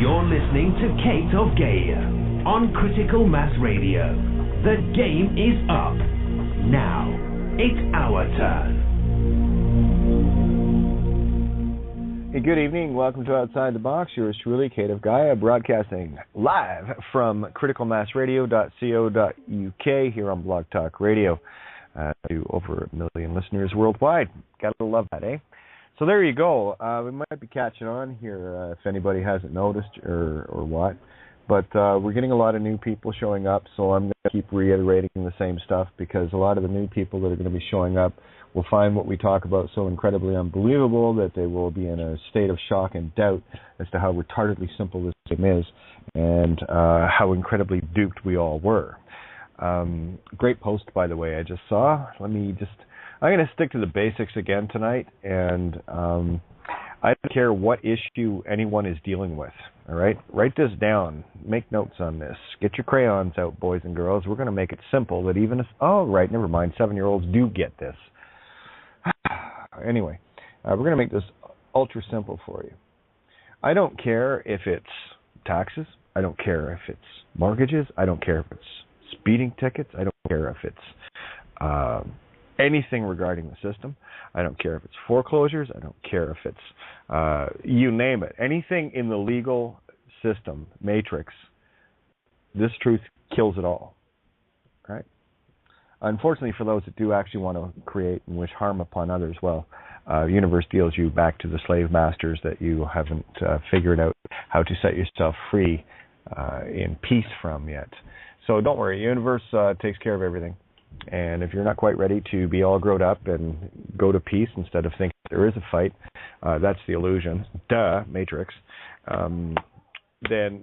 You're listening to Kate of Gaia on Critical Mass Radio. The game is up. Now, it's our turn. Hey, good evening. Welcome to Outside the Box. Yours truly, Kate of Gaia, broadcasting live from criticalmassradio.co.uk here on Blog Talk Radio. To over 1 million listeners worldwide. Gotta love that, eh? So there you go. We might be catching on here if anybody hasn't noticed or what. But we're getting a lot of new people showing up, so I'm going to keep reiterating the same stuff because a lot of the new people that are going to be showing up will find what we talk about so incredibly unbelievable that they will be in a state of shock and doubt as to how retardedly simple this game is and how incredibly duped we all were. Great post, by the way, I just saw. I'm going to stick to the basics again tonight, and I don't care what issue anyone is dealing with, all right? Write this down. Make notes on this. Get your crayons out, boys and girls. We're going to make it simple that even if, oh, right, never mind, 7-year-olds do get this. Anyway, we're going to make this ultra simple for you. I don't care if it's taxes. I don't care if it's mortgages. I don't care if it's speeding tickets. I don't care if it's anything regarding the system. I don't care if it's foreclosures. I don't care if it's you name it. Anything in the legal system matrix, this truth kills it all. Right? Unfortunately, for those that do actually want to create and wish harm upon others, well, the universe deals you back to the slave masters that you haven't figured out how to set yourself free in peace from yet. So don't worry, the universe takes care of everything. And if you're not quite ready to be all grown up and go to peace instead of thinking there is a fight, that's the illusion, Matrix, then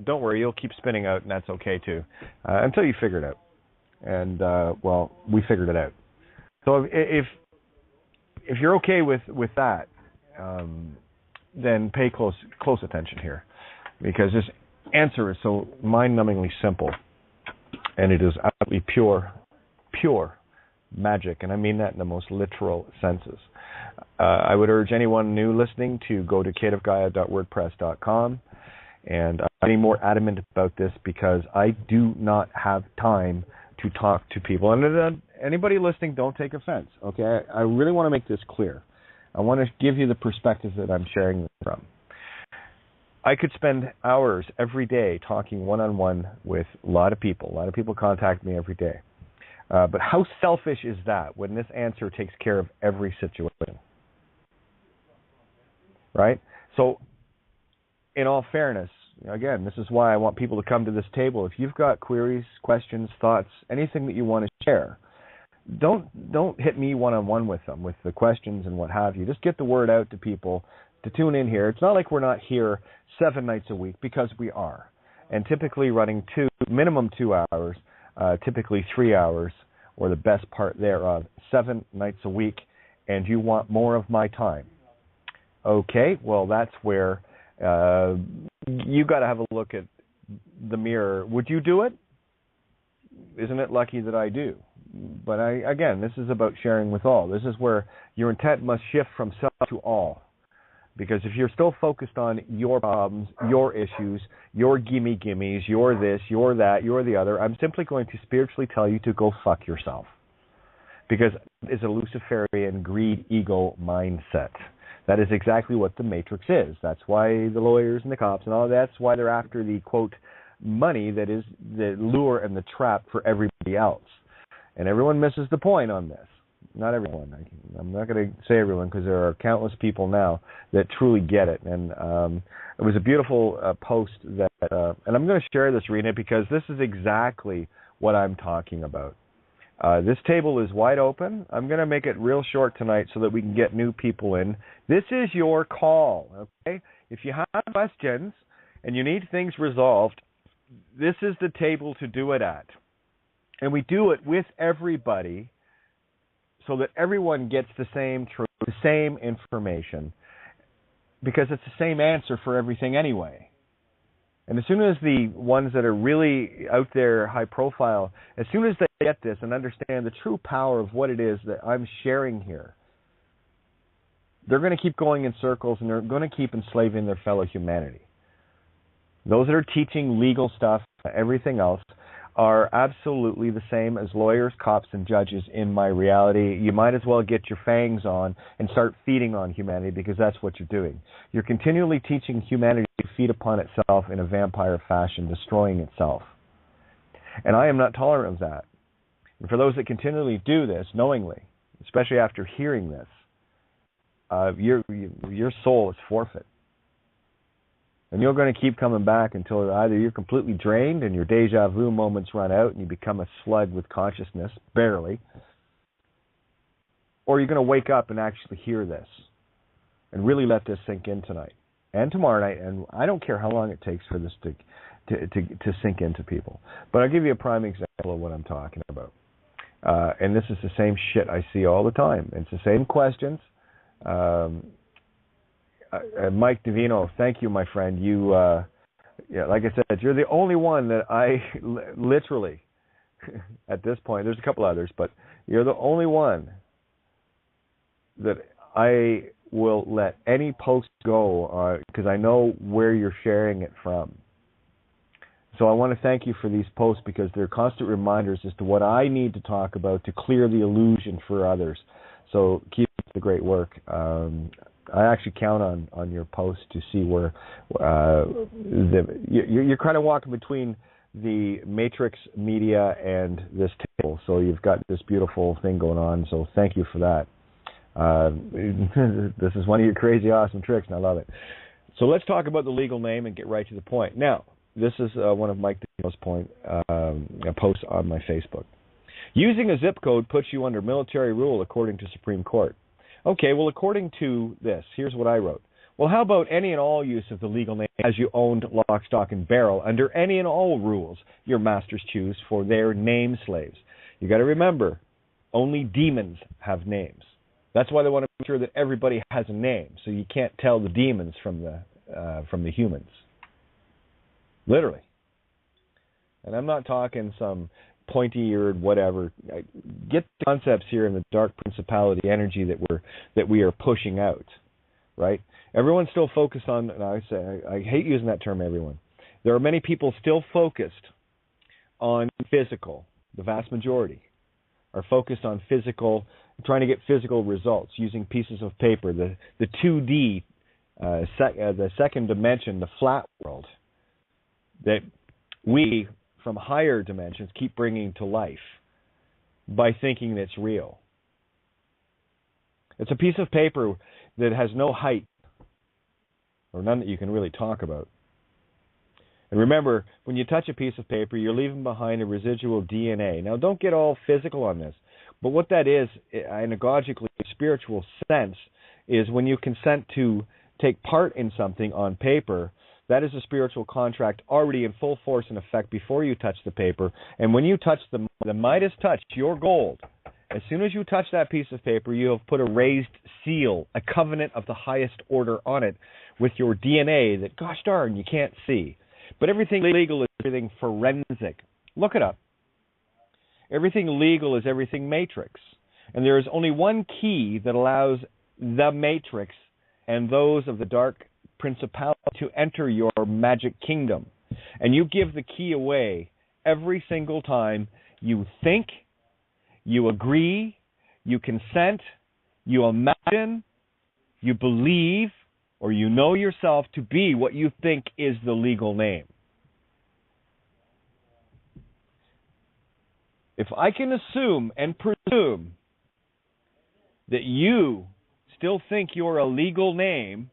don't worry, you'll keep spinning out, and that's okay too, until you figure it out. And, well, we figured it out. So if you're okay with that, then pay close attention here, because this answer is so mind-numbingly simple. And it is absolutely pure magic, and I mean that in the most literal senses. I would urge anyone new listening to go to kateofgaia.wordpress.com, and I'm getting more adamant about this because I do not have time to talk to people. And anybody listening, don't take offense, okay? I really want to make this clear. I want to give you the perspective that I'm sharing this from. I could spend hours every day talking one-on-one with a lot of people. A lot of people contact me every day. But how selfish is that when this answer takes care of every situation? Right? So, in all fairness, again, this is why I want people to come to this table. If you've got queries, questions, thoughts, anything that you want to share, don't hit me one-on-one with them, with the questions and what have you. Just get the word out to people to tune in here. It's not like we're not here 7 nights a week, because we are. And typically running minimum 2 hours, typically 3 hours, or the best part thereof, 7 nights a week, and you want more of my time. Okay, well, that's where you got to have a look at the mirror. Would you do it? Isn't it lucky that I do? But again, this is about sharing with all. This is where your intent must shift from self to all. Because if you're still focused on your problems, your issues, your gimmies, your this, your that, your the other, I'm simply going to spiritually tell you to go fuck yourself. Because it's a Luciferian greed ego mindset. That is exactly what the Matrix is. That's why the lawyers and the cops and all that's why they're after the, quote, money that is the lure and the trap for everybody else. And everyone misses the point on this. Not everyone. I'm not going to say everyone, because there are countless people now that truly get it. And it was a beautiful post that, and I'm going to share this, reading it, because this is exactly what I'm talking about. This table is wide open. I'm going to make it real short tonight so that we can get new people in. This is your call, okay? If you have questions and you need things resolved, this is the table to do it at. And we do it with everybody, so that everyone gets the same truth, the same information, because it's the same answer for everything anyway. And as soon as the ones that are really out there, high profile, as soon as they get this and understand the true power of what it is that I'm sharing here, they're going to keep going in circles, and they're going to keep enslaving their fellow humanity. Those that are teaching legal stuff, everything else, are absolutely the same as lawyers, cops, and judges in my reality. You might as well get your fangs on and start feeding on humanity, because that's what you're doing. You're continually teaching humanity to feed upon itself in a vampire fashion, destroying itself. And I am not tolerant of that. And for those that continually do this knowingly, especially after hearing this, your soul is forfeit. And you're going to keep coming back until either you're completely drained and your deja vu moments run out and you become a slug with consciousness, barely, or you're going to wake up and actually hear this and really let this sink in tonight and tomorrow night. And I don't care how long it takes for this to sink into people. But I'll give you a prime example of what I'm talking about. And this is the same shit I see all the time. It's the same questions. Mike Divino, thank you, my friend. You, like I said, you're the only one that I literally, at this point, there's a couple others, but you're the only one that I will let any post go because I know where you're sharing it from. So I want to thank you for these posts, because they're constant reminders as to what I need to talk about to clear the illusion for others. So keep up the great work. I actually count on your posts to see where you're kind of walking between the Matrix media and this table. So you've got this beautiful thing going on. So thank you for that. This is one of your crazy, awesome tricks, and I love it. So let's talk about the legal name and get right to the point. Now, this is one of Mike Dino's posts on my Facebook. Using a zip code puts you under military rule according to Supreme Court. Okay, well, according to this, here's what I wrote. Well, how about any and all use of the legal name as you owned lock, stock, and barrel under any and all rules your masters choose for their name slaves? You got to remember, only demons have names. That's why they want to make sure that everybody has a name, so you can't tell the demons from the humans. Literally. And I'm not talking some pointy-eared whatever. Get the concepts here in the dark principality energy that we are pushing out, right? Everyone's still focused on, and I hate using that term, everyone. There are many people still focused on physical. The vast majority are focused on physical, trying to get physical results using pieces of paper, the 2D, the second dimension, the flat world that we from higher dimensions keep bringing to life by thinking that it's real. It's a piece of paper that has no height, or none that you can really talk about. And remember, when you touch a piece of paper, you're leaving behind a residual DNA. Now, don't get all physical on this, but what that is, in a godically spiritual sense, is when you consent to take part in something on paper, that is a spiritual contract already in full force and effect before you touch the paper. And when you touch the Midas touch, your gold, as soon as you touch that piece of paper, you have put a raised seal, a covenant of the highest order on it with your DNA that, gosh darn, you can't see. But everything legal is everything forensic. Look it up. Everything legal is everything matrix. And there is only one key that allows the matrix and those of the dark principality to enter your magic kingdom. And you give the key away every single time you think, you agree, you consent, you imagine, you believe, or you know yourself to be what you think is the legal name. If I can assume and presume that you still think you're a legal name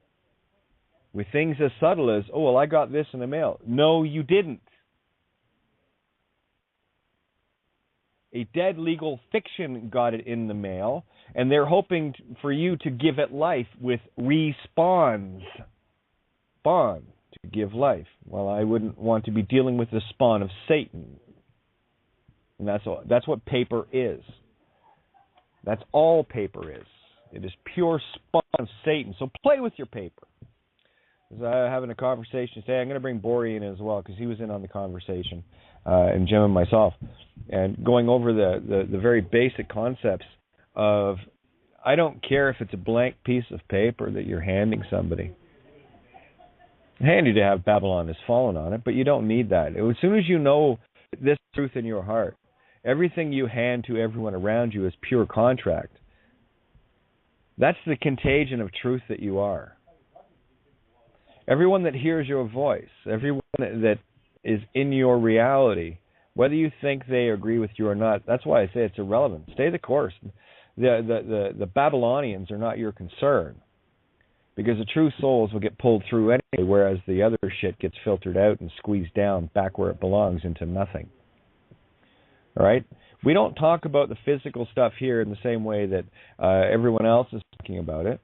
with things as subtle as, oh, well, I got this in the mail. No, you didn't. A dead legal fiction got it in the mail, and they're hoping for you to give it life with respawns. Spawn, to give life. Well, I wouldn't want to be dealing with the spawn of Satan. And that's what paper is. That's all paper is. It is pure spawn of Satan. So play with your paper. I was having a conversation today. I'm going to bring Bori in as well because he was in on the conversation, and Jim and myself, and going over the very basic concepts of, I don't care if it's a blank piece of paper that you're handing somebody. Handy to have Babylon has fallen on it, but you don't need that. As soon as you know this truth in your heart, everything you hand to everyone around you is pure contract. That's the contagion of truth that you are. Everyone that hears your voice, everyone that is in your reality, whether you think they agree with you or not, that's why I say it's irrelevant. Stay the course. The Babylonians are not your concern, because the true souls will get pulled through anyway, whereas the other shit gets filtered out and squeezed down back where it belongs, into nothing. All right? We don't talk about the physical stuff here in the same way that everyone else is talking about it.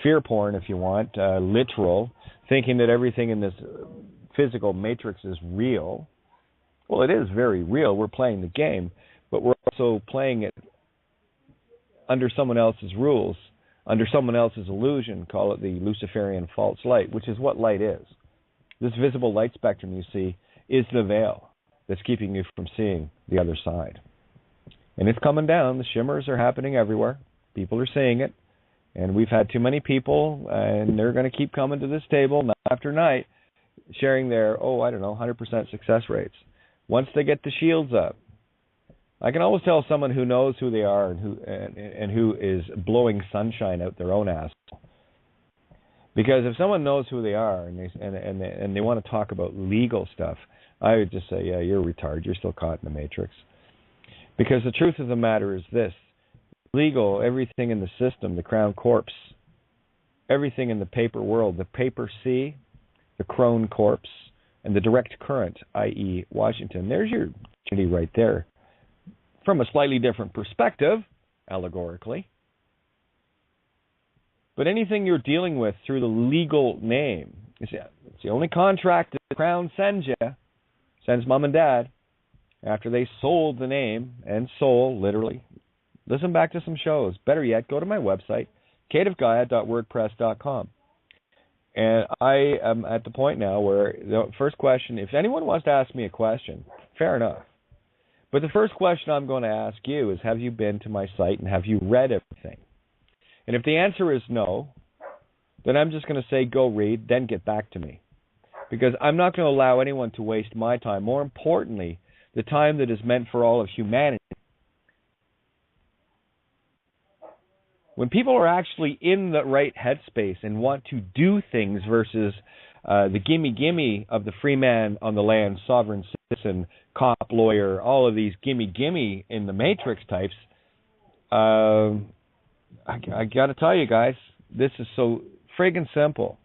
Fear porn, if you want, literal, thinking that everything in this physical matrix is real. Well, it is very real. We're playing the game, but we're also playing it under someone else's rules, under someone else's illusion. Call it the Luciferian false light, which is what light is. This visible light spectrum you see is the veil that's keeping you from seeing the other side. And it's coming down. The shimmers are happening everywhere. People are seeing it. And we've had too many people, and they're going to keep coming to this table night after night, sharing their, 100% success rates. Once they get the shields up, I can always tell someone who knows who they are and who is blowing sunshine out their own ass. Because if someone knows who they are and they want to talk about legal stuff, I would just say, yeah, you're a retard. You're still caught in the matrix. Because the truth of the matter is this. Legal, everything in the system, the Crown Corps, everything in the paper world, the paper sea, the Crone Corps, and the direct current, i.e. Washington. There's your opportunity right there. From a slightly different perspective, allegorically. But anything you're dealing with through the legal name, it's the only contract that the Crown sends Mom and Dad, after they sold the name, and soul, literally. Listen back to some shows. Better yet, go to my website, cadeofgaia.wordpress.com. And I am at the point now where the first question, if anyone wants to ask me a question, fair enough. But the first question I'm going to ask you is, have you been to my site and have you read everything? And if the answer is no, then I'm just going to say go read, then get back to me. Because I'm not going to allow anyone to waste my time. More importantly, the time that is meant for all of humanity. When people are actually in the right headspace and want to do things versus the gimme of the free man on the land, sovereign citizen, cop, lawyer, all of these gimme in the matrix types, I got to tell you guys, this is so friggin' simple.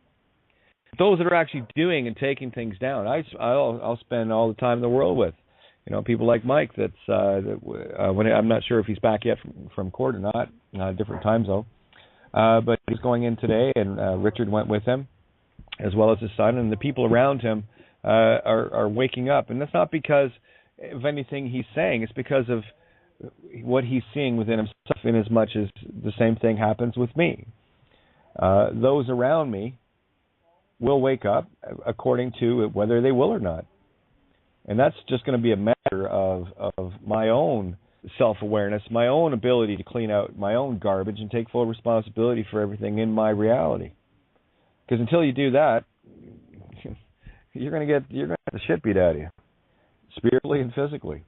Those that are actually doing and taking things down, I'll spend all the time in the world with. People like Mike. When I'm not sure if he's back yet from court or not. Different time zone. But he's going in today, and Richard went with him, as well as his son, and the people around him are waking up. And that's not because of anything he's saying. It's because of what he's seeing within himself, in as much as the same thing happens with me. Those around me will wake up according to whether they will or not. And that's just going to be a matter of my own self-awareness, my own ability to clean out my own garbage and take full responsibility for everything in my reality. Because until you do that, you're going to get the shit beat out of you, spiritually and physically.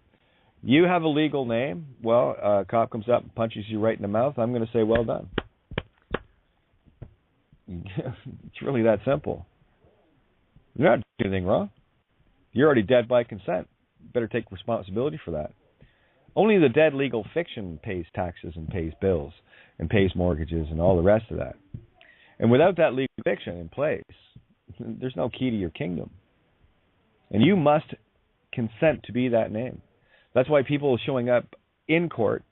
You have a legal name. Well, a cop comes up and punches you right in the mouth. I'm going to say, well done. It's really that simple. You're not doing anything wrong. You're already dead by consent. You better take responsibility for that. Only the dead legal fiction pays taxes and pays bills and pays mortgages and all the rest of that. And without that legal fiction in place, there's no key to your kingdom. And you must consent to be that name. That's why people showing up in court,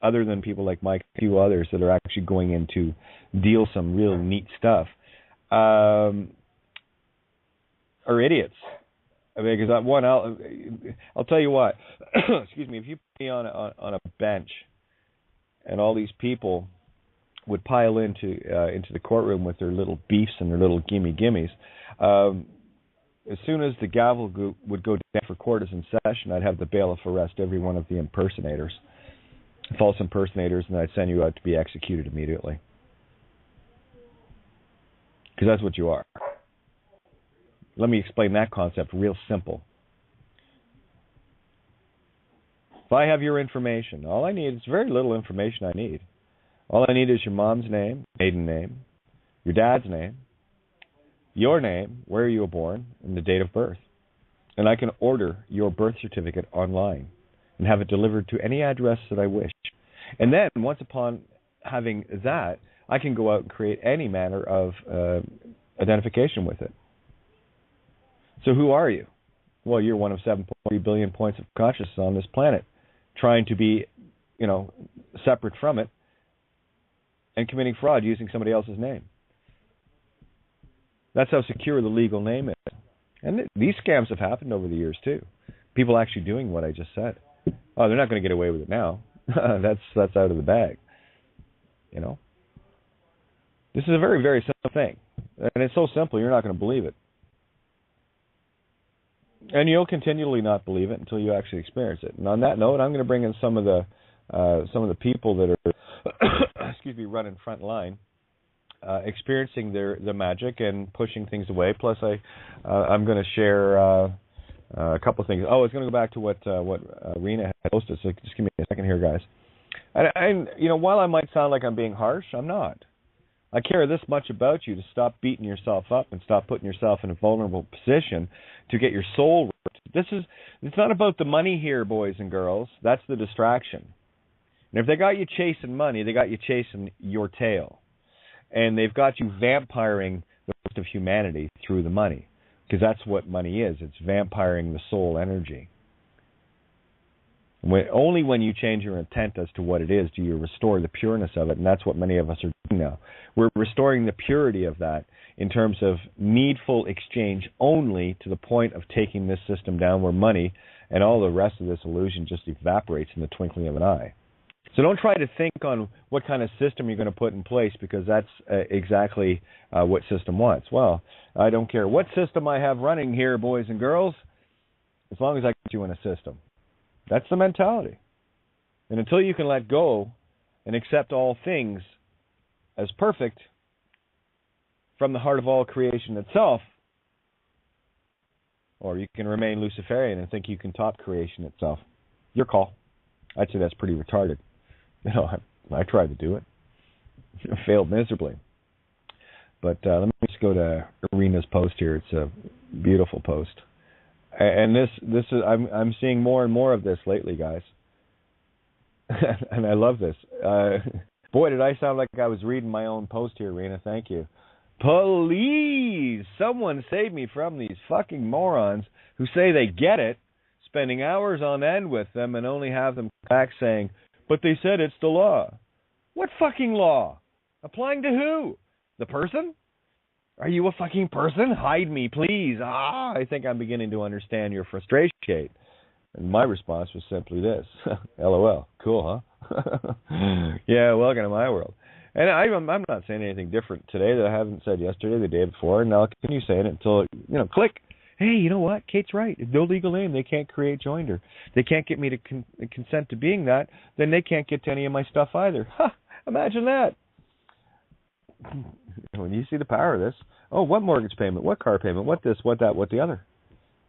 other than people like Mike, a few others that are actually going in to deal some real neat stuff, are idiots. Because I'll tell you what. Excuse me. If you put me on a bench, and all these people would pile into the courtroom with their little beefs and their little gimmies, as soon as the gavel would go down for court is in session, I'd have the bailiff arrest every one of the impersonators, false impersonators, and I'd send you out to be executed immediately. because that's what you are. Let me explain that concept real simple. If I have your information, all I need is very little information I need. All I need is your mom's name, maiden name, your dad's name, your name, where you were born, and the date of birth. And I can order your birth certificate online and have it delivered to any address that I wish. And then, once upon having that, I can go out and create any manner of identification with it. So who are you? Well, you're one of 7.3 billion points of consciousness on this planet, trying to be, separate from it and committing fraud using somebody else's name. That's how secure the legal name is. And these scams have happened over the years, too. People actually doing what I just said. Oh, they're not going to get away with it now. That's out of the bag. This is a very, very simple thing. And it's so simple, you're not going to believe it. And you'll continually not believe it until you actually experience it. And on that note, I'm going to bring in some of the people that are, running front line, experiencing the magic and pushing things away. Plus, I'm going to share a couple of things. Oh, I was going to go back to what Rena had posted. So just give me a second here, guys. And while I might sound like I'm being harsh, I'm not. I care this much about you to stop beating yourself up and stop putting yourself in a vulnerable position to get your soul ripped. It's not about the money here, boys and girls. That's the distraction. And if they got you chasing money, they got you chasing your tail. And they've got you vampiring the rest of humanity through the money. Because that's what money is. It's vampiring the soul energy. Only when you change your intent as to what it is do you restore the pureness of it, and that's what many of us are doing now. We're restoring the purity of that in terms of needful exchange only to the point of taking this system down where money and all the rest of this illusion just evaporates in the twinkling of an eye. So don't try to think on what kind of system you're going to put in place, because that's exactly what system wants. Well, I don't care what system I have running here, boys and girls, as long as I get you in a system. That's the mentality. And until you can let go and accept all things as perfect from the heart of all creation itself, or you can remain Luciferian and think you can top creation itself. Your call. I'd say that's pretty retarded. I tried to do it. I failed miserably. But let me just go to Arena's post here. It's a beautiful post. And this is I'm seeing more and more of this lately, guys. And I love this. Boy, did I sound like I was reading my own post here, Rena. Thank you. Please, someone save me from these fucking morons who say they get it, spending hours on end with them, and only have them back saying, but they said it's the law. What fucking law? Applying to who? The person? Are you a fucking person? Hide me, please. I think I'm beginning to understand your frustration, Kate. And my response was simply this. LOL. Cool, huh? Yeah, welcome to my world. And I'm not saying anything different today that I haven't said yesterday, the day before, and I'll continue saying it until, click. Hey, you know what? Kate's right. If no legal name, they can't create joinder. They can't get me to consent to being that, then they can't get to any of my stuff either. Imagine that. When you see the power of this, what mortgage payment, what car payment, what this, what that, what the other.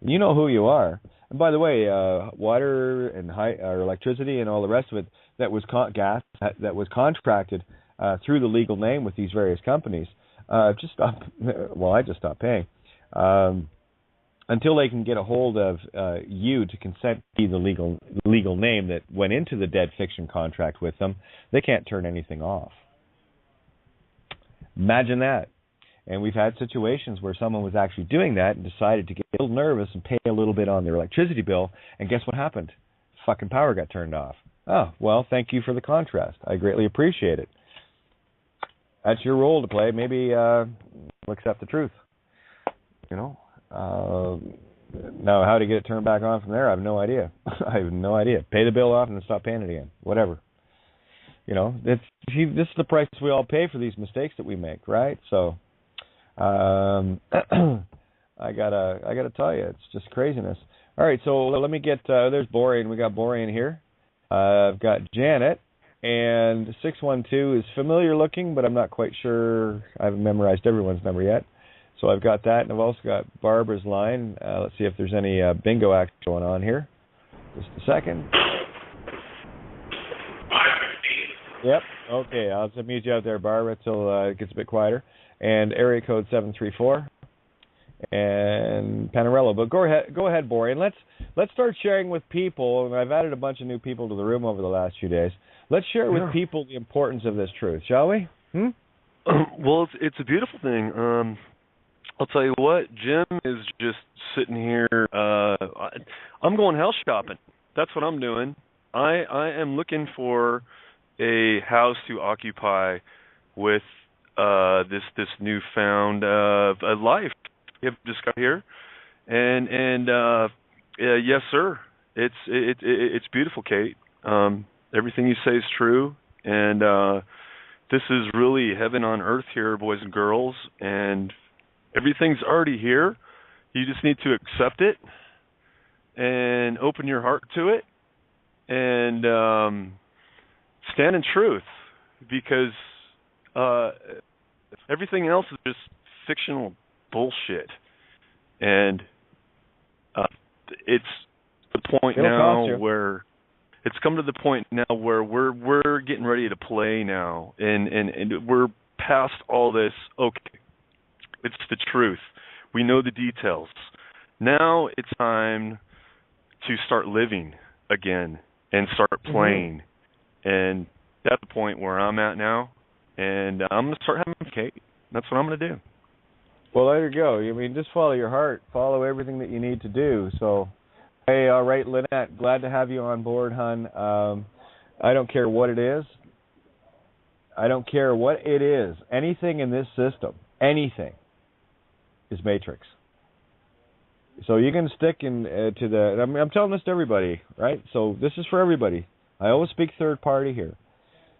You know who you are. And by the way, water and electricity and all the rest of it that was gas that was contracted through the legal name with these various companies, just stopped. Well, I just stopped paying until they can get a hold of you to consent to the legal name that went into the dead fiction contract with them. They can't turn anything off. Imagine that. And we've had situations where someone was actually doing that and decided to get a little nervous and pay a little bit on their electricity bill, and guess what happened? Fucking power got turned off. Oh, well, thank you for the contrast. I greatly appreciate it. That's your role to play. Maybe we'll accept the truth. Now, how to get it turned back on from there, I have no idea. I have no idea. Pay the bill off and then stop paying it again. Whatever. This is the price we all pay for these mistakes that we make, right? So, I gotta tell you, it's just craziness. All right, so let me get. There's Borian. We got Borian here. I've got Janet. And 612 is familiar looking, but I'm not quite sure. I haven't memorized everyone's number yet. So I've got that, and I've also got Barbara's line. Let's see if there's any bingo action going on here. Just a second. Yep. Okay, I'll just mute you out there, Barbara, till it gets a bit quieter. And area code 734. And Panarello. But go ahead, Bori, and let's start sharing with people. And I've added a bunch of new people to the room over the last few days. Let's share with people the importance of this truth, shall we? Well, it's a beautiful thing. I'll tell you what, Jim is just sitting here. I'm going house shopping. That's what I'm doing. I am looking for a house to occupy with this newfound life I've just got here, and yes, sir. It's beautiful, Kate. Everything you say is true, and this is really heaven on earth here, boys and girls, and everything's already here. You just need to accept it and open your heart to it and stand in truth, because everything else is just fictional bullshit. And it's the point now where it's come to the point now where we're getting ready to play now, and we're past all this. Okay, it's the truth. We know the details. Now it's time to start living again and start playing. And that's the point where I'm at now. And I'm going to start having Kate. That's what I'm going to do. Well, there you go. I mean, just follow your heart. Follow everything that you need to do. So, hey, all right, Lynette, glad to have you on board, hon. I don't care what it is. I don't care what it is. Anything in this system, anything, is matrix. So you can stick in to the. I'm telling this to everybody, right? So this is for everybody. I always speak third party here.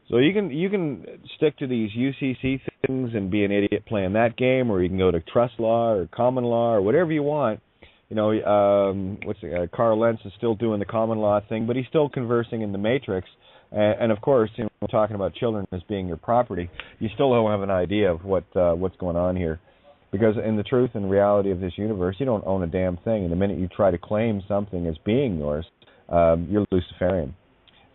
So you can stick to these UCC things and be an idiot playing that game, or you can go to trust law or common law or whatever you want. You know, Carl Lentz is still doing the common law thing, but he's still conversing in the matrix. And of course, you know, we're talking about children as being your property. You still don't have an idea of what's going on here, because in the truth and reality of this universe, you don't own a damn thing. And the minute you try to claim something as being yours, you're Luciferian.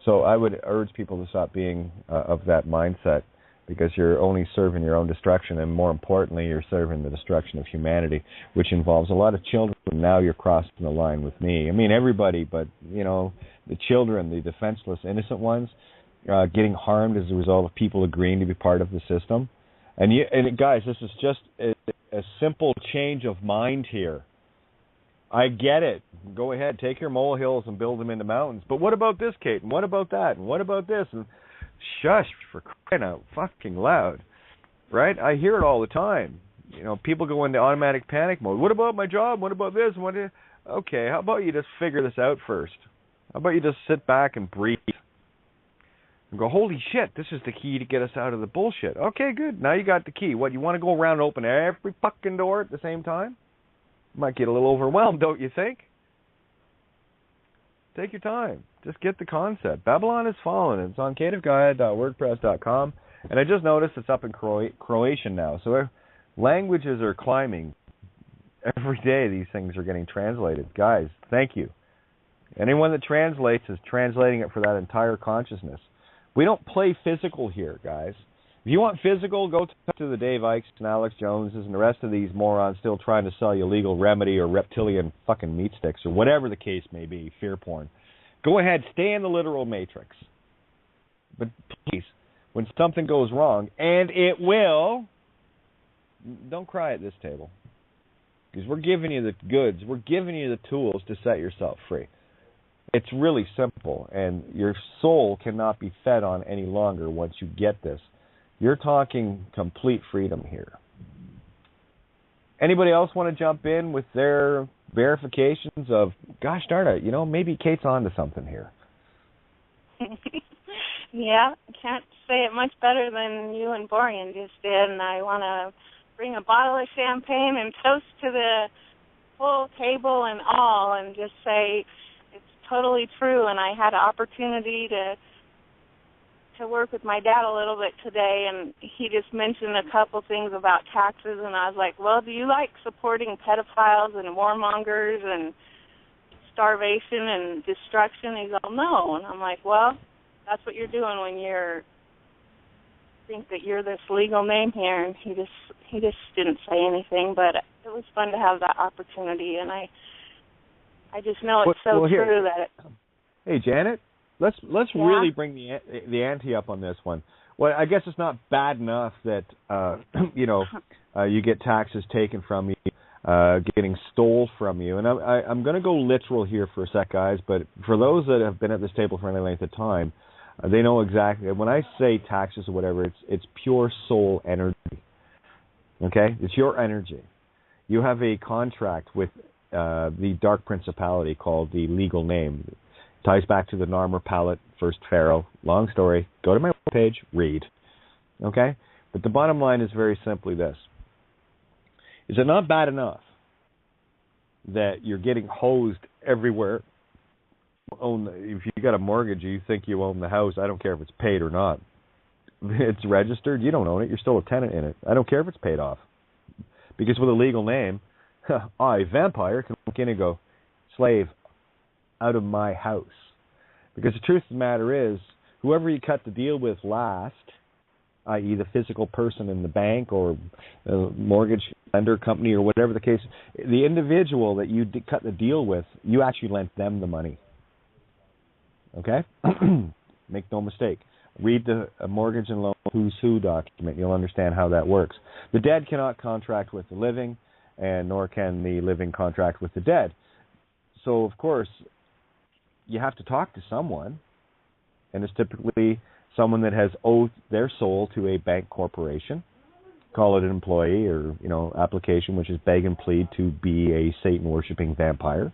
So I would urge people to stop being of that mindset, because you're only serving your own destruction, and more importantly, you're serving the destruction of humanity, which involves a lot of children. Now you're crossing the line with me. I mean, everybody, but, you know, the children, the defenseless, innocent ones, getting harmed as a result of people agreeing to be part of the system. And guys, this is just a simple change of mind here. I get it. Go ahead, take your molehills and build them into mountains. But what about this, Kate? And what about that? And what about this? And shush, for crying out fucking loud, right? I hear it all the time. You know, people go into automatic panic mode. What about my job? What about this? Okay, how about you just figure this out first? How about you just sit back and breathe and go, holy shit, this is the key to get us out of the bullshit. Okay, good. Now you got the key. What, you want to go around and open every fucking door at the same time? Might get a little overwhelmed, don't you think? Take your time. Just get the concept. Babylon has fallen. It's on cateofgaia.wordpress.com. And I just noticed it's up in Croatian now. So languages are climbing. Every day these things are getting translated. Guys, thank you. Anyone that translates is translating it for that entire consciousness. We don't play physical here, guys. If you want physical, go talk to the Dave Ikes and Alex Joneses and the rest of these morons still trying to sell you legal remedy or reptilian fucking meat sticks or whatever the case may be, fear porn. Go ahead, stay in the literal matrix. But please, when something goes wrong, and it will, don't cry at this table. Because we're giving you the goods. We're giving you the tools to set yourself free. It's really simple, and your soul cannot be fed on any longer once you get this. You're talking complete freedom here. Anybody else want to jump in with their verifications of, gosh darn it, you know, maybe Kate's on to something here? Yeah, can't say it much better than you and Borean just did, and I want to bring a bottle of champagne and toast to the full table and all, and just say it's totally true, and I had an opportunity to to work with my dad a little bit today, and he just mentioned a couple things about taxes, and I was like, well, do you like supporting pedophiles and warmongers and starvation and destruction? He's all, no. And I'm like, well, that's what you're doing when you think that you're this legal name here. And he just didn't say anything, but it was fun to have that opportunity, and I just know it's true that it... Hey, Janet, let's really bring the ante up on this one. Well, I guess it's not bad enough that you get taxes taken from you, getting stole from you. And I'm going to go literal here for a sec, guys, but for those that have been at this table for any length of time, they know exactly. When I say taxes or whatever, it's pure soul energy. Okay? It's your energy. You have a contract with the dark principality called the legal name. It ties back to the Narmer Palette, first pharaoh. Long story. Go to my webpage, read. Okay? But the bottom line is very simply this. Is it not bad enough that you're getting hosed everywhere? If you got a mortgage, you think you own the house. I don't care if it's paid or not. It's registered. You don't own it. You're still a tenant in it. I don't care if it's paid off. Because with a legal name, I, vampire, can walk in and go, slave, out of my house. Because the truth of the matter is, whoever you cut the deal with last, i.e. the physical person in the bank or mortgage lender company or whatever the case, the individual that you cut the deal with, you actually lent them the money. Okay? Make no mistake. Read the mortgage and loan who's who document. You'll understand how that works. The dead cannot contract with the living, and nor can the living contract with the dead. So, of course, you have to talk to someone, and it's typically someone that has owed their soul to a bank corporation. Call it an employee or, application, which is beg and plead to be a Satan-worshipping vampire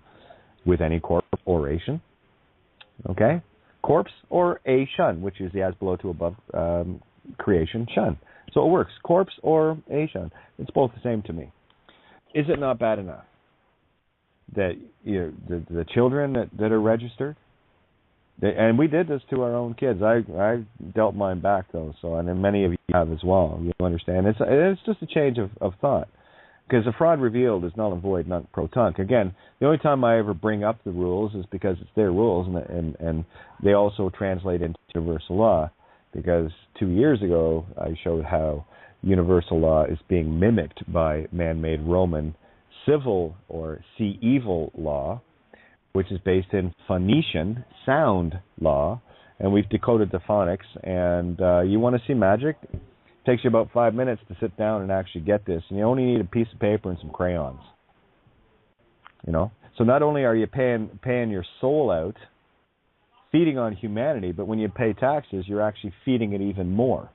with any corporation. Okay? Corpse or a shun, which is the as below to above creation shun. So it works. Corpse or a shun. It's both the same to me. Is it not bad enough that the children that are registered, and we did this to our own kids. I dealt mine back though, and then many of you have as well. You understand? It's just a change of thought. Because the fraud revealed is null and void, nunc pro tunc. Again, the only time I ever bring up the rules is because it's their rules, and they also translate into universal law. Because 2 years ago, I showed how universal law is being mimicked by man-made Roman civil or evil law, which is based in Phoenician sound law, and we've decoded the phonics. And you want to see magic? It takes you about 5 minutes to sit down and actually get this, and you only need a piece of paper and some crayons. So not only are you paying your soul out, feeding on humanity, but when you pay taxes, you're actually feeding it even more.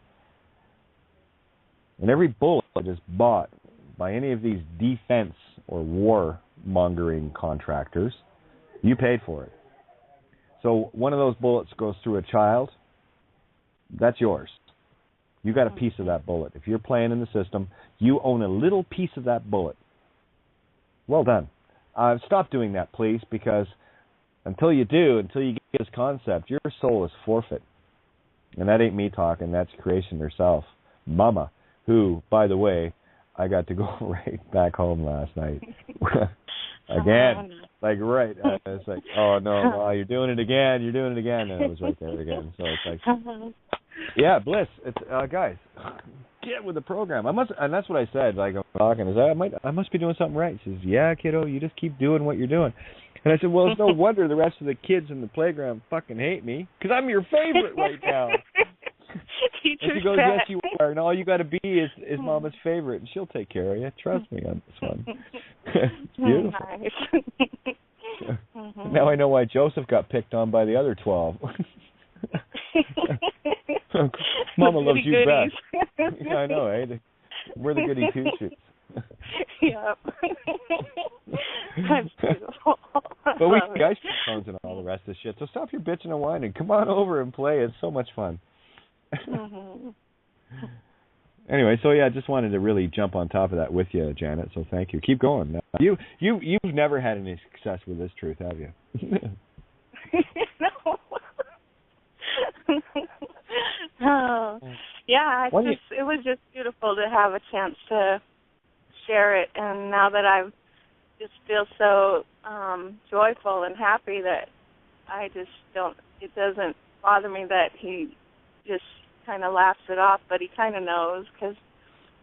And every bullet that is bought by any of these defense or war-mongering contractors, you paid for it. So one of those bullets goes through a child, that's yours. You got a piece of that bullet. If you're playing in the system, you own a little piece of that bullet. Well done. Stop doing that, please, because until you get this concept, your soul is forfeit. And that ain't me talking. That's creation herself, Mama, who, by the way, I got to go right back home last night. Again. It's like, oh, no, well, you're doing it again. And it was right there again. So it's like... Yeah, bliss. It's guys, get with the program. And that's what I said. Like I'm talking, I must be doing something right. He says, yeah, kiddo, you just keep doing what you're doing. And I said, well, it's no wonder the rest of the kids in the playground fucking hate me because I'm your favorite right now. And she goes, yes, you are, and all you got to be is Mama's favorite, and she'll take care of you. Trust me on this one. It's beautiful. Nice. Now I know why Joseph got picked on by the other 12. Mama loves you best. Yeah, I know, eh? We're the goody two-shoes. Yep. That's beautiful. But we guys keep phones and all the rest of the shit. So stop your bitching and whining. Come on over and play. It's so much fun. Mm-hmm. Anyway, so yeah, I just wanted to really jump on top of that with you, Janet. So thank you. Keep going. You've never had any success with this truth, have you? No. Oh, yeah, it was just beautiful to have a chance to share it, and now that I just feel so joyful and happy that I just it doesn't bother me that he just kind of laughs it off, but he kind of knows because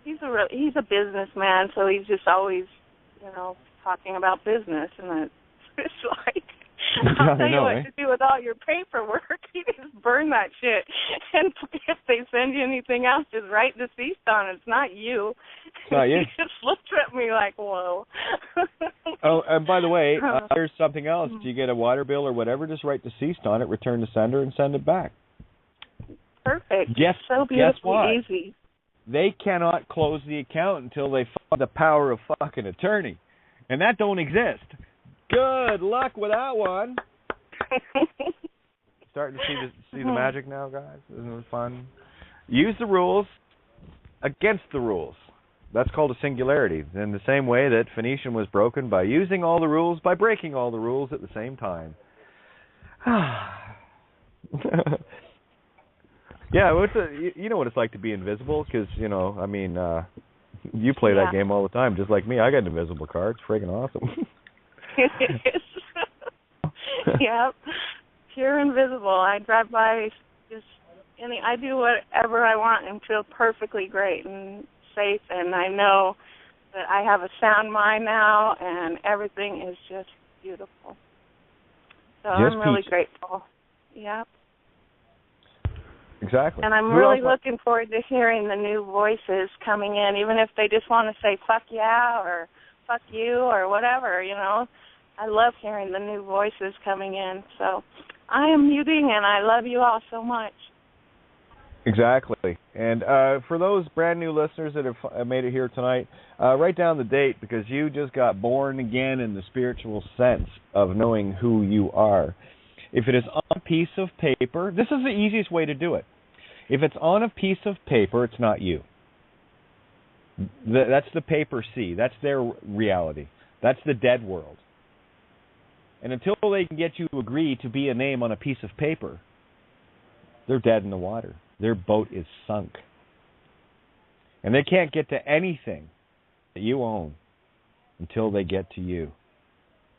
he's a businessman, so he's just always, talking about business, and it's like, I'll tell you what to do with all your paperwork. You just burn that shit, and if they send you anything else, just write deceased on it. It's not you. It's not you. He just looked at me like, whoa. Oh, and by the way, here's something else. Do you get a water bill or whatever, just write deceased on it, return to sender, and send it back. Perfect. Yes, so beautifully guess what? easy. They cannot close the account until they find the power of fucking attorney. And that don't exist. Good luck with that one. Starting to see the magic now, guys. Isn't it fun? Use the rules against the rules. That's called a singularity. In the same way that Phoenician was broken by using all the rules, by breaking all the rules at the same time. Yeah, you know what it's like to be invisible, because, you play that game all the time, just like me. I got an invisible card. It's freaking awesome. It is. Yep. Pure invisible. I drive by I do whatever I want and feel perfectly great and safe, and I know that I have a sound mind now, and everything is just beautiful. So I'm really grateful. Yep. Exactly. And I'm really looking forward to hearing the new voices coming in, even if they just want to say fuck yeah or fuck you or whatever, I love hearing the new voices coming in. So I am muting, and I love you all so much. Exactly. And for those brand new listeners that have made it here tonight, write down the date, because you just got born again in the spiritual sense of knowing who you are. If it is on a piece of paper, this is the easiest way to do it. If it's on a piece of paper, it's not you. That's the paper C. That's their reality. That's the dead world. And until they can get you to agree to be a name on a piece of paper, they're dead in the water. Their boat is sunk. And they can't get to anything that you own until they get to you.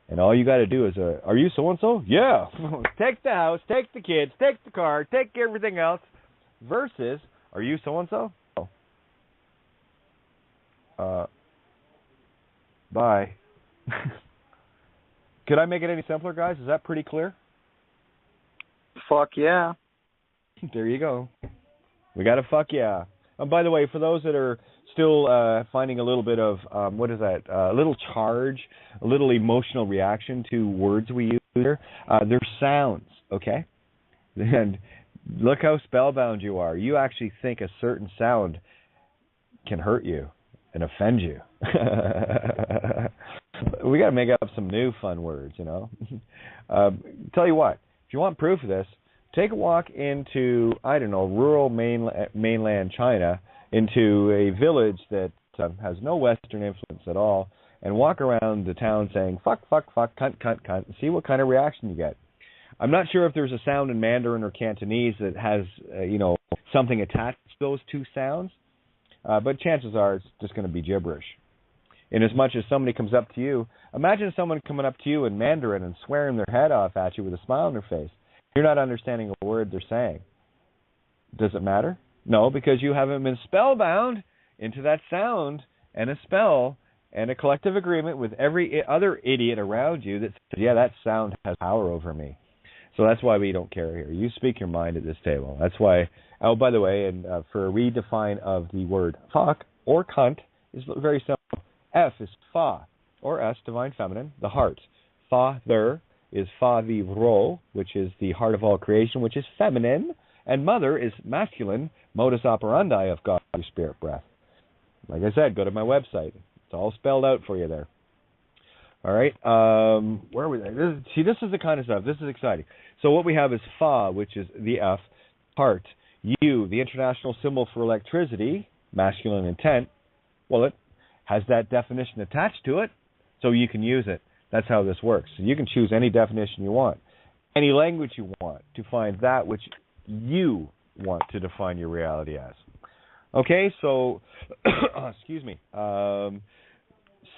And all you got to do is, are you so-and-so? Yeah. Take the house, take the kids, take the car, take everything else. Versus, are you so-and-so? Oh. Bye. Could I make it any simpler, guys? Is that pretty clear? Fuck yeah. There you go. We got a fuck yeah. And by the way, for those that are still finding a little bit of, a little charge, a little emotional reaction to words we use here, they're sounds, okay? And look how spellbound you are. You actually think a certain sound can hurt you and offend you. We got to make up some new fun words, Tell you what, if you want proof of this, take a walk into, rural mainland China, into a village that has no Western influence at all, and walk around the town saying, fuck, fuck, fuck, cunt, cunt, cunt, and see what kind of reaction you get. I'm not sure if there's a sound in Mandarin or Cantonese that has, something attached to those two sounds, but chances are it's just going to be gibberish. In as much as somebody comes up to you, imagine someone coming up to you in Mandarin and swearing their head off at you with a smile on their face. You're not understanding a word they're saying. Does it matter? No, because you haven't been spellbound into that sound and a spell and a collective agreement with every other idiot around you that says, yeah, that sound has power over me. So that's why we don't care here. You speak your mind at this table. That's why, oh, by the way, and for a redefine of the word fuck or cunt is very simple. F is fa, or S, divine feminine, the heart. Father is fa-vi-ro, which is the heart of all creation, which is feminine. And mother is masculine, modus operandi of God, your spirit breath. Like I said, go to my website. It's all spelled out for you there. All right. Where are we? This is the kind of stuff. This is exciting. So what we have is fa, which is the F, heart. U, the international symbol for electricity, masculine intent. Well, it has that definition attached to it, so you can use it. That's how this works. So you can choose any definition you want, any language you want, to find that which you want to define your reality as. Okay, so, excuse me,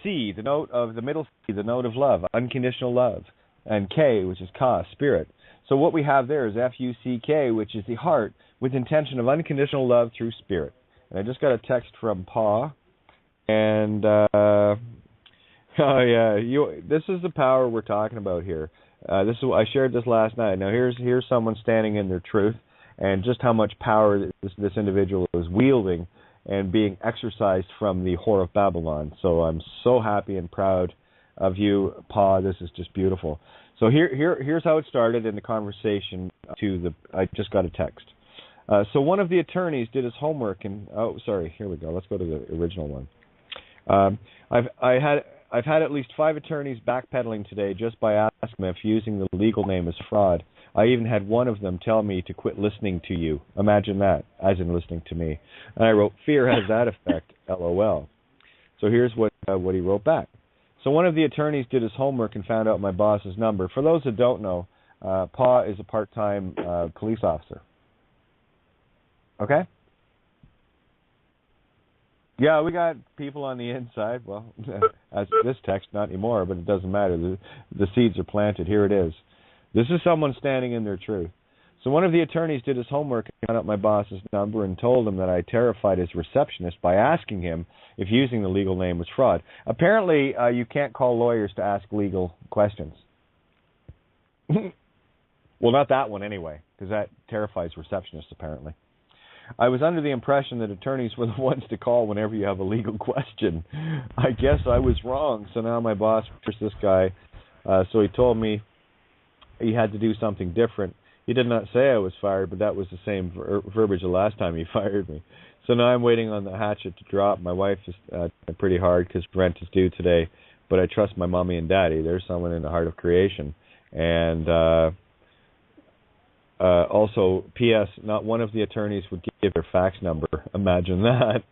C, the note of the middle C, the note of love, unconditional love, and K, which is Ka, spirit. So what we have there is F-U-C-K, which is the heart, with intention of unconditional love through spirit. And I just got a text from Pa, and, oh yeah, this is the power we're talking about here. I shared this last night. Now here's someone standing in their truth, and just how much power this individual is wielding and being exercised from the whore of Babylon. So I'm so happy and proud of you, Pa. This is just beautiful. So here's how it started in the conversation. I just got a text. So one of the attorneys did his homework, and here we go. Let's go to the original one. I've had at least 5 attorneys backpedaling today just by asking if using the legal name is fraud. I even had one of them tell me to quit listening to you. Imagine that, as in listening to me. And I wrote, fear has that effect, LOL. So here's what he wrote back. So one of the attorneys did his homework and found out my boss's number. For those that don't know, Pa is a part-time police officer. Okay? Yeah, we got people on the inside. Well, as this text, not anymore, but it doesn't matter. The seeds are planted. Here it is. This is someone standing in their truth. So one of the attorneys did his homework and found out my boss's number and told him that I terrified his receptionist by asking him if using the legal name was fraud. Apparently, you can't call lawyers to ask legal questions. Well, not that one anyway, because that terrifies receptionists apparently. I was under the impression that attorneys were the ones to call whenever you have a legal question. I guess I was wrong. So now my boss was this guy. So he told me he had to do something different. He did not say I was fired, but that was the same verbiage the last time he fired me. So now I'm waiting on the hatchet to drop. My wife is pretty hard because rent is due today, but I trust my mommy and daddy. There's someone in the heart of creation. And also, P.S., not one of the attorneys would give their fax number. Imagine that.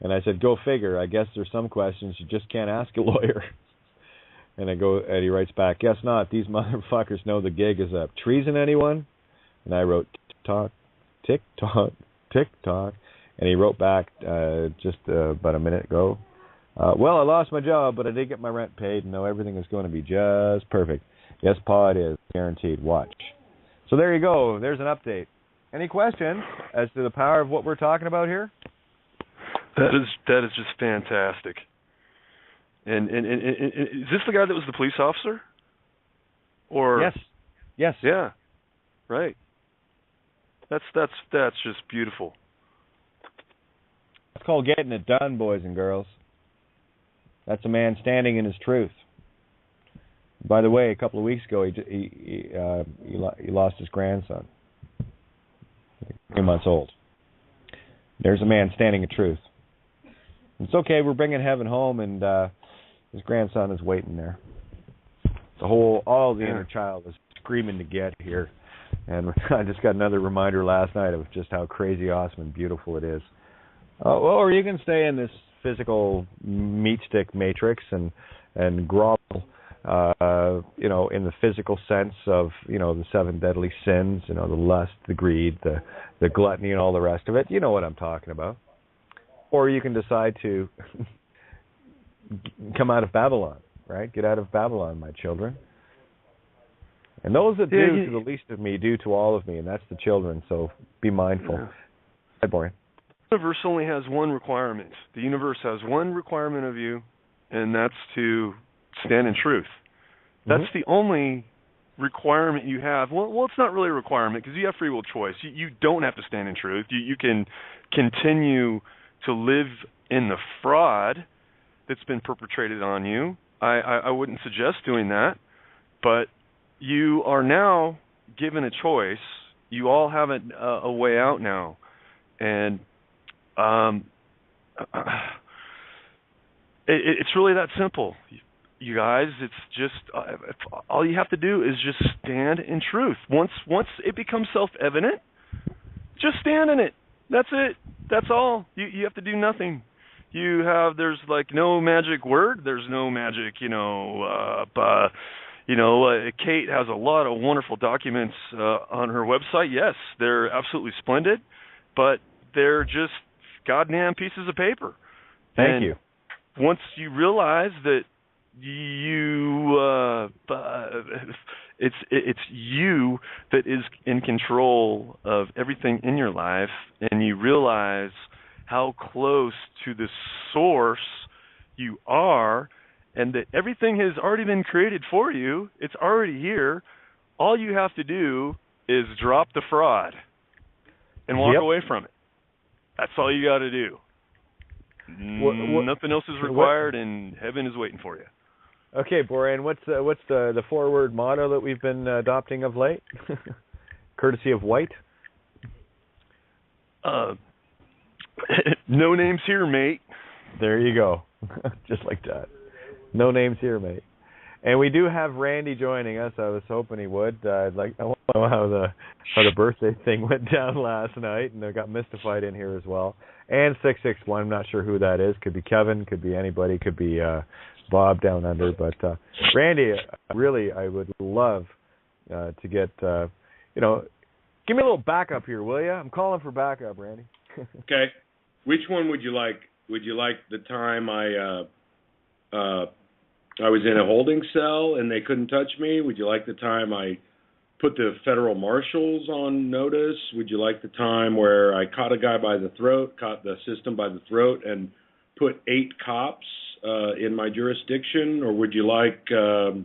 And I said, go figure. I guess there's some questions you just can't ask a lawyer. And and he writes back, guess not. These motherfuckers know the gig is up. Treason, anyone? And I wrote, tick-tock, tick-tock, tick-tock. And he wrote back just about a minute ago, well, I lost my job, but I did get my rent paid, and now everything is going to be just perfect. Yes, Pa, it is. Guaranteed. Watch. So there you go. There's an update. Any questions as to the power of what we're talking about here? That is just fantastic. And is this the guy that was the police officer? Or yes. Yeah. Right. That's just beautiful. It's called getting it done, boys and girls. That's a man standing in his truth. By the way, a couple of weeks ago, he lost his grandson, 3 months old. There's a man standing in truth. It's okay. We're bringing heaven home, and his grandson is waiting there. All the inner child is screaming to get here, and I just got another reminder last night of just how crazy, awesome, and beautiful it is. Or you can stay in this physical meat stick matrix and grovel. In the physical sense of, the 7 deadly sins, the lust, the greed, the gluttony, and all the rest of it. You know what I'm talking about. Or you can decide to come out of Babylon, right? Get out of Babylon, my children. And those that do to the least of me do to all of me, and that's the children, so be mindful. Yeah. Hi, boy. The universe only has one requirement. The universe has one requirement of you, and that's to stand in truth. That's the only requirement you have. Well, it's not really a requirement because you have free will choice. You don't have to stand in truth. You can continue to live in the fraud that's been perpetrated on you. I wouldn't suggest doing that, but you are now given a choice. You all have a way out now, and it's really that simple. You guys, it's just all you have to do is just stand in truth. Once it becomes self-evident, just stand in it. That's it. That's all. You have to do nothing. There's like no magic word. There's no magic, Kate has a lot of wonderful documents on her website. Yes, they're absolutely splendid, but they're just goddamn pieces of paper. Thank you. Once you realize that it's you that is in control of everything in your life, and you realize how close to the source you are, and that everything has already been created for you. It's already here. All you have to do is drop the fraud and walk away from it. That's all you got to do. Nothing else is required, and heaven is waiting for you. Okay, Boran, what's the forward motto that we've been adopting of late? Courtesy of White? No names here, mate. There you go. Just like that. No names here, mate. And we do have Randy joining us. I was hoping he would. I want to know how the birthday thing went down last night, and I got mystified in here as well. And 661, I'm not sure who that is. Could be Kevin, could be anybody, could be Bob down under. But Randy, really, I would love to get, give me a little backup here, will you? I'm calling for backup, Randy. Okay. Which one would you like? Would you like the time I was in a holding cell and they couldn't touch me? Would you like the time I put the federal marshals on notice? Would you like the time where I caught a guy by the throat, caught the system by the throat, and put 8 cops in my jurisdiction? Or would you like the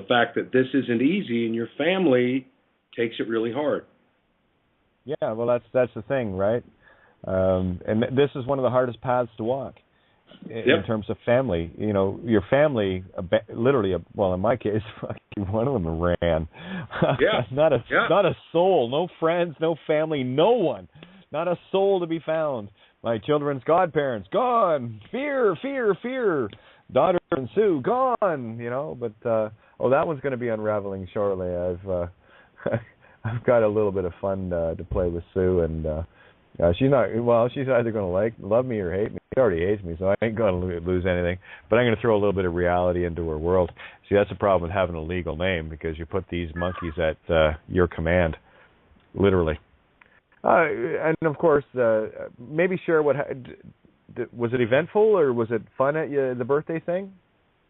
fact that this isn't easy and your family takes it really hard? Yeah, well, that's the thing, right? And this is one of the hardest paths to walk in terms of family. Your family, literally, well, in my case, one of them ran. Yeah. Not a soul, no friends, no family, no one. Not a soul to be found. My children's godparents, gone. Fear, fear, fear. Daughter and Sue, gone. But that one's going to be unraveling shortly. I've got a little bit of fun to play with Sue, and she's either going to love me or hate me. She already hates me, so I ain't going to lose anything. But I'm going to throw a little bit of reality into her world. See, that's the problem with having a legal name, because you put these monkeys at your command, literally. And of course, maybe share was it eventful or was it fun at the birthday thing?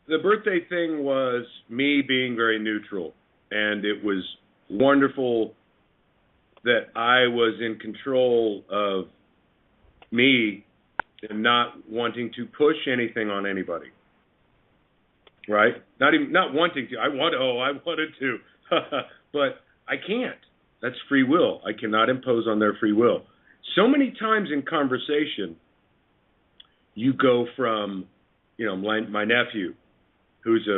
The birthday thing was me being very neutral, and it was wonderful that I was in control of me and not wanting to push anything on anybody. Right? Not wanting to. I wanted to, but I can't. That's free will. I cannot impose on their free will. So many times in conversation, you go from, my nephew, who's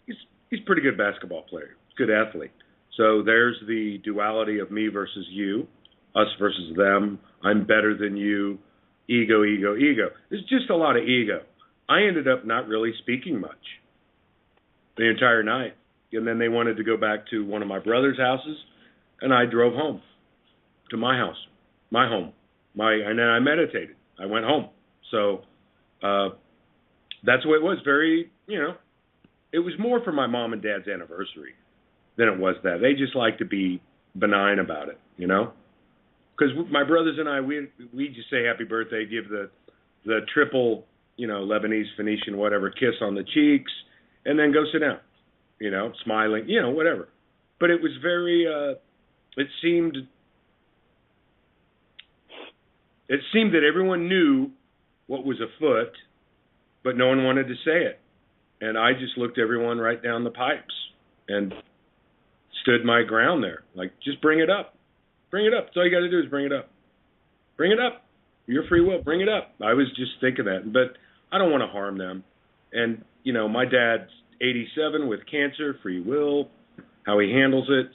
he's a pretty good basketball player, good athlete. So there's the duality of me versus you, us versus them. I'm better than you. Ego, ego, ego. There's just a lot of ego. I ended up not really speaking much the entire night. And then they wanted to go back to one of my brother's houses, and I drove home to my house, my home. And then I meditated. I went home. So that's what it was. Very, it was more for my mom and dad's anniversary than it was that. They just like to be benign about it, Because my brothers and I, we just say happy birthday, give the triple, Lebanese, Phoenician, whatever, kiss on the cheeks, and then go sit down, smiling, whatever. But it was very, it seemed that everyone knew what was afoot, but no one wanted to say it. And I just looked everyone right down the pipes and stood my ground there. Like, just bring it up. Bring it up. That's all you got to do is bring it up. Bring it up. Your free will. Bring it up. I was just thinking that. But I don't want to harm them. And, my dad's 87 with cancer, free will, how he handles it,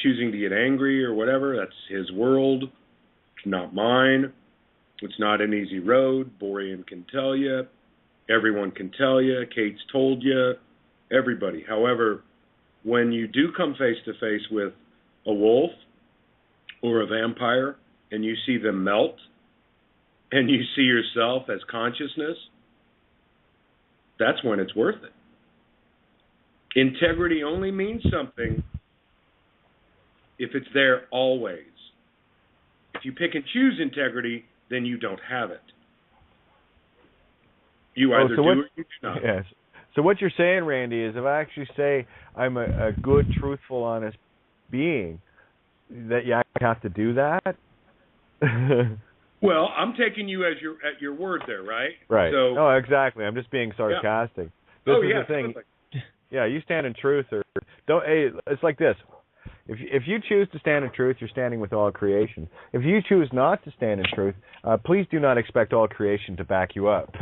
choosing to get angry or whatever. That's his world, not mine. It's not an easy road. Borean can tell you. Everyone can tell you. Kate's told you. Everybody. However, when you do come face to face with a wolf or a vampire and you see them melt and you see yourself as consciousness, that's when it's worth it. Integrity only means something if it's there always. If you pick and choose integrity, then you don't have it. You either do or you do not. Yes. So what you're saying, Randy, is if I actually say I'm a good, truthful, honest being, that you have to do that? Well, I'm taking you at your word there, right? Right. So, no, exactly. I'm just being sarcastic. Yeah. This is the thing. Totally. Yeah, you stand in truth, or don't. Hey, it's like this. If you choose to stand in truth, you're standing with all creation. If you choose not to stand in truth, please do not expect all creation to back you up.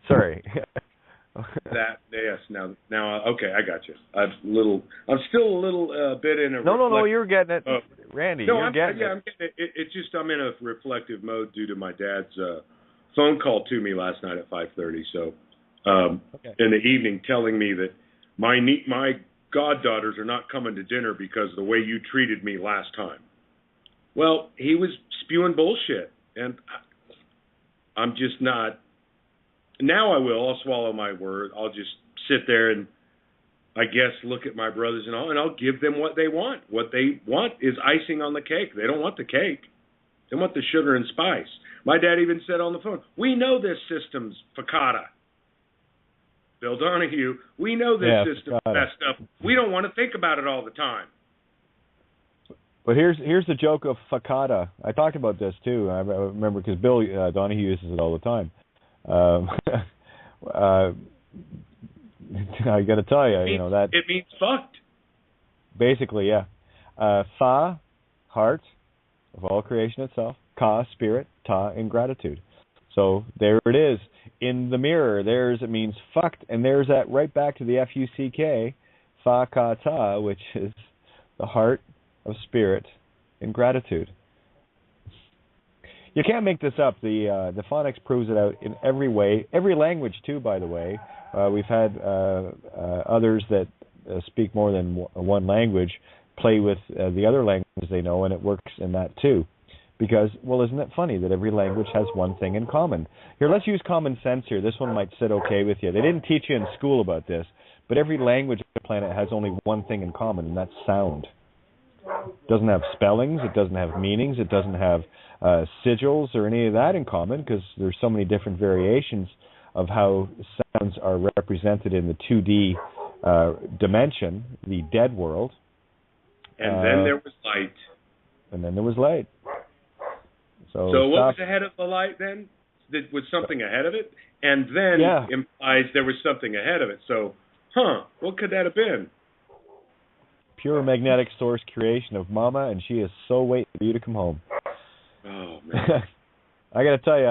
Sorry. Yes. Now, okay, I got you. I'm still a little bit in a. No, you're getting it, Randy. No, I'm getting it. I'm getting it. It's just I'm in a reflective mode due to my dad's phone call to me last night at 5:30. So, in the evening, telling me that my goddaughters are not coming to dinner because of the way you treated me last time. Well, he was spewing bullshit, and I'm just not. Now I will. I'll swallow my word. I'll just sit there and, I guess, look at my brothers and all, and I'll give them what they want. What they want is icing on the cake. They don't want the cake. They want the sugar and spice. My dad even said on the phone, we know this system's facada. Bill Donahue, we know this system's messed up. We don't want to think about it all the time. But here's the joke of facada. I talked about this too. I remember because Bill Donahue uses it all the time. I got to tell you, that it means fucked. Basically, yeah. Fa, heart of all creation itself. Ka, spirit. Ta, ingratitude. So there it is. In the mirror, it means fucked, and there's that right back to the F-U-C-K, fa, ka, ta, which is the heart of spirit in gratitude. You can't make this up. The phonics proves it out in every way, every language too. By the way, we've had others that speak more than one language play with the other languages they know, and it works in that too. Because, well, isn't it funny that every language has one thing in common? Here, let's use common sense here. This one might sit okay with you. They didn't teach you in school about this, but every language on the planet has only one thing in common, and that's sound. It doesn't have spellings. It doesn't have meanings. It doesn't have sigils or any of that in common, because there's so many different variations of how sounds are represented in the 2D dimension, the dead world. And then there was light. And then there was light. So what was ahead of the light then? Was something ahead of it? And then implies there was something ahead of it. So, what could that have been? Pure magnetic source creation of Mama, and she is so waiting for you to come home. Oh, man. I got to tell you,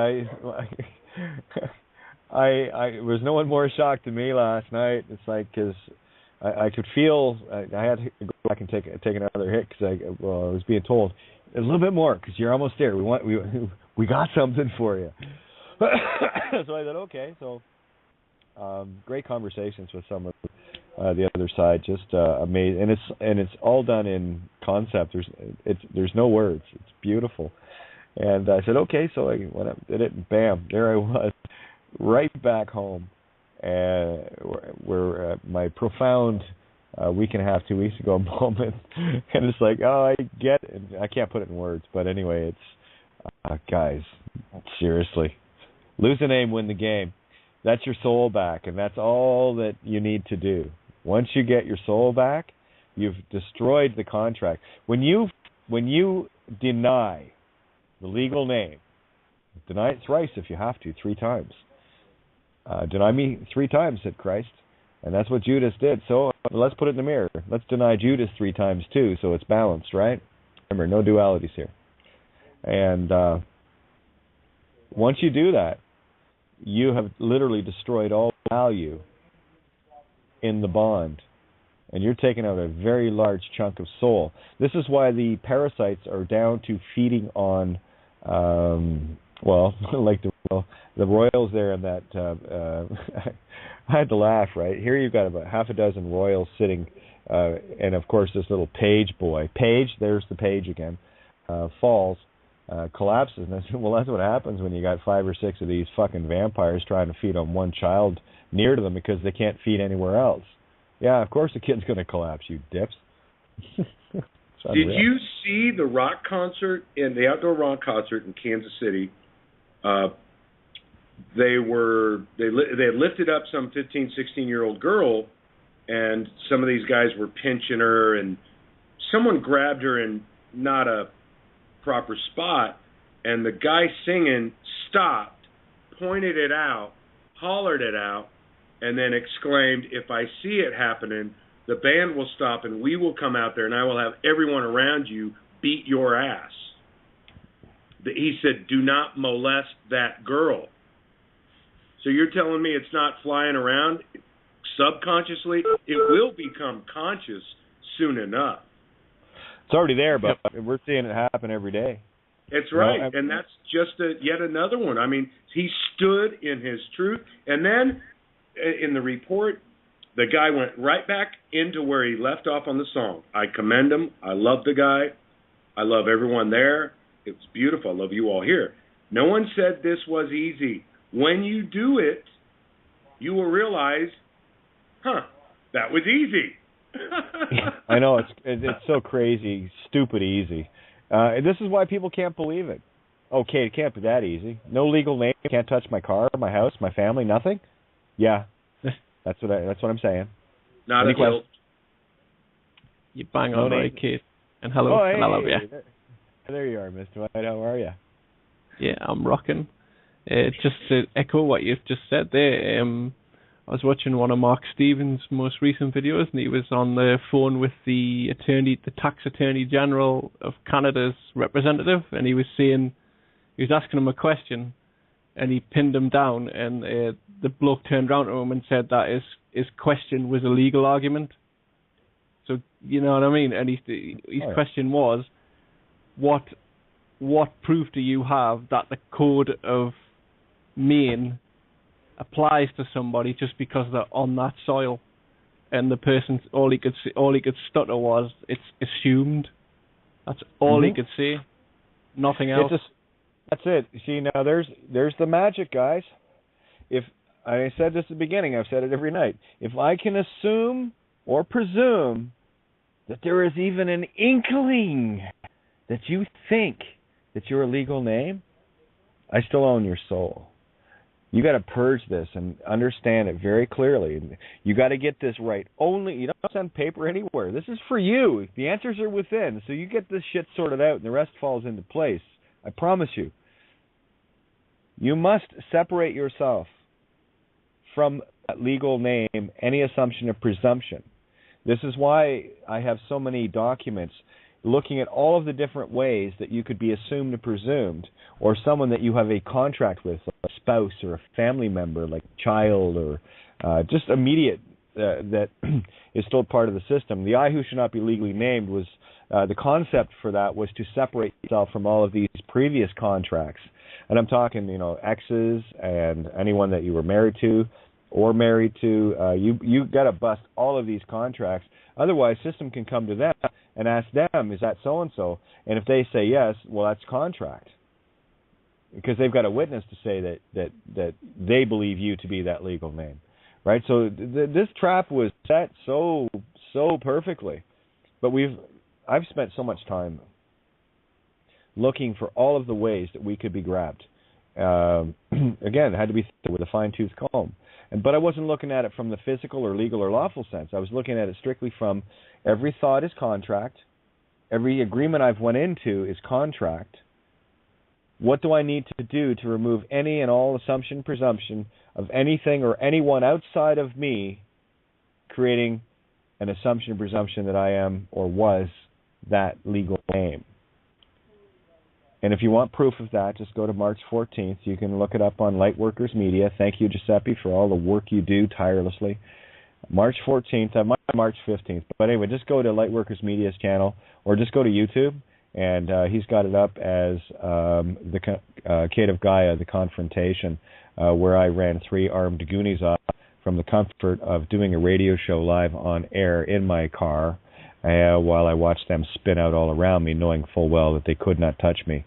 I was no one more shocked than me last night. It's like, because I could feel, I had to go back and take another hit, because I was being told, a little bit more, because you're almost there. We got something for you. So I thought, okay. So great conversations with some of the other side, just amazing, and it's all done in concept. There's no words. It's beautiful. And I said, okay. So I went up, did it, and bam, there I was, right back home, where my profound week and a half, 2 weeks ago moment, and it's like, oh, I get it. I can't put it in words, but anyway, it's guys, seriously, lose the name, win the game. That's your soul back, and that's all that you need to do. Once you get your soul back, you've destroyed the contract. When you deny the legal name, deny it thrice if you have to, 3 times. Deny me 3 times, said Christ. And that's what Judas did. So let's put it in the mirror. Let's deny Judas 3 times too, so it's balanced, right? Remember, no dualities here. And once you do that, you have literally destroyed all value in the bond. And you're taking out a very large chunk of soul. This is why the parasites are down to feeding on, like the royals there in that... I had to laugh, right? Here you've got about half a dozen royals sitting, and of course this little page boy. Page, there's the page again, falls, collapses. And I said, well, that's what happens when you got 5 or 6 of these fucking vampires trying to feed on one child near to them because they can't feed anywhere else. Yeah, of course the kid's going to collapse, you dips. Did you see the rock concert, the outdoor rock concert in Kansas City? They had lifted up some 15, 16-year-old girl, and some of these guys were pinching her, and someone grabbed her in not a proper spot, and the guy singing stopped, pointed it out, hollered it out, and then exclaimed, "If I see it happening, the band will stop and we will come out there and I will have everyone around you beat your ass." He said, "Do not molest that girl." So you're telling me it's not flying around subconsciously? It will become conscious soon enough. It's already there, but we're seeing it happen every day. It's right, and that's just yet another one. I mean, he stood in his truth, and then in the report, the guy went right back into where he left off on the song. I commend him. I love the guy. I love everyone there. It was beautiful. I love you all here. No one said this was easy. When you do it, you will realize, that was easy. I know, it's so crazy, stupid easy. This is why people can't believe it. Okay, it can't be that easy. No legal name, can't touch my car, my house, my family, nothing? Yeah, that's what I'm saying. Not a guilt. You bang on right, Kate. And hello, and I love you. There you are, Mr. White. How are you? Yeah, I'm rocking. Just to echo what you've just said there, I was watching one of Mark Stevens' most recent videos, and he was on the phone with the tax attorney general of Canada's representative, and he was asking him a question, and he pinned him down, and the bloke turned around to him and said that his question was a legal argument. So you know what I mean? And his question was, what proof do you have that the code of Maine applies to somebody just because they're on that soil? And the person, all he could stutter was, "It's assumed." That's all he could say. Nothing else. That's it. You see, now there's the magic, guys. If I said this at the beginning, I've said it every night. If I can assume or presume that there is even an inkling that you think that you're a legal name, I still own your soul. You got to purge this and understand it very clearly. You got to get this right. You don't send paper anywhere. This is for you. The answers are within. So you get this shit sorted out and the rest falls into place. I promise you. You must separate yourself from that legal name, any assumption or presumption. This is why I have so many documents looking at all of the different ways that you could be assumed or presumed, or someone that you have a contract with, like a spouse or a family member, like a child, or just immediate that is still part of the system. The I who should not be legally named was the concept for that was to separate yourself from all of these previous contracts. And I'm talking, exes and anyone that you were married to or married to. You got to bust all of these contracts. Otherwise, system can come to them and ask them, is that so-and-so? And if they say yes, well, that's contract. Because they've got a witness to say that they believe you to be that legal name. Right? So this trap was set so perfectly. But I've spent so much time looking for all of the ways that we could be grabbed. Again, it had to be with a fine-tooth comb. But I wasn't looking at it from the physical or legal or lawful sense. I was looking at it strictly from every thought is contract. Every agreement I've went into is contract. What do I need to do to remove any and all assumption, presumption of anything or anyone outside of me creating an assumption, presumption that I am or was that legal name? And if you want proof of that, just go to March 14th. You can look it up on Lightworkers Media. Thank you, Giuseppe, for all the work you do tirelessly. March 14th, March 15th. But anyway, just go to Lightworkers Media's channel or just go to YouTube, and he's got it up as the Kate of Gaia, The Confrontation, where I ran 3 armed Goonies off from the comfort of doing a radio show live on air in my car, while I watched them spin out all around me, knowing full well that they could not touch me.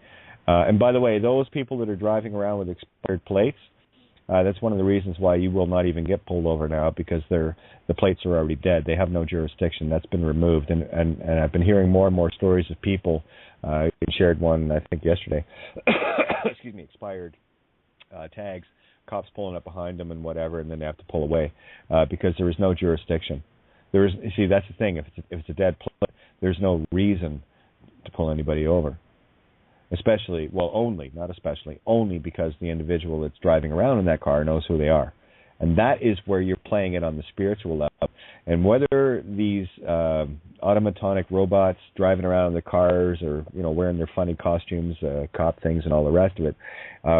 And by the way, those people that are driving around with expired plates, That's one of the reasons why you will not even get pulled over now, because the plates are already dead. They have no jurisdiction. That's been removed. And I've been hearing more and more stories of people. I shared one, I think, yesterday. Excuse me, expired tags. Cops pulling up behind them and whatever, and then they have to pull away because there is no jurisdiction. See, that's the thing. If it's a dead plate, there's no reason to pull anybody over. Only because the individual that's driving around in that car knows who they are. And that is where you're playing it on the spiritual level. And whether these automatonic robots driving around in the cars or, wearing their funny costumes, cop things and all the rest of it,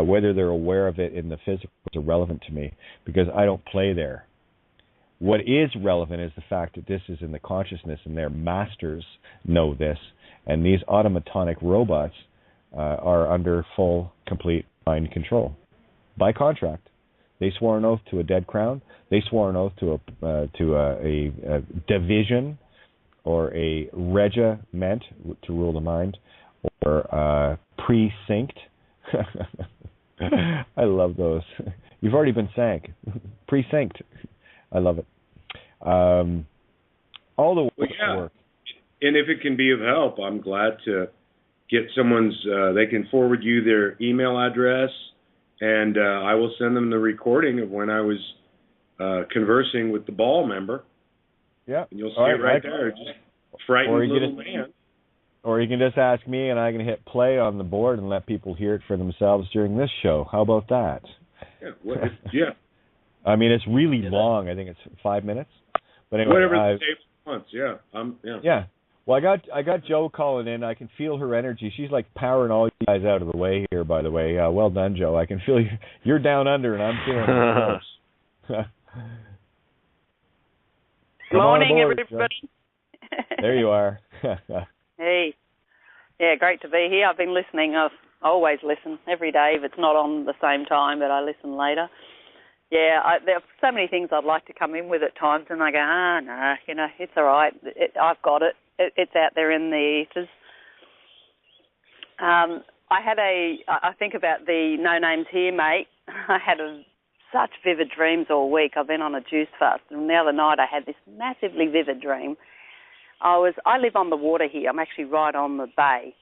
whether they're aware of it in the physical is irrelevant to me, because I don't play there. What is relevant is the fact that this is in the consciousness, and their masters know this. And these automatonic robots are under full, complete mind control by contract. They swore an oath to a dead crown. They swore an oath to a division or a regiment to rule the mind, or precinct. I love those. You've already been sank. Precinct. I love it. All the work. And if it can be of help, I'm glad to get someone's. They can forward you their email address, and I will send them the recording of when I was conversing with the ball member. Yeah. And you'll see it right there. Just frightened little man. Or you can just ask me, and I can hit play on the board and let people hear it for themselves during this show. How about that? Yeah. Yeah. I mean, it's really long. I think it's 5 minutes. But anyway, whatever the tape wants. Yeah. Yeah. Well, I got Jo calling in. I can feel her energy. She's like powering all you guys out of the way here, by the way. Well done, Jo. I can feel you're down under, and I'm feeling close. Morning, everybody. There you are. Hey. Yeah, great to be here. I've been listening. I always listen every day if it's not on the same time, but I listen later. Yeah, there are so many things I'd like to come in with at times, and I go, no, it's all right. I've got it. It's out there in the ethers. I think about the No Names Here, mate. I had such vivid dreams all week. I've been on a juice fast, and the other night I had this massively vivid dream. I live on the water here. I'm actually right on the bay,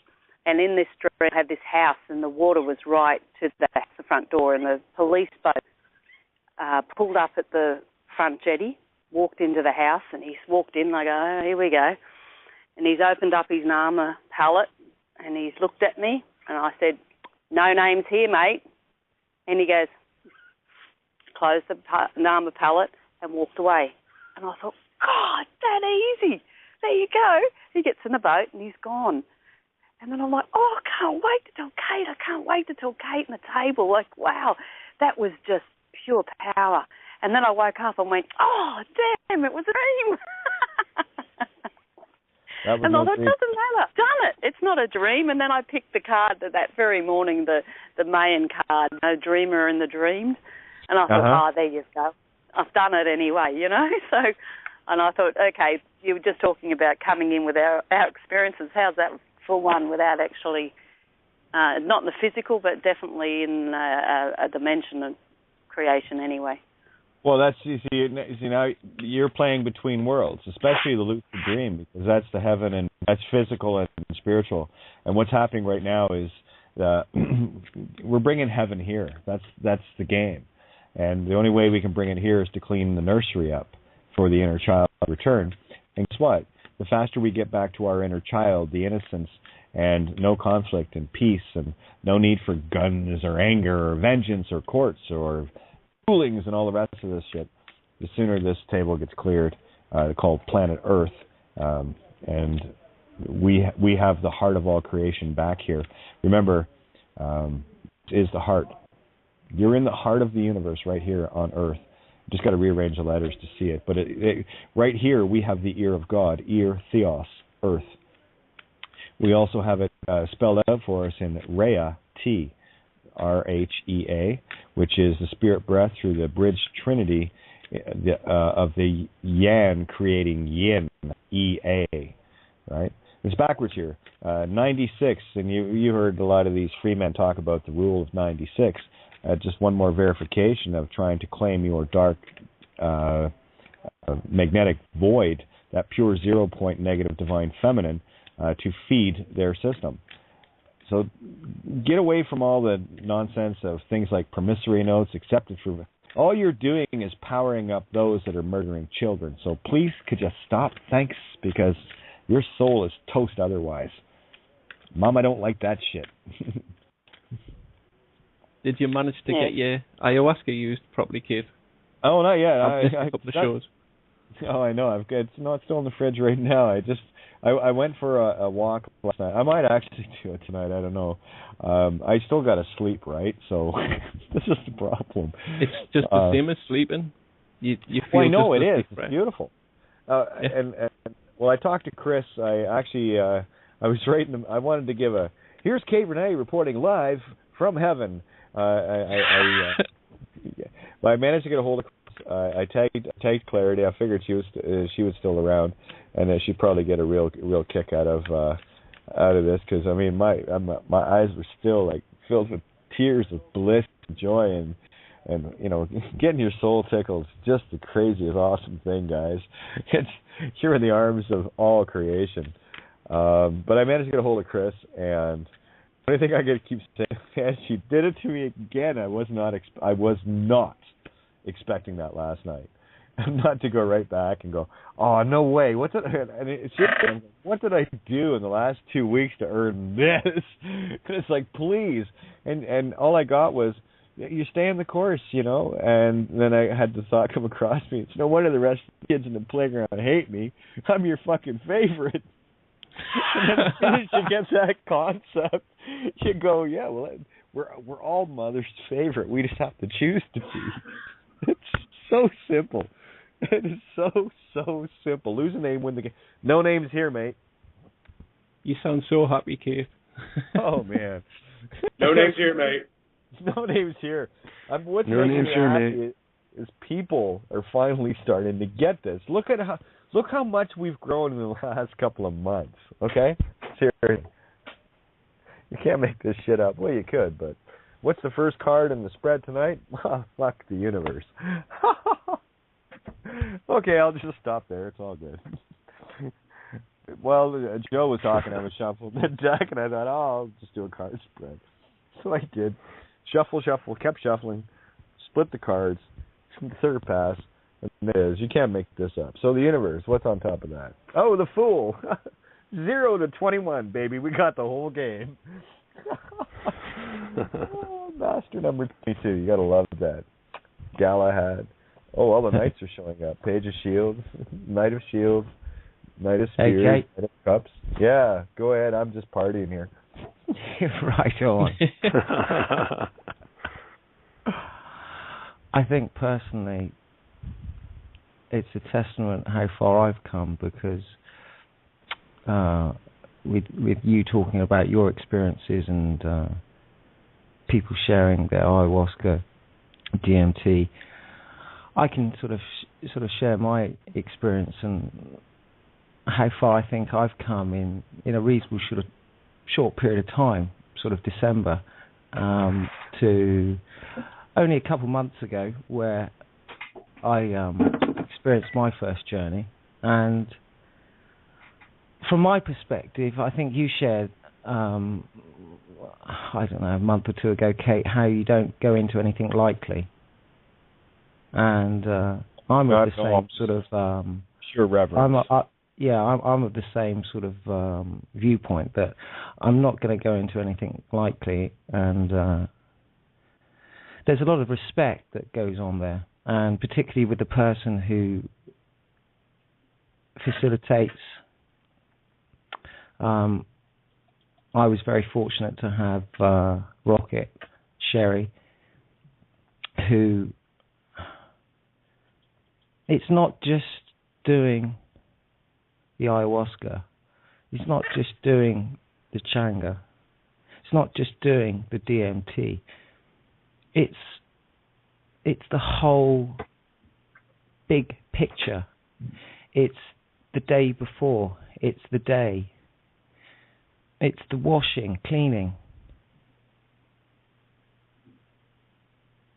and in this dream I had this house, and the water was right to the front door, and the police boat pulled up at the front jetty, walked into the house, and he's walked in, and I go, oh, here we go. And he's opened up his Nama pallet, and he's looked at me, and I said, no names here, mate. And he goes, closed the Nama pallet and walked away. And I thought, God, that easy. There you go. He gets in the boat, and he's gone. And then I'm like, oh, I can't wait to tell Kate. I can't wait to tell Kate and the table. Like, wow, that was just pure power. And then I woke up and went, oh, damn, it was a dream. And I thought, it doesn't matter. Done it. It's not a dream. And then I picked the card that very morning, the Mayan card, Dreamer in the Dreamed. And I thought, there you go. I've done it anyway, So, and I thought, okay, you were just talking about coming in with our experiences. How's that for one without actually, not in the physical, but definitely in a dimension of creation anyway? Well, that's you see now you're playing between worlds, especially the lucid dream, because that's the heaven and that's physical and spiritual. And what's happening right now is we're bringing heaven here. That's the game, and the only way we can bring it here is to clean the nursery up for the inner child return. And guess what? The faster we get back to our inner child, the innocence, and no conflict and peace, and no need for guns or anger or vengeance or courts or rulings and all the rest of this shit, the sooner this table gets cleared, called planet Earth, and we have the heart of all creation back here. Remember, is the heart. You're in the heart of the universe right here on Earth. Just got to rearrange the letters to see it. But right here we have the ear of God, ear, theos, Earth. We also have it spelled out for us in Rhea, T, R-H-E-A, which is the spirit breath through the bridged trinity of the Yan creating Yin, E-A, right? It's backwards here. 96, and you heard a lot of these free men talk about the rule of 96. just one more verification of trying to claim your dark magnetic void, that pure 0 point negative divine feminine, to feed their system. So get away from all the nonsense of things like promissory notes, accepted for. All you're doing is powering up those that are murdering children. So please, could you stop? Thanks, because your soul is toast otherwise. Mom, I don't like that shit. Did you manage to get your ayahuasca used properly, Kate? Oh, not yet. I've missed a couple of shows. Oh, I know. It's still in the fridge right now. I went for a walk last night. I might actually do it tonight. I don't know. I still got to sleep, right? So this is the problem. It's just the same as sleeping. You feel. Well, I know it is. Right? It's beautiful. And I talked to Chris. I actually I was writing him. I wanted to give a. Here's Kate Renee reporting live from heaven. I managed to get a hold of. I tagged Clarity. I figured she was still around, and she'd probably get a real kick out of this, because I mean my eyes were still like filled with tears of bliss and joy, and you know, getting your soul tickled is just the craziest awesome thing, guys. You're in the arms of all creation. But I managed to get a hold of Chris, and the only thing I could keep saying, man, she did it to me again. I was not expecting that last night. Not to go right back and go, oh, no way. What did I do in the last 2 weeks to earn this? It's like, please. And all I got was, you stay in the course, you know. And then I had the thought come across me. It's no wonder the rest of the kids in the playground hate me. I'm your fucking favorite. And then as soon as you get that concept, you go, yeah, well, we're all mother's favorite. We just have to choose to be. It's so simple. It is so simple. Lose a name, win the game. No names here, mate. You sound so happy, Keith. Oh, man. No names here, mate. No names here. What's no making names me here, happy mate. is people are finally starting to get this. Look how much we've grown in the last couple of months. Okay? Seriously. You can't make this shit up. Well, you could, but what's the first card in the spread tonight? Oh, fuck the universe. Okay, I'll just stop there. It's all good. Well, Joe was talking. I was shuffled. Jack and I thought, I'll just do a card spread. So I did. Shuffle, kept shuffling, split the cards, third pass, and there it is. You can't make this up. So the universe, what's on top of that? Oh, the Fool. 0 to 21, baby. We got the whole game. Oh, master number 22. You got to love that. Galahad. Oh, all the knights are showing up. Page of Shields, Knight of Shields, Knight of Spears, Knight of Cups. Yeah, go ahead. I'm just partying here. Right on. I think personally, it's a testament how far I've come, because with you talking about your experiences and people sharing their ayahuasca, DMT, I can sort of share my experience and how far I think I've come in a reasonable short period of time, sort of December, to only a couple months ago, where I experienced my first journey. And from my perspective, I think you shared, I don't know, a month or two ago, Kate, how you don't go into anything lightly. And I'm of the same sort of sure reverence. I'm of the same sort of viewpoint, that I'm not going to go into anything lightly, and there's a lot of respect that goes on there, and particularly with the person who facilitates. I was very fortunate to have Rocket, Sherry, who, it's not just doing the ayahuasca, it's not just doing the changa, it's not just doing the DMT, it's the whole big picture. It's the day before, it's the day, it's the washing, cleaning,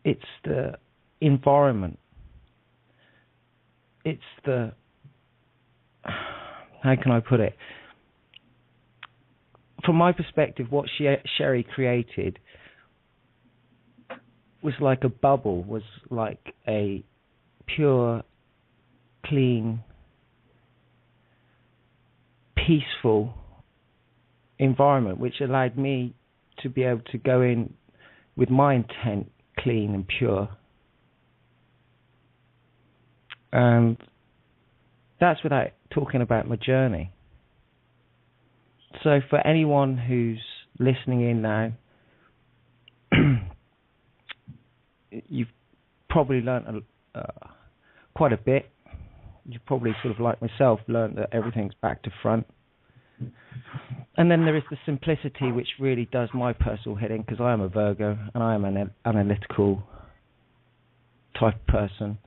it's the environment. It's the, how can I put it? From my perspective, what Sherry created was like a bubble, was like a pure, clean, peaceful environment, which allowed me to be able to go in with my intent clean and pure. And that's without talking about my journey. So for anyone who's listening in now, you've probably learned quite a bit. You've probably sort of like myself learned that everything's back to front. And then there is the simplicity, which really does my personal hitting, because I am a Virgo and I am an analytical type of person.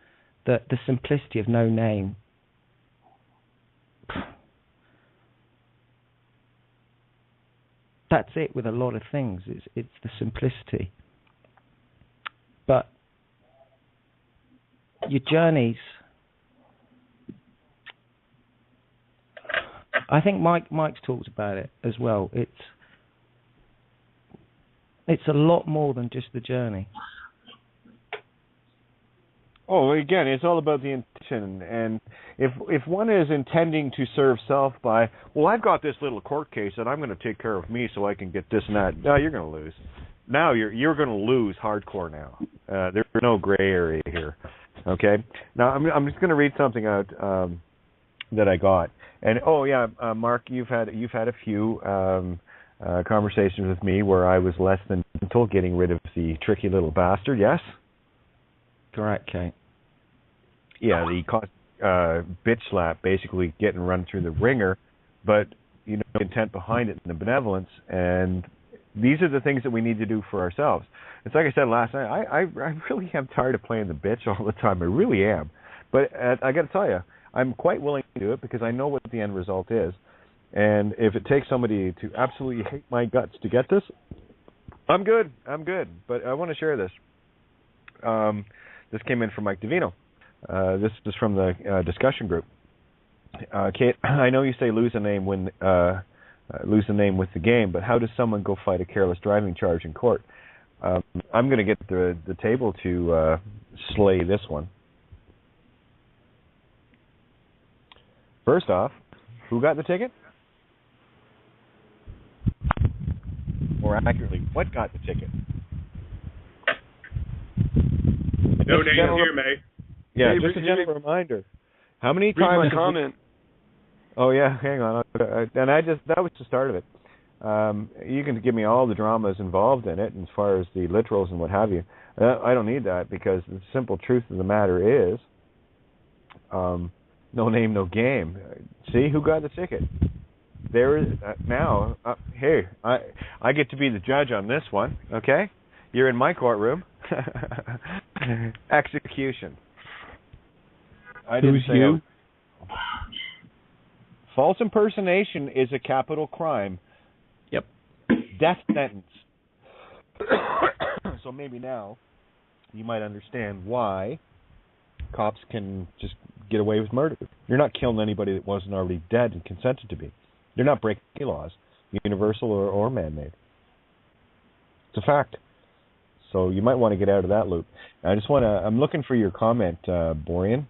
The simplicity of no name. That's it with a lot of things. It's the simplicity. But your journeys, I think Mike's talked about it as well. It's a lot more than just the journey. Oh, again, it's all about the intention. And if one is intending to serve self by, well, I've got this little court case and I'm going to take care of me so I can get this and that, no, you're going to lose. Now you're going to lose hardcore now. There's no gray area here. Okay? Now, I'm just going to read something out that I got. And, oh, yeah, Mark, you've had a few conversations with me where I was less than gentle getting rid of the tricky little bastard, yes? Correct, Kate. Yeah, the bitch slap, basically getting run through the ringer, but you know, intent behind it and the benevolence, and these are the things that we need to do for ourselves. It's like I said last night, I really am tired of playing the bitch all the time. I really am. But I got to tell you, I'm quite willing to do it because I know what the end result is. And if it takes somebody to absolutely hate my guts to get this, I'm good. But I want to share this. This came in from Mike Davino. This is from the discussion group. Kate, I know you say lose a name with the game, but how does someone go fight a careless driving charge in court? I'm going to get the table to slay this one. First off, who got the ticket? More accurately, what got the ticket? No names here, mate. Yeah, hey, just a gentle reminder. How many times? Read my comment. Oh yeah, hang on. And that was the start of it. You can give me all the dramas involved in it, as far as the literals and what have you. I don't need that because the simple truth of the matter is, no name, no game. See who got the ticket. There is now. Hey, I get to be the judge on this one. Okay, you're in my courtroom. Execution. I didn't say you. False impersonation is a capital crime. Yep. Death sentence. So maybe now you might understand why cops can just get away with murder. You're not killing anybody that wasn't already dead and consented to be. You're not breaking laws, universal or man-made. It's a fact. So you might want to get out of that loop. I'm looking for your comment, Borean.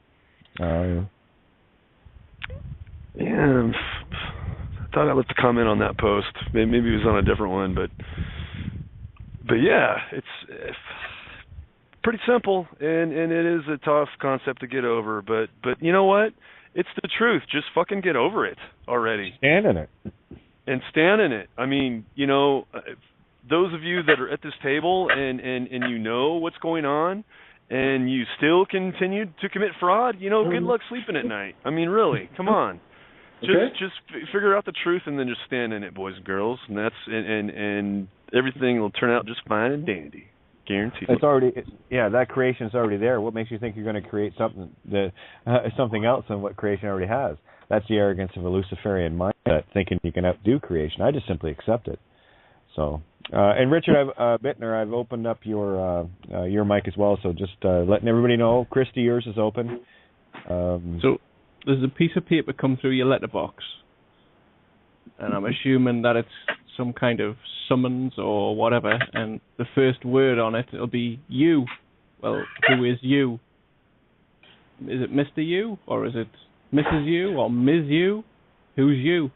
Yeah, I thought I left a comment on that post. Maybe it was on a different one, but yeah, it's pretty simple, and it is a tough concept to get over. But you know what? It's the truth. Just fucking get over it already. Stand in it. And stand in it. I mean, you know, those of you that are at this table and you know what's going on, and you still continue to commit fraud, you know, good luck sleeping at night. I mean, really, come on. Just figure out the truth and then just stand in it, boys and girls, and that's and everything will turn out just fine and dandy, guaranteed. It's already, that creation's already there. What makes you think you're going to create something else than what creation already has? That's the arrogance of a Luciferian mindset, thinking you can outdo creation. I just simply accept it. So, and Richard Bittner, I've opened up your mic as well. So just letting everybody know, Christy, yours is open. So there's a piece of paper come through your letterbox, and I'm assuming that it's some kind of summons or whatever, and the first word on it will be you. Well, who is you? Is it Mr. You, or is it Mrs. You, or Ms. You? Who's you?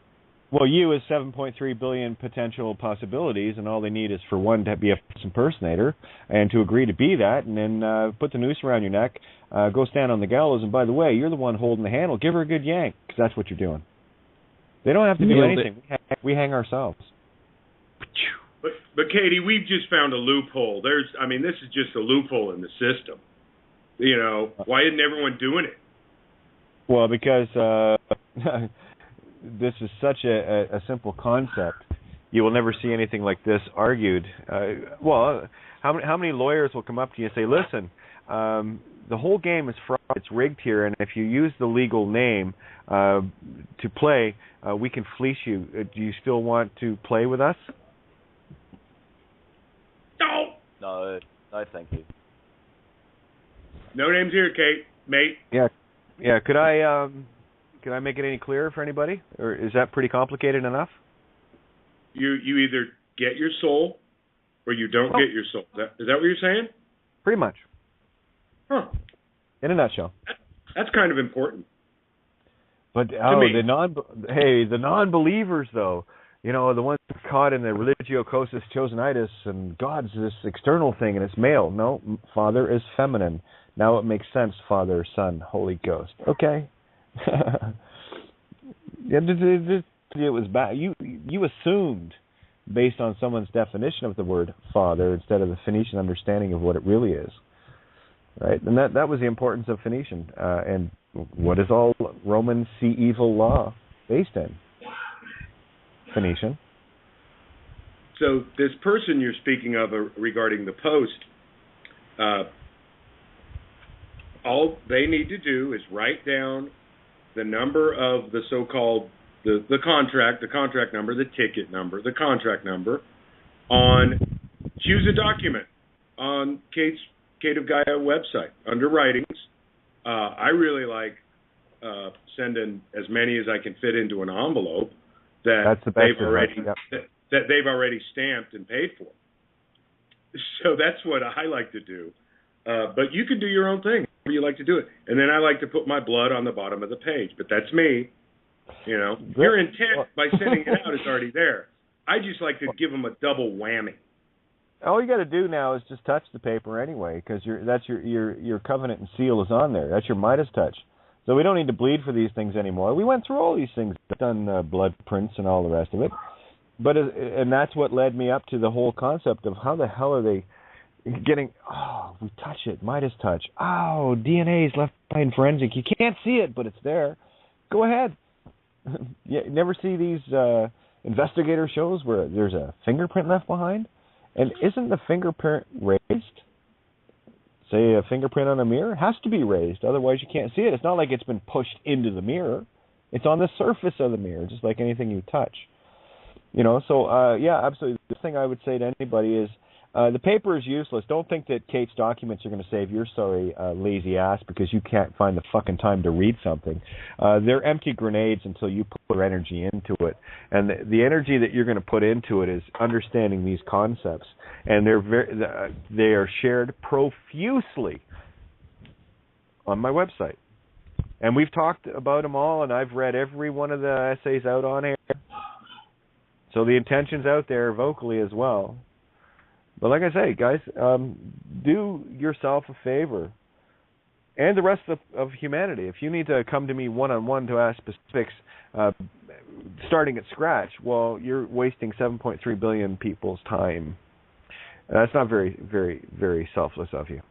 Well, you is 7.3 billion potential possibilities, and all they need is for one to be a impersonator and to agree to be that, and then put the noose around your neck, go stand on the gallows, and by the way, you're the one holding the handle. Give her a good yank, because that's what you're doing. They don't have to do anything. We hang ourselves. But Katie, we've just found a loophole. This is just a loophole in the system. You know, why isn't everyone doing it? Well, because this is such a simple concept. You will never see anything like this argued. How many lawyers will come up to you and say, listen, the whole game is fraud, it's rigged here, and if you use the legal name to play, we can fleece you. Do you still want to play with us? No, thank you. No names here, Kate, mate. Yeah. Could I make it any clearer for anybody, or is that pretty complicated enough? You either get your soul, or you don't get your soul. Is that what you're saying? Pretty much. Huh. In a nutshell. That's kind of important. But the non-believers though, you know, the ones caught in the religiocosis chosenitis and God's this external thing and it's male. No, Father is feminine. Now it makes sense. Father, Son, Holy Ghost. Okay. It was bad. You assumed based on someone's definition of the word Father instead of the Phoenician understanding of what it really is. Right, and that was the importance of Phoenician, and what is all Roman see evil law based in? Phoenician. So this person you're speaking of regarding the post, all they need to do is write down the number of the so-called the contract number, the ticket number, the contract number, choose a document on Kate of Gaia website under writings. I really like sending as many as I can fit into an envelope that they've already stamped and paid for. So that's what I like to do. But you can do your own thing. However you like to do it. And then I like to put my blood on the bottom of the page. But that's me. You know, your intent by sending it out is already there. I just like to give them a double whammy. All you got to do now is just touch the paper anyway, because your covenant and seal is on there. That's your Midas touch. So we don't need to bleed for these things anymore. We went through all these things, done blood prints and all the rest of it. But and that's what led me up to the whole concept of how the hell are they getting? Oh, we touch it, Midas touch. Oh, DNA is left behind forensic. You can't see it, but it's there. Go ahead. You never see these investigator shows where there's a fingerprint left behind? And isn't the fingerprint raised? Say a fingerprint on a mirror? It has to be raised, otherwise you can't see it. It's not like it's been pushed into the mirror. It's on the surface of the mirror, just like anything you touch. You know, so yeah, absolutely. The thing I would say to anybody is the paper is useless. Don't think that Kate's documents are going to save your sorry lazy ass because you can't find the fucking time to read something. They're empty grenades until you put your energy into it. And the energy that you're going to put into it is understanding these concepts. And they are shared profusely on my website. And we've talked about them all, and I've read every one of the essays out on air. So the intention's out there vocally as well. But like I say, guys, do yourself a favor, and the rest of humanity. If you need to come to me one-on-one to ask specifics, starting at scratch, well, you're wasting 7.3 billion people's time. That's not very, very, very selfless of you.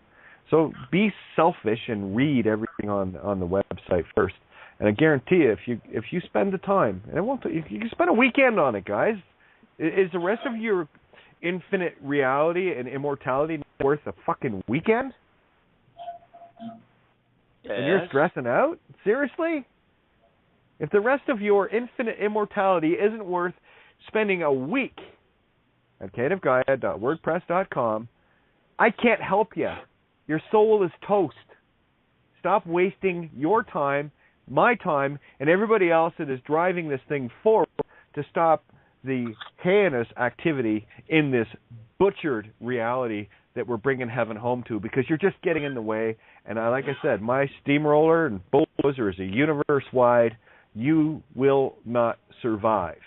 So be selfish and read everything on the website first. And I guarantee you, if you spend the time, and you can spend a weekend on it, guys. Is the rest of your infinite reality and immortality worth a fucking weekend? Yes. And you're stressing out? Seriously? If the rest of your infinite immortality isn't worth spending a week at creativegaia.wordpress.com. I can't help you. Your soul is toast. Stop wasting your time, my time, and everybody else that is driving this thing forward to stop the heinous activity in this butchered reality that we're bringing heaven home to, because you're just getting in the way. And like I said, my steamroller and bulldozer is a universe-wide. You will not survive.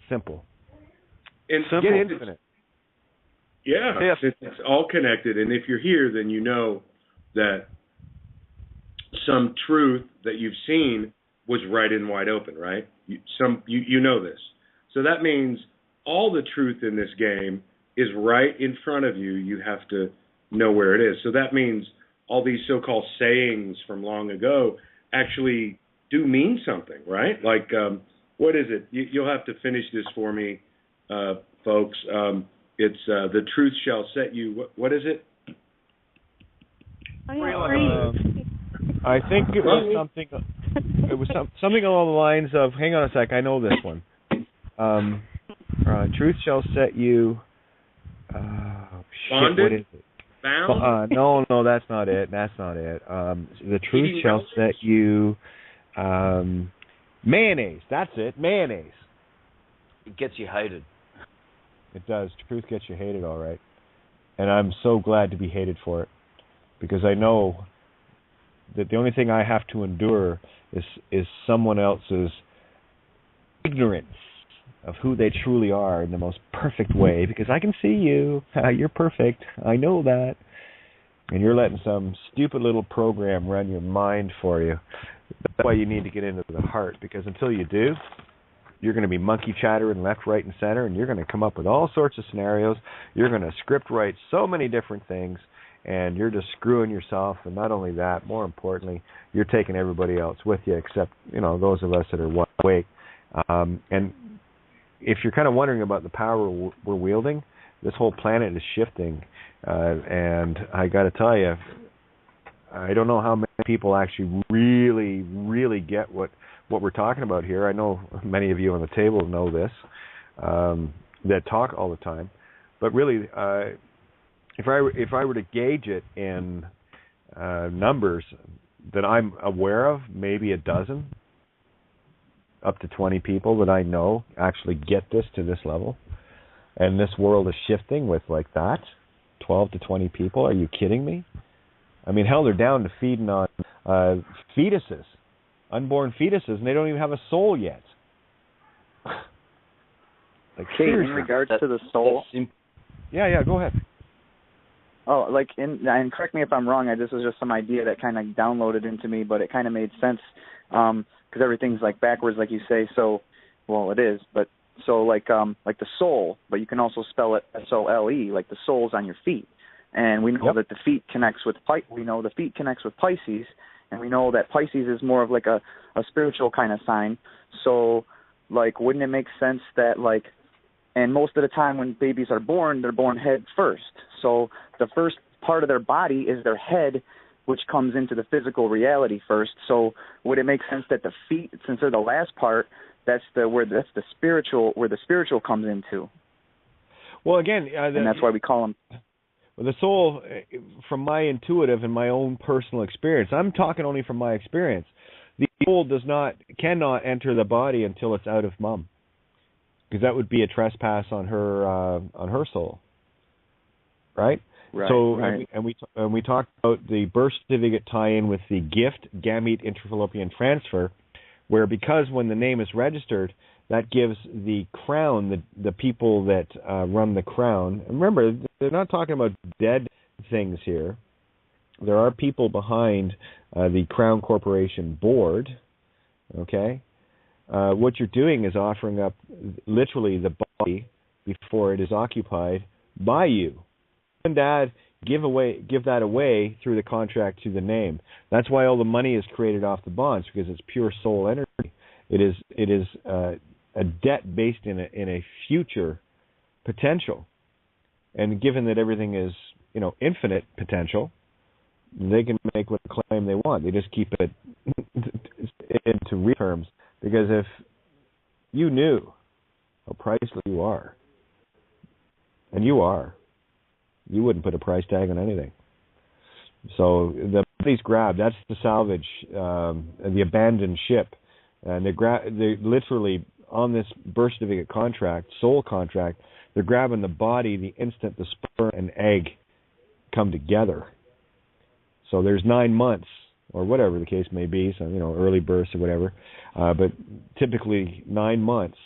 Simple. And Get infinite. Yeah, it's all connected. And if you're here, then you know that some truth that you've seen was right and wide open, right? You know this. So that means all the truth in this game is right in front of you. You have to know where it is. So that means all these so-called sayings from long ago actually do mean something, right? Like, what is it? You'll have to finish this for me, folks. It's the truth shall set you. What is it? I think it was something. It was something along the lines of. Hang on a sec. I know this one. Truth shall set you. Bonded? What is it? Bound? No, that's not it. That's not it. The truth shall set you. Mayonnaise. That's it. Mayonnaise. It gets you hated. It does. Truth gets you hated, all right. And I'm so glad to be hated for it, because I know that the only thing I have to endure is someone else's ignorance of who they truly are in the most perfect way, because I can see you. You're perfect. I know that. And you're letting some stupid little program run your mind for you. That's why you need to get into the heart, because until you do, you're going to be monkey chattering left, right, and center, and you're going to come up with all sorts of scenarios. You're going to script write so many different things, and you're just screwing yourself. And not only that, more importantly, you're taking everybody else with you, except those of us that are wide awake. And if you're kind of wondering about the power we're wielding, this whole planet is shifting, and I got to tell you, I don't know how many people actually really, really get what we're talking about here. I know many of you on the table know this, that talk all the time. But really, if I were to gauge it in numbers that I'm aware of, maybe a dozen, up to 20 people that I know actually get this to this level. And this world is shifting with like that, 12 to 20 people. Are you kidding me? I mean, hell, they're down to feeding on fetuses. Unborn fetuses, and they don't even have a soul yet. Like, in regards to the soul. Yeah, go ahead. Oh, and correct me if I'm wrong. This was just some idea that kind of downloaded into me, but it kind of made sense because everything's like backwards, like you say. So, well, it is, but so like the soul, but you can also spell it SOLE, like the soul's on your feet, and we know that the feet connects with Pisces. And we know that Pisces is more of like a spiritual kind of sign. So, like, wouldn't it make sense that, like, and most of the time when babies are born, they're born head first. So the first part of their body is their head, which comes into the physical reality first. So would it make sense that the feet, since they're the last part, where the spiritual comes into? Well, again, and that's why we call them. Well, the soul, from my intuitive and my own personal experience, I'm talking only from my experience, the soul cannot enter the body until it's out of mom, because that would be a trespass on her soul, right? Right. So, right. And we talked about the birth certificate tie-in with the gift gamete interfallopian transfer, where because when the name is registered, that gives the crown, the people that run the crown. And remember, they're not talking about dead things here. There are people behind the Crown Corporation board, okay? What you're doing is offering up literally the body before it is occupied by you. And Dad, give that away through the contract to the name. That's why all the money is created off the bonds, because it's pure soul energy. It is a debt based in a future potential, and given that everything is infinite potential, they can make what claim they want. They just keep it into real terms, because if you knew how priceless you are. And you are. You wouldn't put a price tag on anything. So the body's grabbed. That's the salvage, the abandoned ship. And they literally, on this birth certificate contract, soul contract, they're grabbing the body the instant the sperm and egg come together. So there's 9 months, or whatever the case may be, so, early births or whatever, but typically 9 months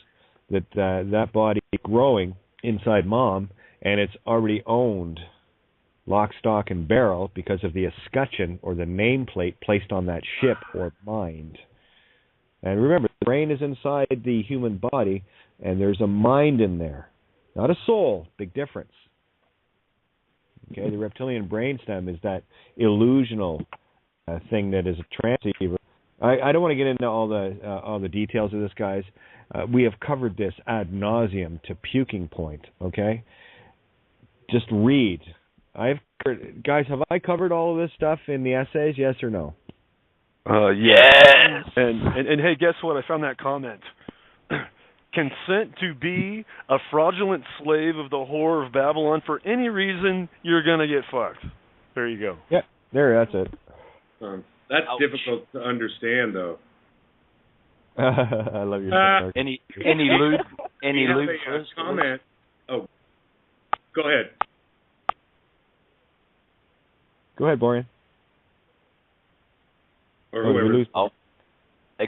that body growing inside mom, and it's already owned lock, stock, and barrel because of the escutcheon or the nameplate placed on that ship or mind. And remember, the brain is inside the human body, and there's a mind in there, not a soul. Big difference. Okay, the reptilian brainstem is that illusional thing that is a transceiver. I don't want to get into all the details of this, guys. We have covered this ad nauseum to puking point. Okay, just read. Guys, have I covered all of this stuff in the essays? Yes or no? Yes. And hey, guess what? I found that comment. Consent to be a fraudulent slave of the whore of Babylon for any reason, you're gonna get fucked. There you go. Yeah, that's it. That's difficult to understand, though. I love your any lube first comment. Oh, go ahead. Go ahead, Borean. Or whoever.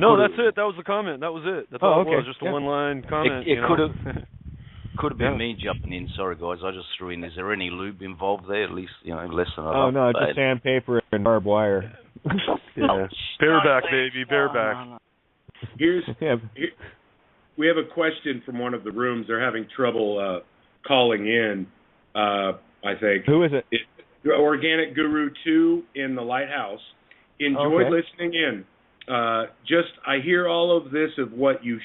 No, that's it. That was the comment. That was it. That's all it was. Just a one-line comment. It could have been me jumping in. Sorry, guys. I just threw in. Is there any lube involved there? At least, less than I no, it's just sandpaper and barbed wire. Yeah. Bareback, baby. Bareback. We have a question from one of the rooms. They're having trouble calling in, I think. Who is it? Organic Guru 2 in the Lighthouse. Enjoyed listening in. I hear all of this of what you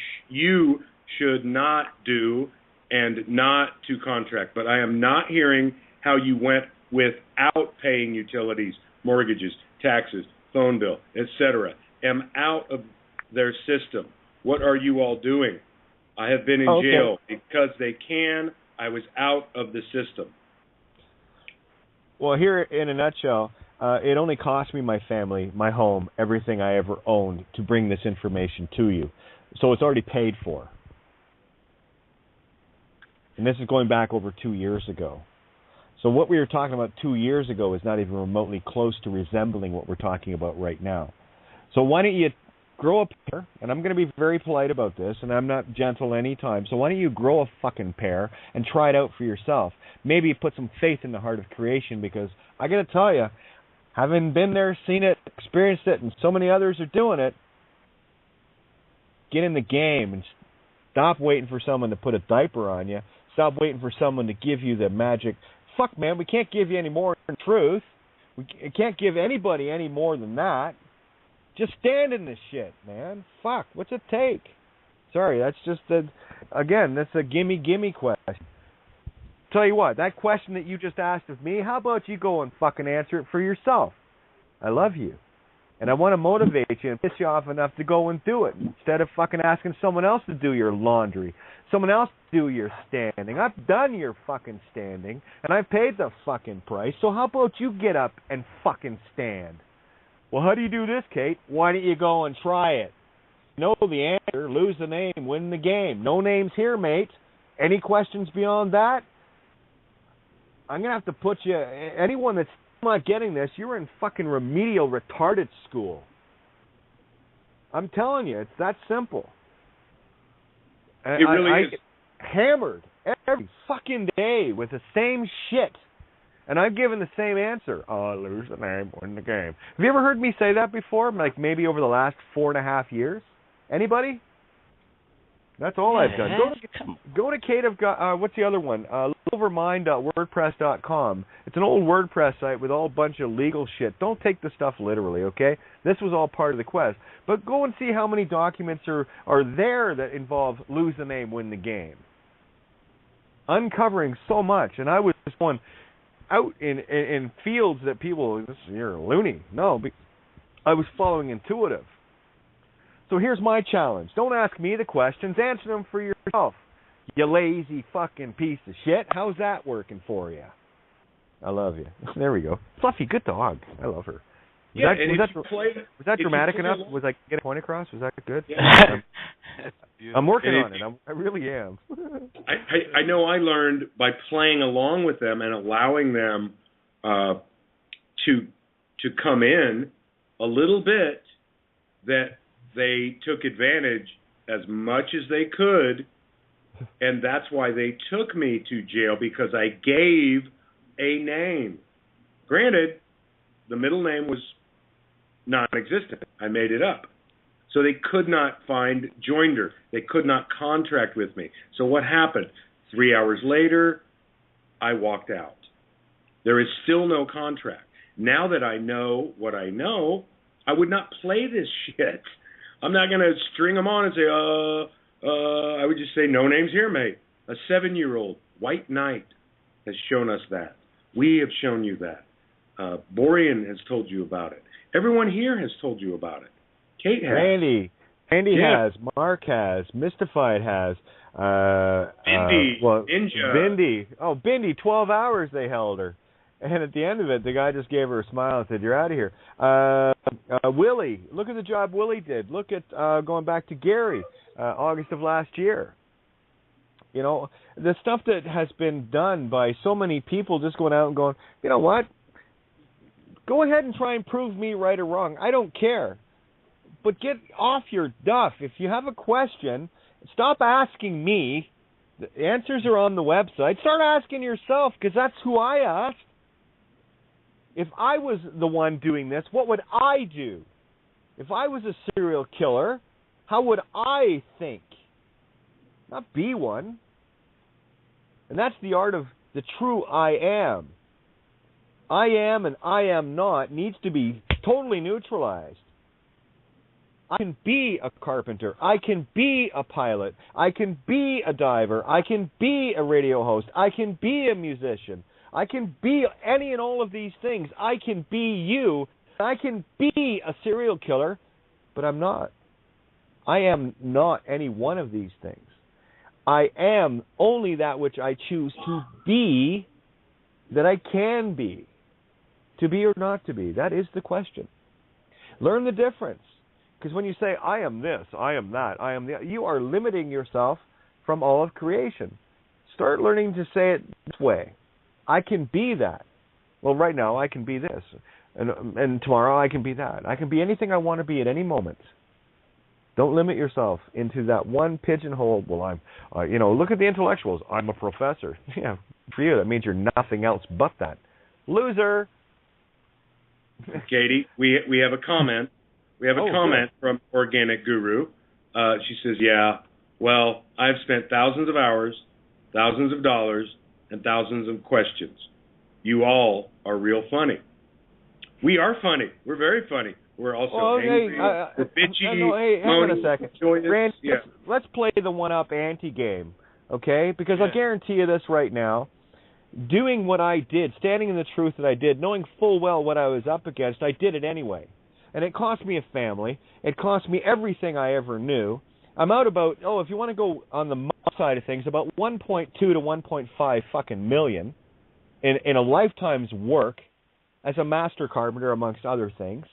should not do and not to contract, but I am not hearing how you went without paying utilities, mortgages, taxes, phone bill, etc. Am out of their system. What are you all doing? I have been in jail because they can. I was out of the system. Well, here in a nutshell, it only cost me my family, my home, everything I ever owned to bring this information to you. So it's already paid for. And this is going back over 2 years ago. So what we were talking about 2 years ago is not even remotely close to resembling what we're talking about right now. So why don't you grow a pair, and I'm going to be very polite about this, and I'm not gentle any time, so why don't you grow a fucking pair and try it out for yourself? Maybe put some faith in the heart of creation, because I got to tell you, having been there, seen it, experienced it, and so many others are doing it, get in the game and stop waiting for someone to put a diaper on you. Stop waiting for someone to give you the magic. Fuck, man, we can't give you any more than truth. We can't give anybody any more than that. Just stand in this shit, man. Fuck, what's it take? Sorry, that's just that's a gimme question. Tell you what, that question that you just asked of me, how about you go and fucking answer it for yourself? I love you. And I want to motivate you and piss you off enough to go and do it instead of fucking asking someone else to do your laundry, someone else to do your standing. I've done your fucking standing, and I've paid the fucking price, so how about you get up and fucking stand? Well, how do you do this, Kate? Why don't you go and try it? Know the answer, lose the name, win the game. No names here, mate. Any questions beyond that? I'm going to have to put you, anyone that's not getting this, you're in fucking remedial retarded school. I'm telling you, it's that simple. It really is. I get hammered every fucking day with the same shit. And I've given the same answer. Oh, lose the name, win the game. Have you ever heard me say that before? Like maybe over the last 4.5 years? Anybody? That's all I've done. Go to Kate of what's the other one? Littleovermind.wordpress.com. It's an old WordPress site with all a bunch of legal shit. Don't take the stuff literally, okay? This was all part of the quest. But go and see how many documents are there that involve lose the name, win the game. Uncovering so much. And I was just going out in fields that people, you're loony. No, I was following intuitive. So here's my challenge. Don't ask me the questions. Answer them for yourself. You lazy fucking piece of shit. How's that working for you? I love you. There we go. Fluffy, good dog. I love her. Was that dramatic enough? Was I getting a point across? Was that good? Yeah. I'm working on it. I really am. I know I learned by playing along with them and allowing them to come in a little bit, that they took advantage as much as they could, and that's why they took me to jail, because I gave a name. Granted, the middle name was non-existent. I made it up. So they could not find joinder. They could not contract with me. So what happened? 3 hours later, I walked out. There is still no contract. Now that I know what I know, I would not play this shit. I'm not going to string them on and say, I would just say, no names here, mate. A 7-year-old white knight has shown us that. We have shown you that. Borean has told you about it. Everyone here has told you about it. Kate has. Andy has. Mark has. Mystified has. Bindi. Ninja. Bindi. Oh, Bindi. 12 hours they held her. And at the end of it, the guy just gave her a smile and said, you're out of here. Willie. Look at the job Willie did. Look at going back to Gary, August of last year. You know, the stuff that has been done by so many people just going out and going, you know what? Go ahead and try and prove me right or wrong. I don't care. But get off your duff. If you have a question, stop asking me. The answers are on the website. Start asking yourself, because that's who I asked. If I was the one doing this, what would I do? If I was a serial killer, how would I think? Not be one. And that's the art of the true I am. I am and I am not needs to be totally neutralized. I can be a carpenter. I can be a pilot. I can be a diver. I can be a radio host. I can be a musician. I can be any and all of these things. I can be you. I can be a serial killer, but I'm not. I am not any one of these things. I am only that which I choose to be, that I can be. To be or not to be, that is the question. Learn the difference. Because when you say, I am this, I am that, I am the, you are limiting yourself from all of creation. Start learning to say it this way. I can be that. Well, right now, I can be this. And tomorrow, I can be that. I can be anything I want to be at any moment. Don't limit yourself into that one pigeonhole. Well, I'm, look at the intellectuals. I'm a professor. Yeah, for you, that means you're nothing else but that. Loser. Katie, we have a comment. We have a comment from Organic Guru. She says, yeah, well, I've spent thousands of hours, thousands of dollars, and thousands of questions. You all are real funny. We are funny. We're very funny. We're also angry. We're bitchy. Hang on a second. Randy, yeah. let's play the one-up anti-game, okay? Because I guarantee you this right now. Doing what I did, standing in the truth that I did, knowing full well what I was up against, I did it anyway. And it cost me a family. It cost me everything I ever knew. I'm out about, if you want to go on the side of things, about 1.2 to 1.5 fucking million in a lifetime's work as a master carpenter, amongst other things.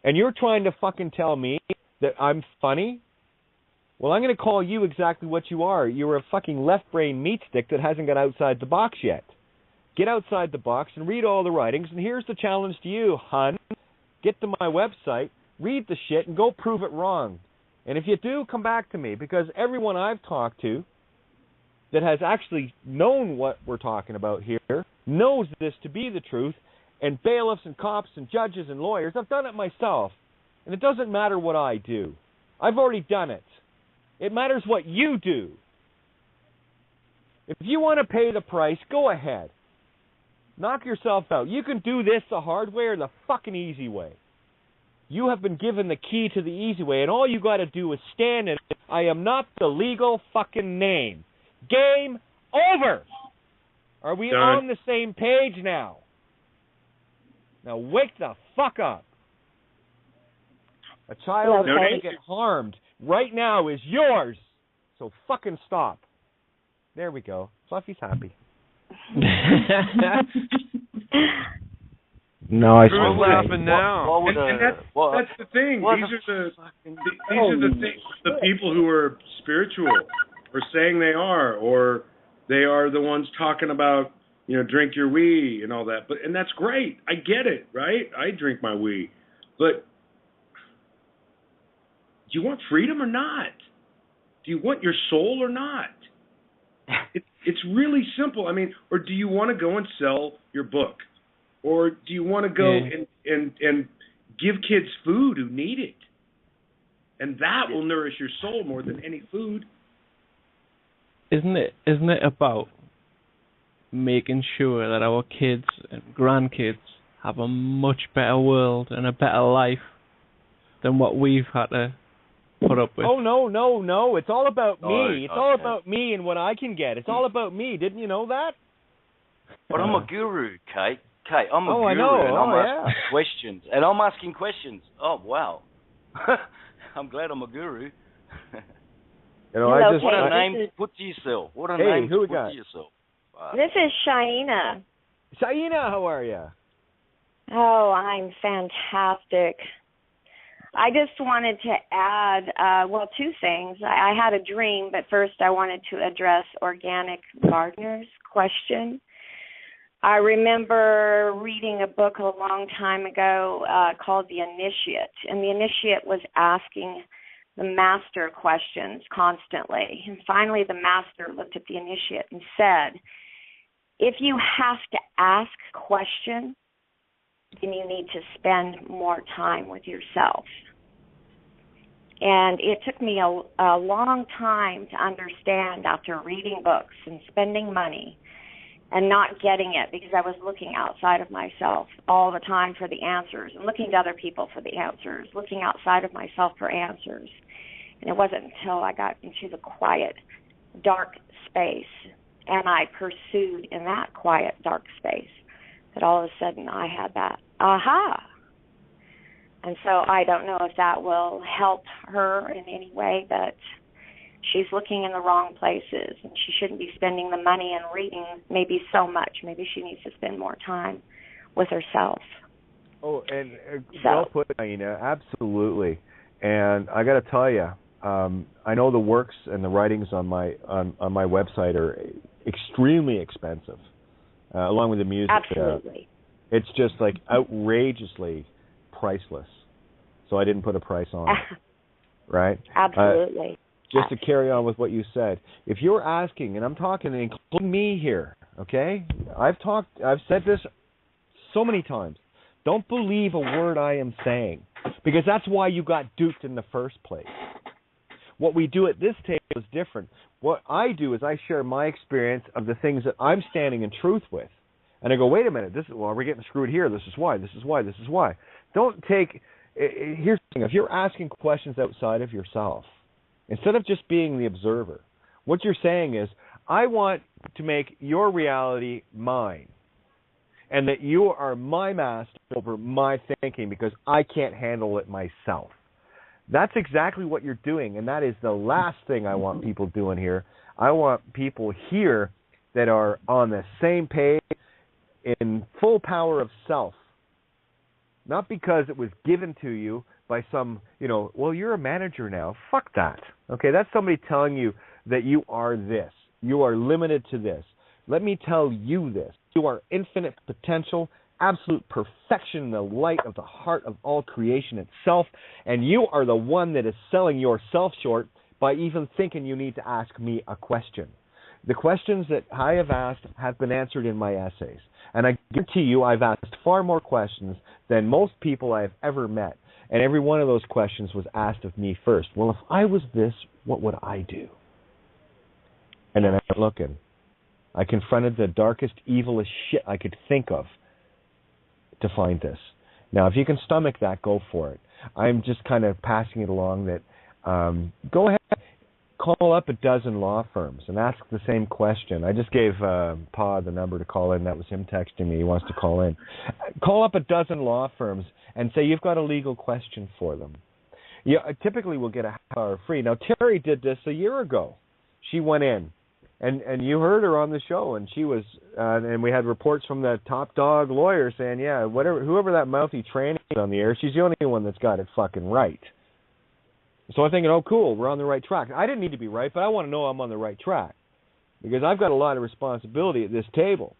And you're trying to fucking tell me that I'm funny? Well, I'm going to call you exactly what you are. You're a fucking left-brain meat stick that hasn't got outside the box yet. Get outside the box and read all the writings, and here's the challenge to you, hun. Get to my website, read the shit, and go prove it wrong. And if you do, come back to me, because everyone I've talked to that has actually known what we're talking about here knows this to be the truth, and bailiffs and cops and judges and lawyers, I've done it myself. And it doesn't matter what I do. I've already done it. It matters what you do. If you want to pay the price, go ahead. Knock yourself out. You can do this the hard way or the fucking easy way. You have been given the key to the easy way, and all you got to do is stand in it. I am not the legal fucking name. Game over. Are we on the same page now? Now wake the fuck up. A child that's Okay. going to get harmed right now is yours. So fucking stop. There we go. Fluffy's happy. Nice Who's one. laughing now? And that's the thing. These are the things. The people who are spiritual, or saying they are, or they are the ones talking about, drink your wee and all that. And that's great. I get it, right? I drink my wee, but do you want freedom or not? Do you want your soul or not? It's really simple. I mean, or do you want to go and sell your book? Or do you want to go and give kids food who need it? And that will nourish your soul more than any food. Isn't it about making sure that our kids and grandkids have a much better world and a better life than what we've had to put up with? Oh, no. It's all about me. It's all about me and what I can get. It's all about me. Didn't you know that? But I'm a guru, Kate. I'm a guru, I know. and I'm asking questions. And I'm asking questions. Oh, wow. I'm glad I'm a guru. Hello, what a name to put to yourself. What a name to put to yourself. Wow. This is Shaina. Shaina, how are you? Oh, I'm fantastic. I just wanted to add, two things. I had a dream, but first I wanted to address Organic Gardener's question. I remember reading a book a long time ago called The Initiate, and the Initiate was asking the master questions constantly. And finally the master looked at the Initiate and said, if you have to ask questions, then you need to spend more time with yourself. And it took me a long time to understand after reading books and spending money and not getting it, because I was looking outside of myself all the time for the answers and looking to other people for the answers, looking outside of myself for answers. And it wasn't until I got into the quiet, dark space and I pursued in that quiet, dark space that all of a sudden I had that aha. And so I don't know if that will help her in any way, but she's looking in the wrong places, and she shouldn't be spending the money and reading maybe so much. Maybe she needs to spend more time with herself. Oh, and well put, Aina, absolutely. And I got to tell you, I know the works and the writings on my website are extremely expensive, along with the music. Absolutely. It's just like outrageously priceless. So I didn't put a price on it. Right? Absolutely. Just to carry on with what you said, if you're asking, and I'm talking including me here, okay? I've said this so many times. Don't believe a word I am saying, because that's why you got duped in the first place. What we do at this table is different. What I do is I share my experience of the things that I'm standing in truth with. And I go, wait a minute, we're getting screwed here. This is why. Don't take, here's the thing, if you're asking questions outside of yourself, instead of just being the observer, what you're saying is, I want to make your reality mine, and that you are my master over my thinking because I can't handle it myself. That's exactly what you're doing, and that is the last thing I want people doing here. I want people here that are on the same page in full power of self, not because it was given to you by some, well, you're a manager now. Fuck that. Okay, that's somebody telling you that you are this. You are limited to this. Let me tell you this. You are infinite potential, absolute perfection in the light of the heart of all creation itself, and you are the one that is selling yourself short by even thinking you need to ask me a question. The questions that I have asked have been answered in my essays, and I guarantee you I've asked far more questions than most people I've ever met. And every one of those questions was asked of me first. Well, if I was this, what would I do? And then I went looking. I confronted the darkest, evilest shit I could think of to find this. Now, if you can stomach that, go for it. I'm just kind of passing it along that go ahead, call up a dozen law firms and ask the same question. I just gave Pa the number to call in. That was him texting me. He wants to call in. Call up a dozen law firms and say you've got a legal question for them. Yeah, typically we'll get a half hour free. Now, Terry did this a year ago. She went in, and you heard her on the show, and she was, and we had reports from the top dog lawyer saying, yeah, whoever that mouthy tranny is on the air, she's the only one that's got it fucking right. So I'm thinking, oh, cool, we're on the right track. I didn't need to be right, but I want to know I'm on the right track because I've got a lot of responsibility at this table.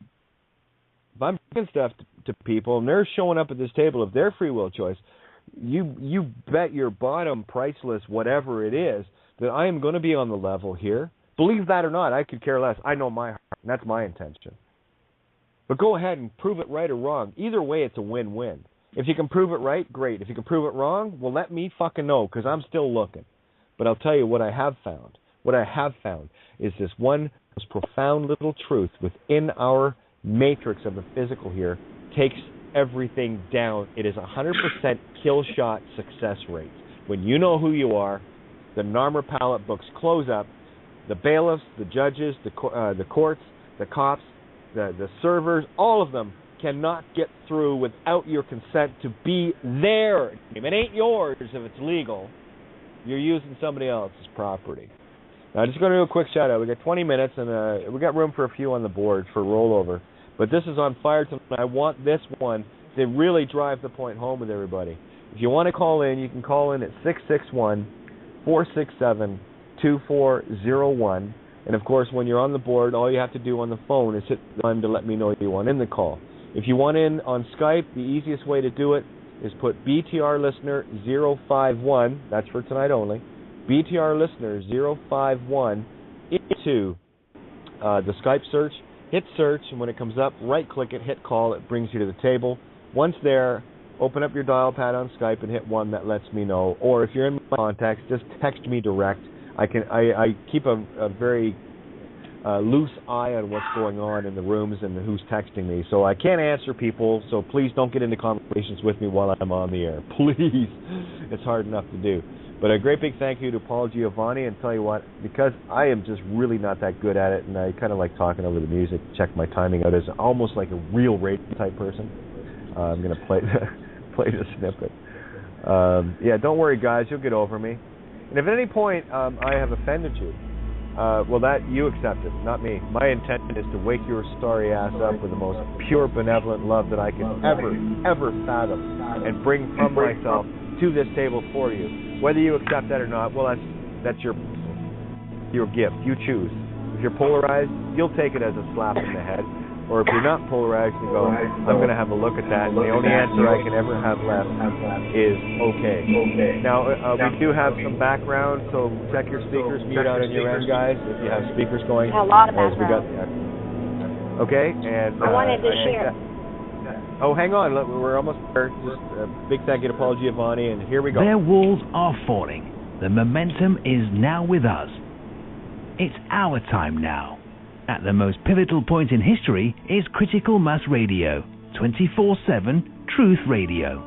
If I'm bringing stuff to people and they're showing up at this table of their free will choice, you bet your bottom priceless whatever it is that I am going to be on the level here. Believe that or not, I could care less. I know my heart, and that's my intention. But go ahead and prove it right or wrong. Either way, it's a win-win. If you can prove it right, great. If you can prove it wrong, well, let me fucking know, because I'm still looking. But I'll tell you what I have found. What I have found is this one most profound little truth within our matrix of the physical here takes everything down. It is 100% kill shot success rate. When you know who you are, the Narmer Pallet books close up. The bailiffs, the judges, the courts, the cops, the servers, all of them cannot get through without your consent to be there. It ain't yours if it's legal. You're using somebody else's property. Now, just going to do a quick shout out. We got 20 minutes, and we got room for a few on the board for rollover. But this is on fire tonight. I want this one to really drive the point home with everybody. If you want to call in, you can call in at 661-467-2401. And, of course, when you're on the board, all you have to do on the phone is hit the time to let me know you want in the call. If you want in on Skype, the easiest way to do it is put BTR Listener 051, that's for tonight only, BTR Listener 051 into the Skype search. Hit search, and when it comes up, right-click it, hit call. It brings you to the table. Once there, open up your dial pad on Skype and hit 1. That lets me know. Or if you're in my contacts, just text me direct. I keep a very loose eye on what's going on in the rooms and who's texting me. So I can't answer people, so please don't get into conversations with me while I'm on the air. Please. It's hard enough to do. But a great big thank you to Paul Giovanni, and tell you what, because I am just really not that good at it, and I kind of like talking over the music, check my timing out as almost like a real radio type person. I'm going to play the snippet. Yeah, don't worry, guys, you'll get over me. And if at any point I have offended you, well, that you accept it, not me. My intent is to wake your sorry ass up with the most pure, benevolent love that I can ever fathom, and bring from myself to this table for you. Whether you accept that or not, well, that's your gift. You choose. If you're polarized, you'll take it as a slap in the head. Or if you're not polarized, you go, I'm going to have a look at that, and the only answer I can ever have left is okay. Now, we do have some background, so check your speakers, mute out on your end, guys, if you have speakers going. A lot of background. Okay, and I wanted to share. Oh, hang on. Look, we're almost there. Just a big thank you to Paul Giovanni, and here we go. Their walls are falling. The momentum is now with us. It's our time now. At the most pivotal point in history is Critical Mass Radio, 24/7 Truth Radio.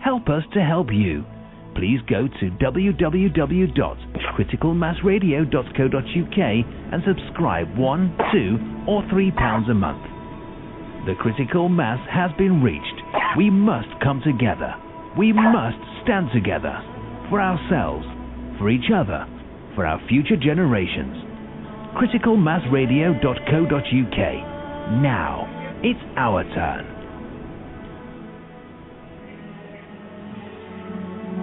Help us to help you. Please go to www.criticalmassradio.co.uk and subscribe £1, £2 or £3 a month. The critical mass has been reached. We must come together. We must stand together. For ourselves, for each other, for our future generations. criticalmassradio.co.uk. Now, it's our turn.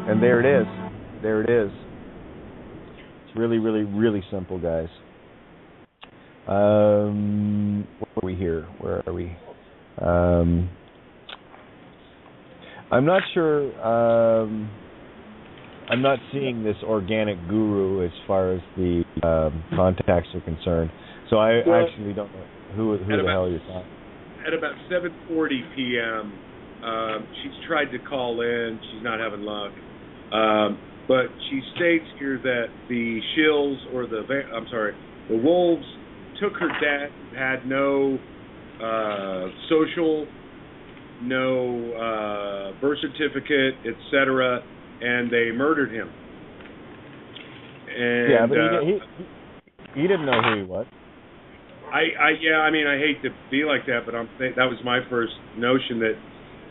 And there it is. There it is. It's really, really, really simple, guys. Where are we here? Where are we? I'm not sure. I'm not seeing this organic guru as far as the contacts are concerned. So I actually don't know who the hell you're talking. At about 7:40 p.m., she's tried to call in. She's not having luck. But she states here that the shills, or the wolves took her dad, had no social, no birth certificate, etc., and they murdered him. And, yeah, but he didn't know who he was. I hate to be like that, but that was my first notion, that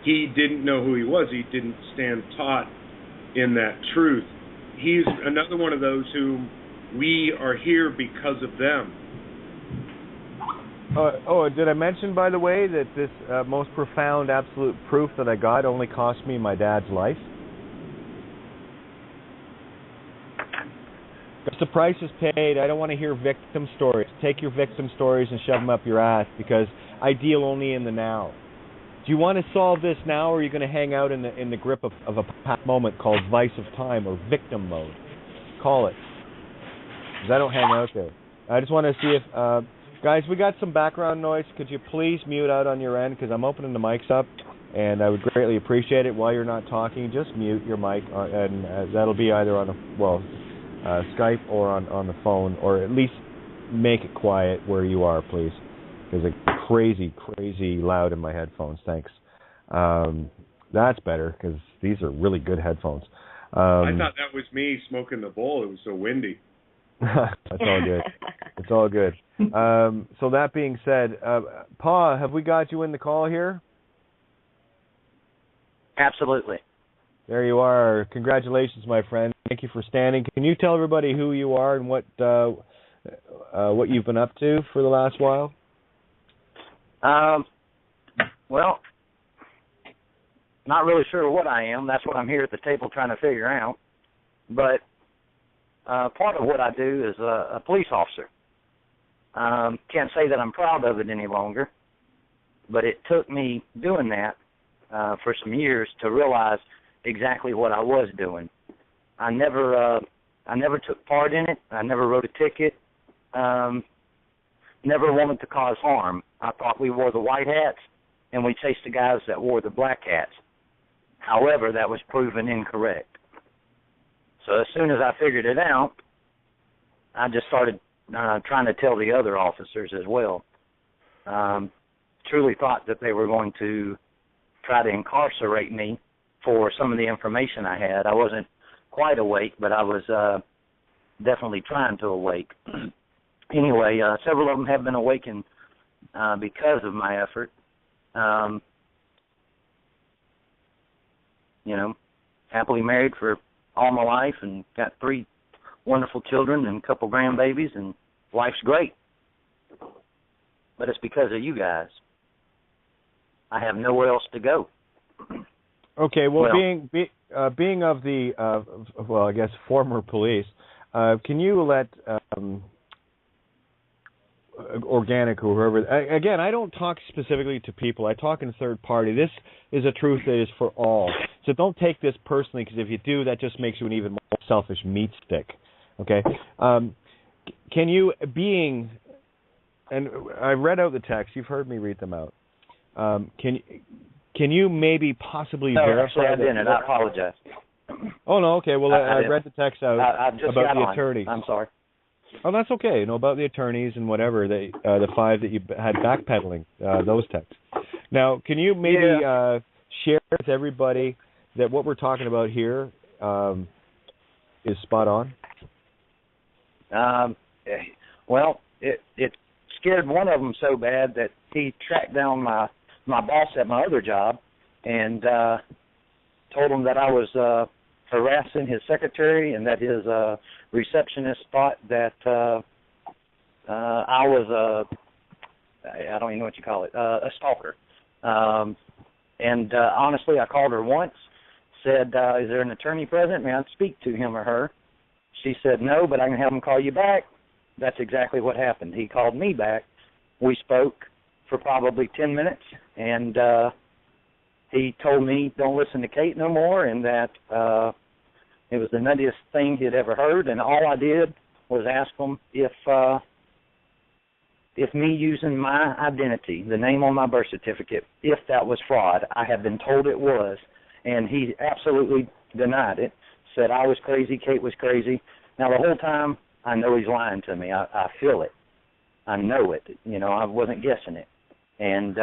he didn't know who he was. He didn't stand taut in that truth. He's another one of those whom we are here because of them. Did I mention, by the way, that this most profound absolute proof that I got only cost me my dad's life? If the price is paid, I don't want to hear victim stories. Take your victim stories and shove them up your ass, because I deal only in the now. Do you want to solve this now, or are you going to hang out in the grip of a past moment called vice of time or victim mode? Call it. Because I don't hang out there. I just want to see if... guys, we got some background noise. Could you please mute out on your end, because I'm opening the mics up, and I would greatly appreciate it. While you're not talking, just mute your mic, and that'll be either on Skype or on the phone, or at least make it quiet where you are, please, because it's crazy loud in my headphones. Thanks. That's better, because these are really good headphones. I thought that was me smoking the bowl. It was so windy. That's all good. It's all good. So that being said, Pa, have we got you in the call here? Absolutely. There you are. Congratulations, my friend. Thank you for standing. Can you tell everybody who you are and what you've been up to for the last while? Well, not really sure what I am. That's what I'm here at the table trying to figure out. But part of what I do is a police officer. Can't say that I'm proud of it any longer, but it took me doing that for some years to realize exactly what I was doing. I never took part in it. I never wrote a ticket. Never wanted to cause harm. I thought we wore the white hats and we chased the guys that wore the black hats. However, that was proven incorrect. So as soon as I figured it out, I just started trying to tell the other officers as well. Truly thought that they were going to try to incarcerate me for some of the information I had. I wasn't quite awake, but I was definitely trying to awake. Anyway, several of them have been awakened because of my effort. Happily married for all my life and got 3 wonderful children and a couple grandbabies, and life's great. But it's because of you guys. I have nowhere else to go. Okay, well being of the, I guess, former police, can you let Organic or whoever, again, I don't talk specifically to people. I talk in third party. This is a truth that is for all. So don't take this personally, because if you do, that just makes you an even more selfish meat stick. Okay? Can you, and I read out the text. You've heard me read them out. Can you maybe possibly verify? Actually, I didn't. I apologize. Oh, no, okay. Well, I read the text out about the attorneys. I'm sorry. Oh, that's okay. About the attorneys and whatever, the 5 that you had backpedaling, those texts. Now, can you maybe share with everybody that what we're talking about here is spot on? Well, it scared one of them so bad that he tracked down my boss at my other job and told him that I was harassing his secretary and that his receptionist thought that I was I don't even know what you call it, a stalker. And honestly, I called her once, said, is there an attorney present? May I speak to him or her? She said, no, but I can have him call you back. That's exactly what happened. He called me back. We spoke for probably 10 minutes, and he told me don't listen to Kate no more, and that it was the nuttiest thing he'd ever heard, and all I did was ask him if me using my identity, the name on my birth certificate, if that was fraud. I had been told it was, and he absolutely denied it, said I was crazy, Kate was crazy. Now, the whole time, I know he's lying to me. I feel it. I know it. I wasn't guessing it. And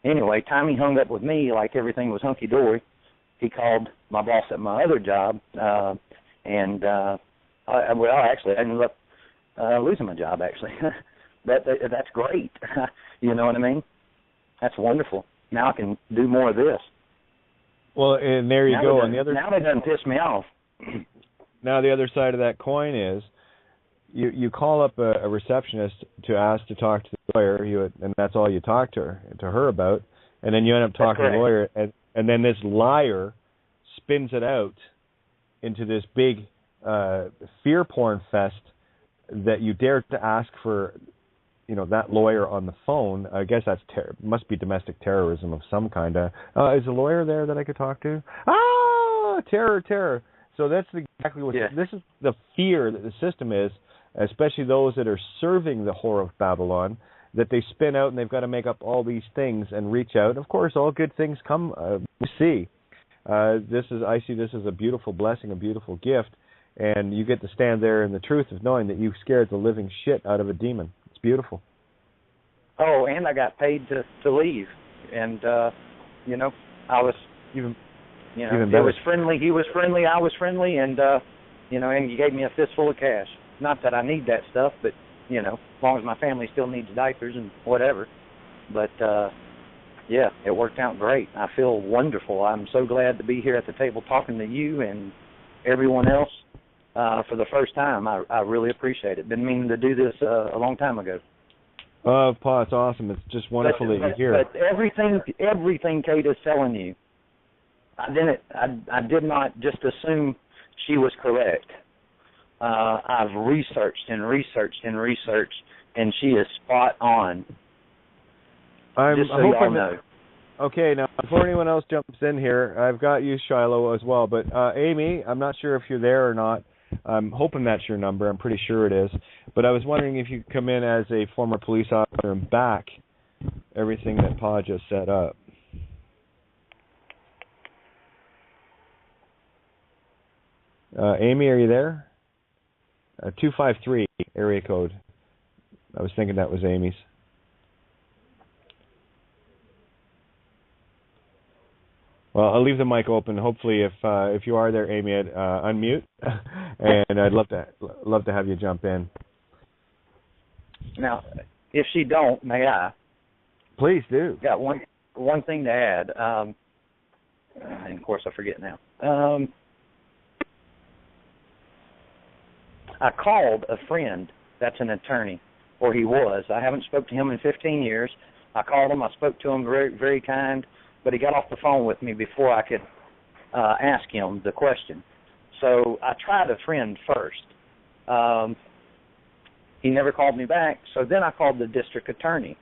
anyway, time he hung up with me like everything was hunky-dory, he called my boss at my other job, and actually, I ended up losing my job, actually. That's great. You know what I mean? That's wonderful. Now I can do more of this. Well, and there you go. Now that doesn't piss me off. Now the other side of that coin is you call up a receptionist to ask to talk to the lawyer, and that's all you talk to her about, and then you end up talking to the lawyer, and then this liar spins it out into this big fear porn fest that you dare to ask for, that lawyer on the phone. I guess that's must be domestic terrorism of some kind. Is a lawyer there that I could talk to? Terror. So that's exactly what this is, the fear that the system is, especially those that are serving the whore of Babylon, that they spin out and they've got to make up all these things and reach out. Of course, all good things come. We see. I see this as a beautiful blessing, a beautiful gift, and you get to stand there in the truth of knowing that you scared the living shit out of a demon. It's beautiful. Oh, and I got paid to leave, and I was even it better. was friendly. He was friendly. I was friendly, and and he gave me a fistful of cash. Not that I need that stuff, but as long as my family still needs diapers and whatever. But it worked out great. I feel wonderful. I'm so glad to be here at the table talking to you and everyone else for the first time. I really appreciate it. Been meaning to do this a long time ago. Oh, Pa, it's awesome. It's just wonderful that you're here. But everything Kate is telling you, I did not just assume she was correct. I've researched, and she is spot on. Just so y'all know. Okay, now, before anyone else jumps in here, I've got you, Shiloh, as well. But, Amy, I'm not sure if you're there or not. I'm hoping that's your number. I'm pretty sure it is. But I was wondering if you could come in as a former police officer and back everything that Pa just set up. Amy, are you there? 253 area code. I was thinking that was Amy's. Well, I'll leave the mic open. Hopefully, if you are there, Amy, I'd unmute, and I'd love to have you jump in. Now, if she don't, may I? Please do. Got one thing to add. And of course, I forget now. I called a friend that's an attorney, or he was. I haven't spoke to him in 15 years. I called him. I spoke to him, very, very kind, but he got off the phone with me before I could ask him the question. So I tried a friend first. He never called me back, so then I called the district attorney.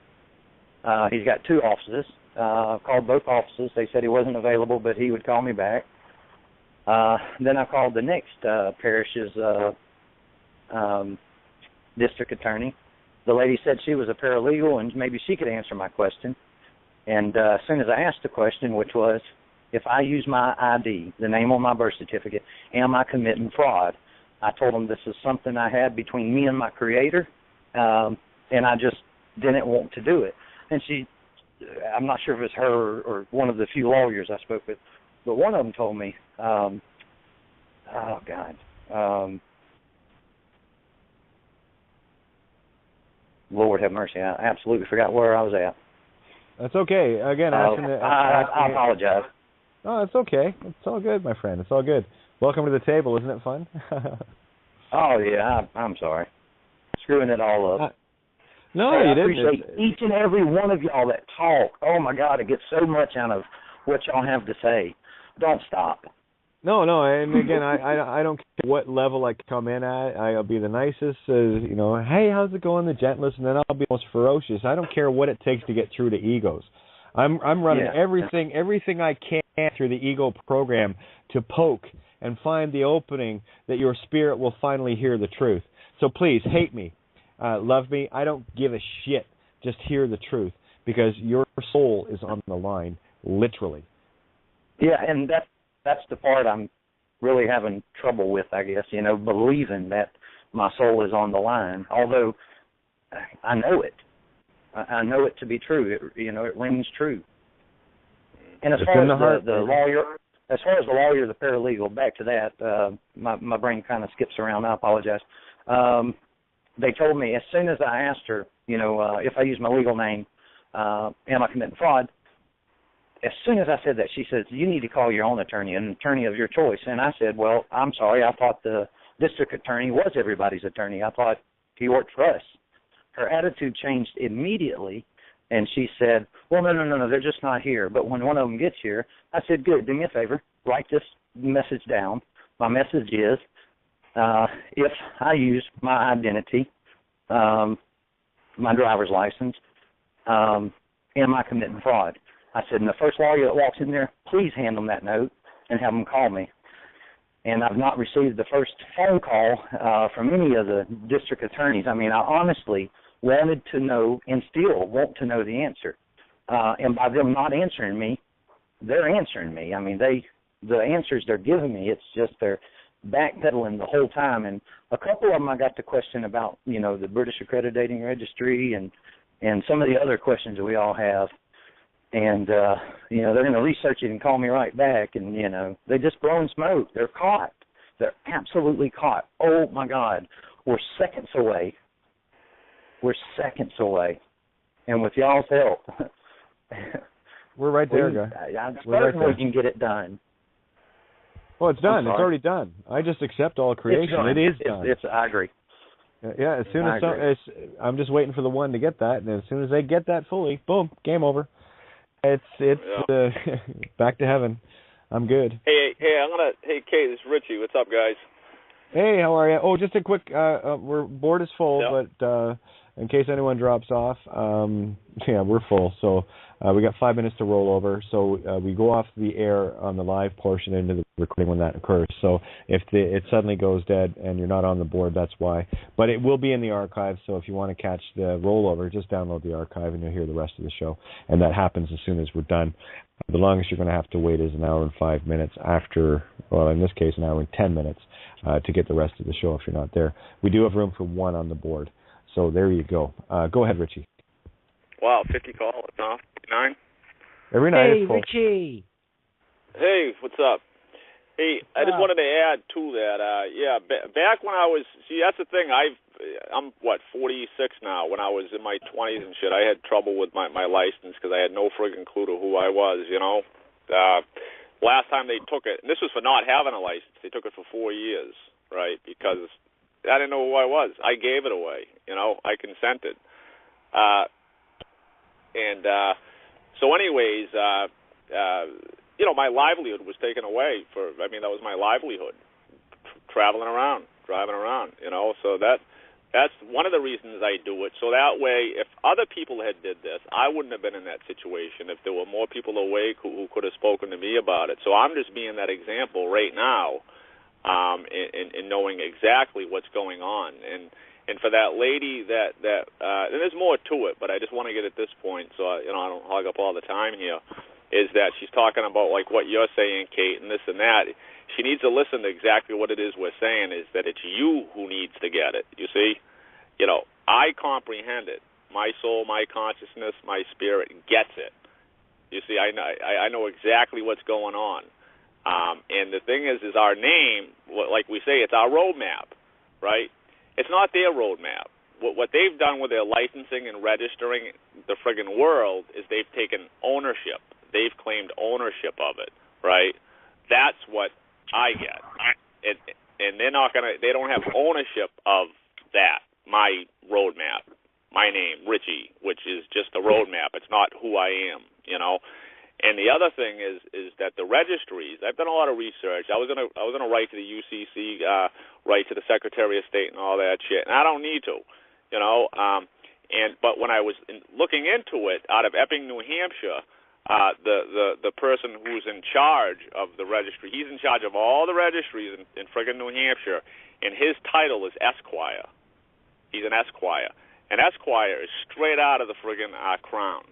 He's got two offices. Called both offices. They said he wasn't available, but he would call me back. Then I called the next parish's district attorney. The lady said she was a paralegal and maybe she could answer my question. And as soon as I asked the question, which was, if I use my ID, the name on my birth certificate, am I committing fraud? I told them this is something I had between me and my creator, and I just didn't want to do it. And I'm not sure if it's her or one of the few lawyers I spoke with, but one of them told me, Lord have mercy, I absolutely forgot where I was at. That's okay. Again, I apologize. No, it's okay. It's all good, my friend. It's all good. Welcome to the table. Isn't it fun? Oh, yeah. I'm sorry. Screwing it all up. No, you didn't. I appreciate each and every one of y'all that talk. Oh, my God, I get so much out of what y'all have to say. Don't stop. No, and again, I don't care what level I come in at. I'll be the nicest, hey, how's it going, the gentlest, and then I'll be most ferocious. I don't care what it takes to get through to egos. I'm running everything I can through the ego program to poke and find the opening that your spirit will finally hear the truth. So please, hate me, love me. I don't give a shit. Just hear the truth, because your soul is on the line, literally. Yeah, and that's the part I'm really having trouble with, I guess, believing that my soul is on the line, although I know it. I know it to be true. It rings true. And as far as the lawyer, the paralegal, back to that, my brain kind of skips around. I apologize. They told me as soon as I asked her, if I use my legal name, am I committing fraud? as soon as I said that, she says, you need to call your own attorney, an attorney of your choice. And I said, well, I'm sorry. I thought the district attorney was everybody's attorney. I thought he worked for us. Her attitude changed immediately, and she said, well, no, they're just not here. But when one of them gets here, I said, good, do me a favor, write this message down. My message is, if I use my identity, my driver's license, am I committing fraud? I said, and the first lawyer that walks in there, please hand them that note and have them call me. And I've not received the first phone call from any of the district attorneys. I mean, I honestly wanted to know and still want to know the answer. And by them not answering me, they're answering me. I mean, the answers they're giving me, it's just they're backpedaling the whole time. And a couple of them I got to question about, you know, the British Accrediting Registry and some of the other questions that we all have. And, you know, they're going to research it and call me right back. And, you know, they just blowing smoke. They're caught. They're absolutely caught. Oh, my God. We're seconds away. We're seconds away. And with y'all's help, we're right there, guys. I'm certain we can get it done. Well, it's done. It's already done. I just accept all creation. It is done. I agree. Yeah, as soon as I'm just waiting for the one to get that, and as soon as they get that fully, boom, game over. It's back to heaven. I'm good. Hey, Kay, this is Richie. What's up, guys? Hey, how are you? Oh, just a quick. We're board is full, but in case anyone drops off, yeah, we're full. So we got 5 minutes to roll over. So we go off the air on the live portion into the recording when that occurs. So if it suddenly goes dead and you're not on the board, that's why. But it will be in the archive. So if you want to catch the rollover, just download the archive and you'll hear the rest of the show. And that happens as soon as we're done. The longest you're going to have to wait is an hour and 5 minutes after, well, in this case, an hour and 10 minutes to get the rest of the show if you're not there. We do have room for one on the board. So there you go. Go ahead, Richie. Wow, 50 calls, huh? 59? Every night hey, is full. Richie. Hey, what's up? Hey, I just wanted to add to that. Back when I was, that's the thing. I'm 46 now. When I was in my 20s and shit, I had trouble with my license because I had no friggin' clue to who I was. You know, last time they took it, and this was for not having a license. They took it for 4 years, right? Because I didn't know who I was. I gave it away. You know, I consented. So anyways, you know, my livelihood was taken away that was my livelihood, traveling around, driving around, you know, so that's one of the reasons I do it. So that way, if other people had did this, I wouldn't have been in that situation if there were more people awake who could have spoken to me about it. So I'm just being that example right now, in knowing exactly what's going on. And for that lady and there's more to it, but I just want to get at this point so I don't hog up all the time here, is that she's talking about like what you're saying, Kate, and this and that. She needs to listen to exactly what it is we're saying, is that it's you who needs to get it, you see? You know, I comprehend it. My soul, my consciousness, my spirit gets it. You see, I know exactly what's going on. And the thing is our name, like we say, it's our roadmap, right? It's not their roadmap. What they've done with their licensing and registering the friggin' world is they've taken ownership. They've claimed ownership of it, right? That's what I get. And they don't have ownership of that, my roadmap, my name, Richie, which is just a roadmap. It's not who I am, you know? And the other thing is that the registries, I've done a lot of research. I was gonna write to the UCC, write to the Secretary of State and all that shit, and I don't need to, you know. But when I was looking into it, out of Epping, New Hampshire, the person who's in charge of the registry, he's in charge of all the registries in friggin' New Hampshire, and his title is Esquire. He's an Esquire. And Esquire is straight out of the friggin' Crown.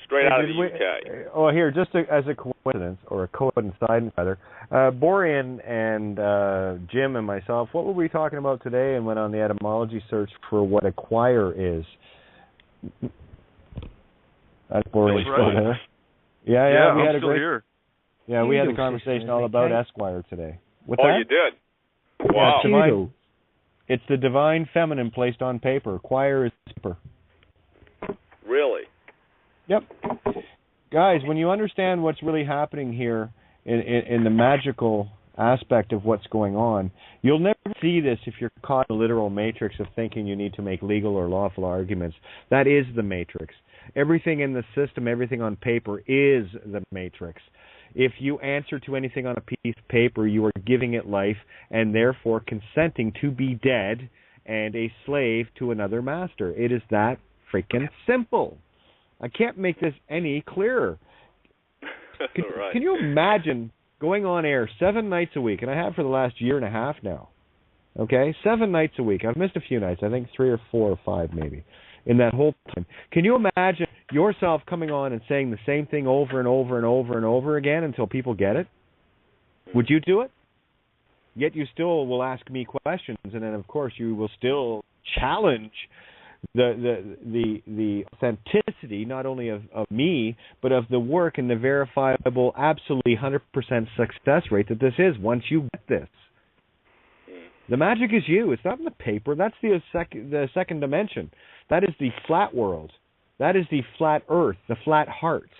Straight out of the UK. Oh, here, just as a coincidence, or a coincidence rather, Borean and Jim and myself, what were we talking about today, and went on the etymology search for what acquire is? That's Borean still there. Yeah, we had a great. Here. Yeah, we had a conversation all about Esquire today. What's that? You did? Wow. Yeah, it's the divine feminine placed on paper. Acquire is paper. Really? Yep. guys, when you understand what's really happening here in the magical aspect of what's going on, you'll never see this if you're caught in the literal matrix of thinking you need to make legal or lawful arguments. That is the matrix. Everything in the system, everything on paper is the matrix. If you answer to anything on a piece of paper, you are giving it life and therefore consenting to be dead and a slave to another master. It is that freaking simple. I can't make this any clearer. Can you imagine going on air 7 nights a week, and I have for the last year and a half now, okay? 7 nights a week. I've missed a few nights, I think 3 or 4 or 5 maybe, in that whole time. Can you imagine yourself coming on and saying the same thing over and over and over and over again until people get it? Would you do it? Yet you still will ask me questions, and then, of course, you will still challenge the authenticity not only of me, but of the work and the verifiable, absolutely 100% success rate that this is once you get this. The magic is you. It's not in the paper. That's the second dimension. That is the flat world. That is the flat earth, the flat heart.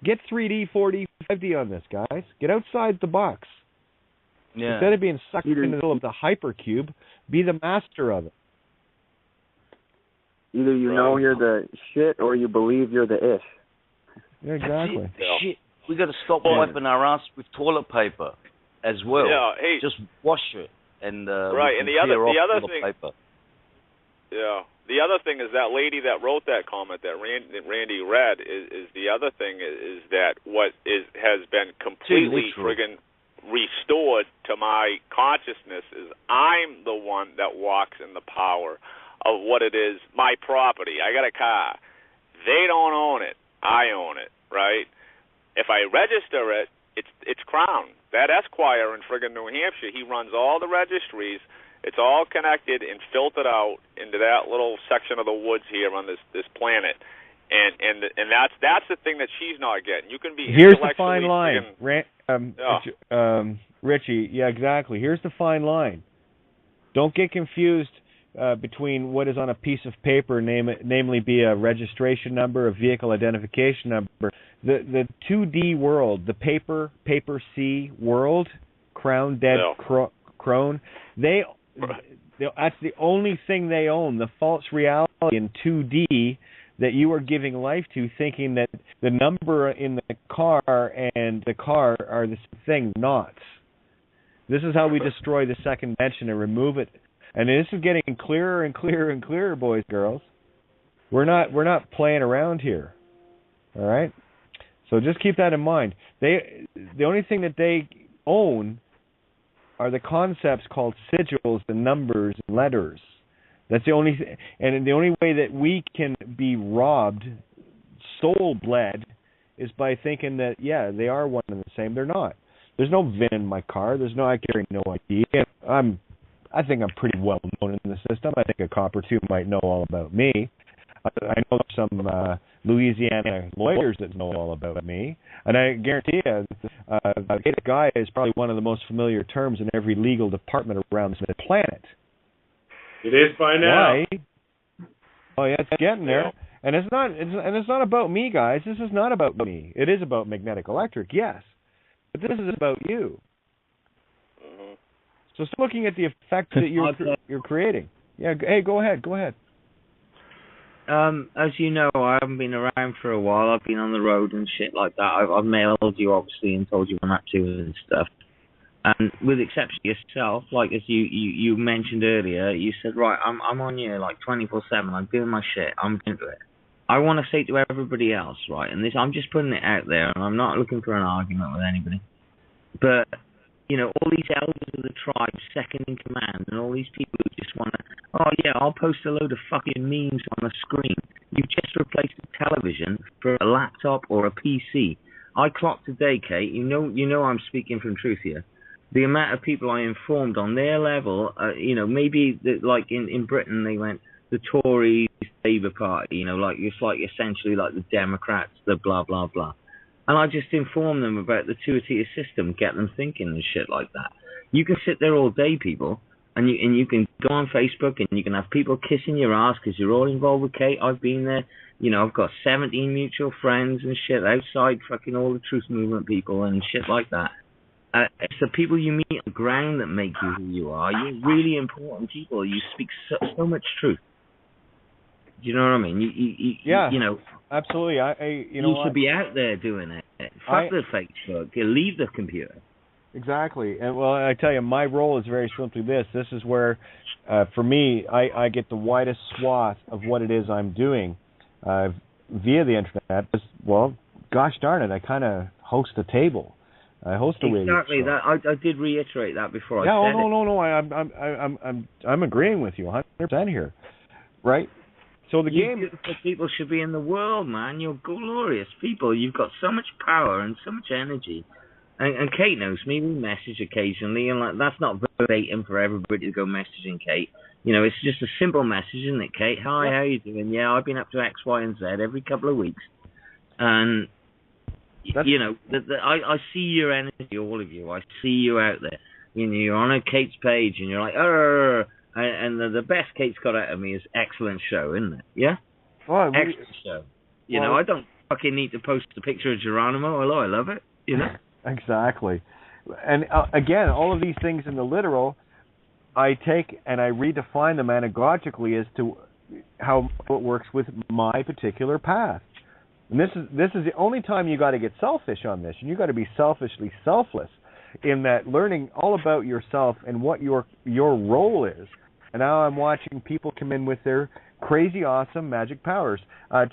Get 3D, 4D, 5D on this, guys. Get outside the box. Yeah. Instead of being sucked into the middle of the hypercube, be the master of it. Either you know you're the shit or you believe you're the ish. Yeah, exactly. Shit, we got to stop wiping our ass with toilet paper as well. Yeah, hey, just wash it and right. And the other thing, paper. Yeah, the other thing is that lady that wrote that comment that Randy read is the other thing is that what has been completely friggin' restored to my consciousness is I'm the one that walks in the power of what it is, my property. I got a car. They don't own it. I own it, right? If I register it, it's Crown. That Esquire in friggin' New Hampshire, he runs all the registries. It's all connected and filtered out into that little section of the woods here on this planet. And that's the thing that she's not getting. You can be here's the fine line, friggin', Richie. Yeah, exactly. Here's the fine line. Don't get confused between what is on a piece of paper, namely be a registration number, a vehicle identification number. The 2D world, the paper C world, Crown, dead, crone, that's the only thing they own, the false reality in 2D that you are giving life to, thinking that the number in the car and the car are the same thing. Not. This is how we destroy the second dimension and remove it. And this is getting clearer and clearer and clearer, boys, girls. We're not playing around here. All right? So just keep that in mind. The only thing that they own are the concepts called sigils and numbers and letters. That's the only and the only way that we can be robbed, soul bled, is by thinking that they are one and the same. They're not. There's no VIN in my car. I carry no ID. I think I'm pretty well known in the system. I think a cop or two might know all about me. I know some Louisiana lawyers that know all about me. And I guarantee you, Gaia is probably one of the most familiar terms in every legal department around the planet. It is by now. Why? Oh, yeah, it's getting there. And it's not about me, guys. This is not about me. It is about magnetic electric, yes. But this is about you. So start looking at the effect that you're creating. Yeah, hey, go ahead. As you know, I haven't been around for a while. I've been on the road and shit like that. I've mailed you, obviously, and told you what I'm up to and stuff. And with the exception of yourself, like as you mentioned earlier, you said, right, I'm on you like 24/7. I'm doing my shit. I'm into it. I want to say to everybody else, right, and this, I'm just putting it out there, and I'm not looking for an argument with anybody, but all these elders of the tribe, second in command, and all these people who just want to, I'll post a load of fucking memes on the screen. You've just replaced a television for a laptop or a PC. I clocked today, Kate. You know I'm speaking from truth here. The amount of people I informed on their level, maybe like in Britain they went the Tories, Labour Party, it's like essentially like the Democrats, the blah blah blah. And I just inform them about the two-tier system, get them thinking and shit like that. You can sit there all day, people, and you can go on Facebook and you can have people kissing your ass because you're all involved with Kate. I've been there. I've got 17 mutual friends and shit outside fucking all the truth movement people and shit like that. It's the people you meet on the ground that make you who you are. You're really important people. You speak so much truth. Do you know what I mean? You know, absolutely. You should be out there doing it. Fuck the Facebook. Leave the computer. Exactly. And well, I tell you, my role is very simply this. This is where, for me, I get the widest swath of what it is I'm doing via the internet. Well, gosh darn it, I kind of host a table. I host a radio show. Exactly. That I did reiterate that before I said it. No. I'm agreeing with you 100% here, right? So the game. Beautiful people should be in the world, man. You're glorious people. You've got so much power and so much energy. And Kate knows me. We message occasionally, and that's not verbatim for everybody to go messaging Kate. It's just a simple message, isn't it, Kate? Hi, how you doing? Yeah, I've been up to X, Y, and Z every couple of weeks, and I see your energy, all of you. I see you out there. You're on a Kate's page, and you're like, and the best Kate's got out of me is excellent show, isn't it? Yeah? Well, excellent show. I don't fucking need to post a picture of Geronimo. Hello, I love it. Exactly. And again, all of these things in the literal, I take and I redefine them anagogically as to how it works with my particular path. And this is the only time you got to get selfish on this, and you got to be selfishly selfless in that, learning all about yourself and what your role is. And now I'm watching people come in with their crazy, awesome magic powers.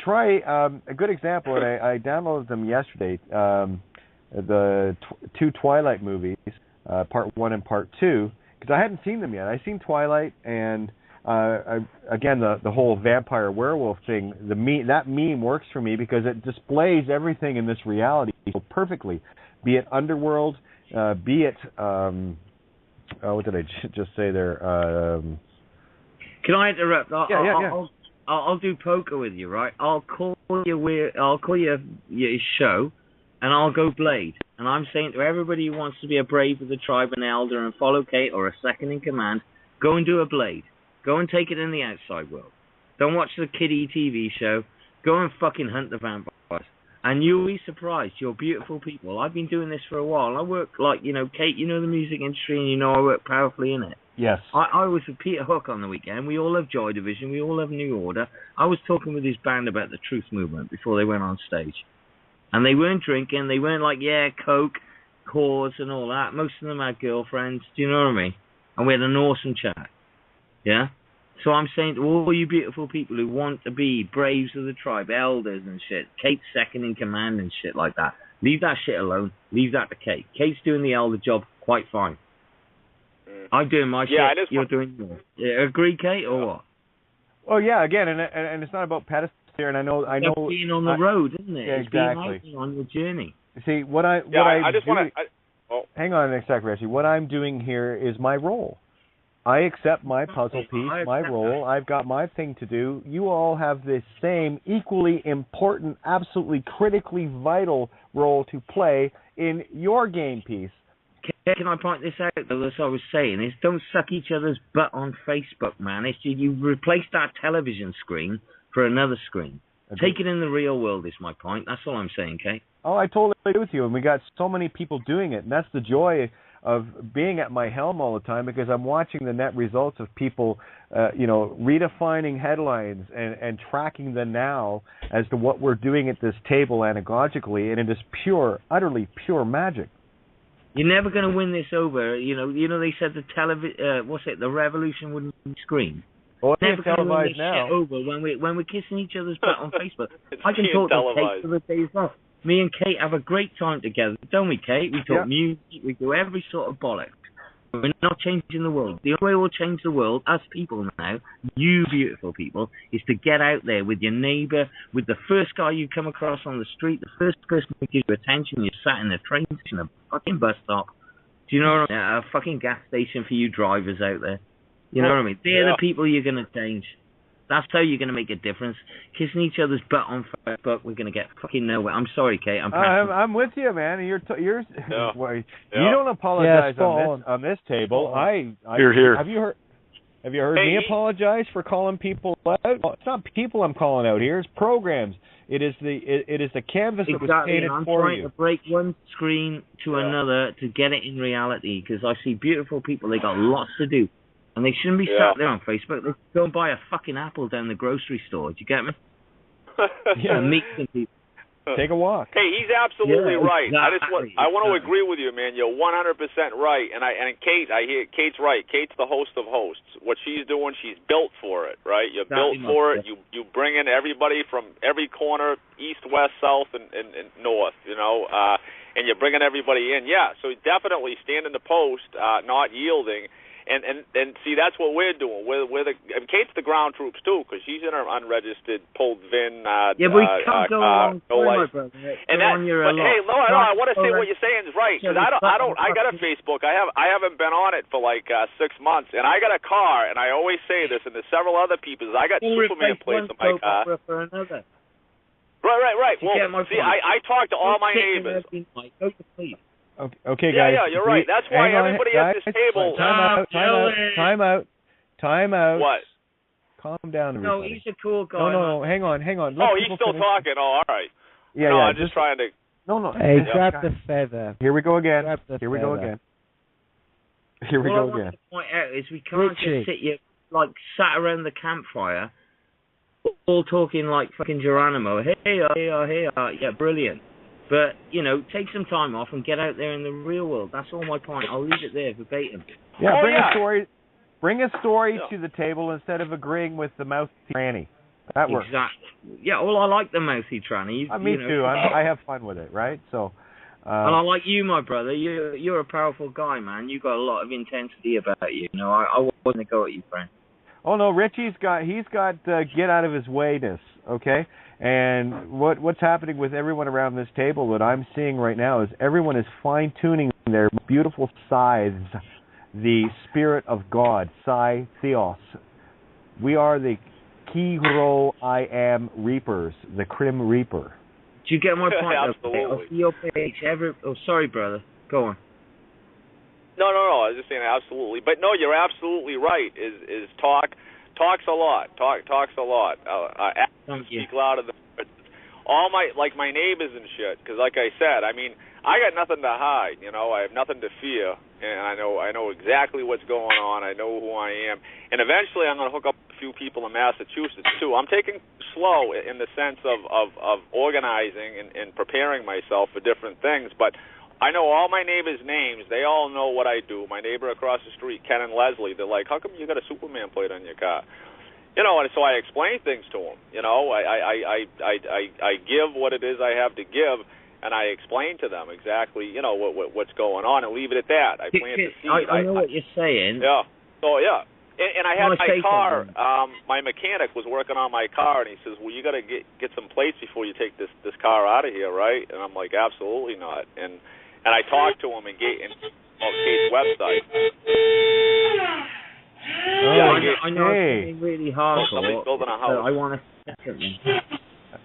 Try a good example, and I downloaded them yesterday. The two Twilight movies, Part 1 and Part 2, because I hadn't seen them yet. I seen Twilight, and again, the whole vampire werewolf thing. That meme works for me because it displays everything in this reality so perfectly. Be it Underworld, be it what did I just say there? Can I interrupt? Yeah. I'll do poker with you, right? I'll call you your show. And I'll go Blade. And I'm saying to everybody who wants to be a brave of the tribe, an elder, and follow Kate, or a second in command, go and do a Blade. Go and take it in the outside world. Don't watch the kiddie TV show. Go and fucking hunt the vampires. And you'll be surprised. You're beautiful people. I've been doing this for a while. I work Kate, the music industry, and I work powerfully in it. Yes. I was with Peter Hook on the weekend. We all have Joy Division. We all have New Order. I was talking with his band about the Truth Movement before they went on stage. And they weren't drinking. They weren't like, Coke, Coors, and all that. Most of them had girlfriends. Do you know what I mean? And we had an awesome chat. Yeah? So I'm saying to all you beautiful people who want to be braves of the tribe, elders and shit, Kate's second in command and shit like that, leave that shit alone. Leave that to Kate. Kate's doing the elder job quite fine. I'm doing my shit. You're doing yours. Yeah, agree, Kate, or what? Well, yeah, again, and it's not about pedestal. And I know being on the road, isn't it? Yeah, it's exactly. Being on your journey. See, hang on a second, actually. What I'm doing here is my role. I accept my puzzle piece, my role. I've got my thing to do. You all have the same equally important, absolutely critically vital role to play in your game piece. Can I point this out, though, as I was saying, is don't suck each other's butt on Facebook, man. It's you replace that television screen for another screen. Okay. Take it in the real world is my point. That's all I'm saying, Kate. Oh, I totally agree with you. And we got so many people doing it. And that's the joy of being at my helm all the time, because I'm watching the net results of people, redefining headlines and tracking the now as to what we're doing at this table anagogically. And it is pure, utterly pure magic. You're never going to win this over. They said the revolution wouldn't scream. Well, never going to win this shit over when we're kissing each other's butt on Facebook. I can talk to Kate for the days off. Me and Kate have a great time together, don't we, Kate? We talk music, we do every sort of bollocks. We're not changing the world. The only way we'll change the world, as people now, you beautiful people, is to get out there with your neighbour, with the first guy you come across on the street, the first person who gives you attention. You're sat in a train station, a fucking bus stop. Do you know what I mean? A fucking gas station for you drivers out there. You know what I mean? They're the people you're going to change. That's how you're going to make a difference. Kissing each other's butt on Facebook, we're going to get fucking nowhere. I'm sorry, Kate. I'm with you, man. You don't apologize on this table. Here. Have you heard? Have you heard me apologize for calling people out? Well, it's not people I'm calling out here. It's programs. It is the canvas that was painted I'm for trying you. to break one screen to another to get it in reality, because I see beautiful people. They got lots to do, and they shouldn't be sat there on Facebook. They go and buy a fucking apple down the grocery store. Do you get me? And meet some people. Take a walk. Hey, he's absolutely right. Exactly. I want to agree with you, man. You're 100% right. And Kate, I hear Kate's right. Kate's the host of hosts. What she's doing, she's built for it, right? You're built for it. You bring in everybody from every corner, east, west, south, and north, and you're bringing everybody in. Yeah, so definitely standing the post, not yielding. And see, that's what we're doing. And Kate's the ground troops too, because she's in her unregistered pulled VIN. Yeah, but we can't go along no my brother. And that, but hey, no, I want to say what you're saying is right, because I got a Facebook. I haven't been on it for like 6 months, and I got a car, and I always say this, and there's several other people. I got Superman plates on my car. For another. Right. Well, see, I talk to all my neighbors. Okay, guys. Yeah, you're right. That's why everybody at this table. Time out. What? Calm down, everybody. No, he's a cool guy. No, hang on. He's still talking. Oh, all right. Yeah. I'm just trying to. No. Hey, grab the feather. Here we go again. Here we go again. What I want to point out is we can't just sit here like sat around the campfire, all talking like fucking Geronimo. Hey, yeah, brilliant. But, take some time off and get out there in the real world. That's all my point. I'll leave it there verbatim. Yeah, bring a story to the table instead of agreeing with the mouthy tranny. That works. Exactly. Yeah, well, I like the mouthy tranny. Me too. I have fun with it, right? So. And I like you, my brother. You're a powerful guy, man. You got a lot of intensity about you. I wasn't a go at you, friend. Oh no, Richie's got get out of his wayness, okay? And what's happening with everyone around this table, what I'm seeing right now is everyone is fine-tuning their beautiful scythes, the Spirit of God, Psi Theos. We are the Kiro I Am Reapers, the Crim Reaper. Do you get my point? Absolutely. I'll see your page sorry, brother. Go on. No. I was just saying absolutely. But no, you're absolutely right. Is talks a lot. Talks a lot. Speak louder than all my neighbors and shit. Because like I said, I mean, I got nothing to hide. I have nothing to fear, and I know exactly what's going on. I know who I am, and eventually I'm going to hook up a few people in Massachusetts too. I'm taking slow in the sense of organizing and preparing myself for different things, but I know all my neighbors' names. They all know what I do. My neighbor across the street, Ken and Leslie, they're like, how come you got a Superman plate on your car? And so I explain things to them. I give what it is I have to give, and I explain to them exactly, what's going on, and leave it at that. I plant the seed. I know what you're saying. Yeah. So, yeah. And I had my car, my mechanic was working on my car, and he says, well, you got to get some plates before you take this car out of here, right? And I'm like, absolutely not. And I talked to him on Kate's website. I know it's really hardcore. Somebody's building a house. I want to say something.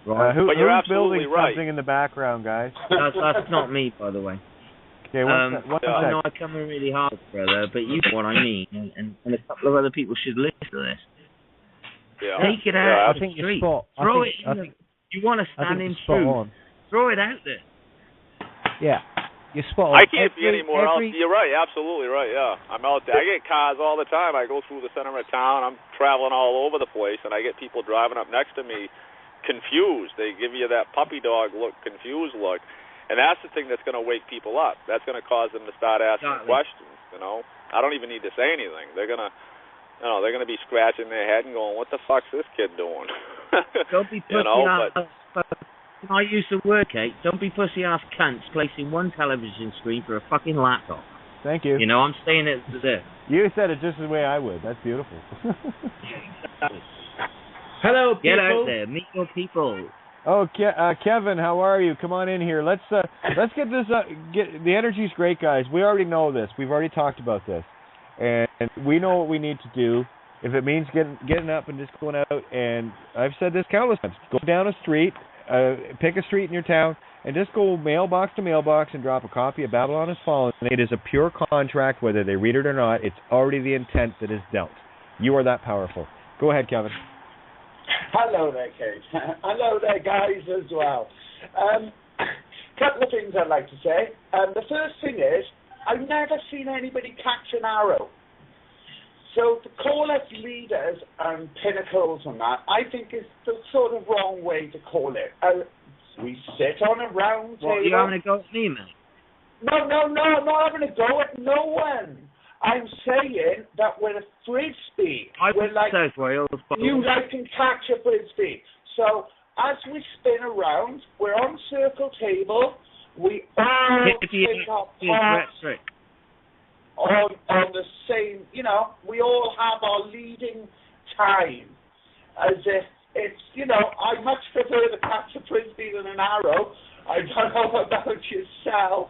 Right. But you're who's absolutely building right. something in the background, guys? That's not me, by the way. Okay, what's that? I know I come in really hard, brother, but you know what I mean, and a couple of other people should listen to this. Yeah. Take it out of the I think street. you're spot. Throw it in you want to stand in truth. Throw it out there. Yeah. You're spot on. I can't be anymore else. You're right, absolutely right, yeah. I'm out there. I get cars all the time. I go through the center of town. I'm traveling all over the place, and I get people driving up next to me confused. They give you that puppy dog look, confused look. And that's the thing that's going to wake people up. That's going to cause them to start asking questions, I don't even need to say anything. They're going to they're going to be scratching their head and going, what the fuck's this kid doing? Don't be pussy I use the word, Kate. Don't be pussy-ass cunts placing one television screen for a fucking laptop. Thank you. I'm saying it there. You said it just the way I would. That's beautiful. Hello, people. Get out there. Meet your people. Oh, Kevin, how are you? Come on in here. Let's get this. The energy's great, guys. We already know this. We've already talked about this, and we know what we need to do. If it means getting up and just going out, and I've said this countless times, go down a street, pick a street in your town, and just go mailbox to mailbox and drop a copy of Babylon Has Fallen. It is a pure contract, whether they read it or not. It's already the intent that is dealt. You are that powerful. Go ahead, Kevin. Hello there, Kate. Hello there, guys, as well. Couple of things I'd like to say. The first thing is, I've never seen anybody catch an arrow. So to call us leaders and pinnacles and that, I think is the sort of wrong way to call it. We sit on a round table. What, you're having a go at me, mate? No, I'm not having a go at no one. I'm saying that with a frisbee, we're like, South Wales, you guys can catch a frisbee. So as we spin around, we're on circle table. We all take our parts on the same, we all have our leading time. As if it's, I much prefer to catch a frisbee than an arrow. I don't know about yourself.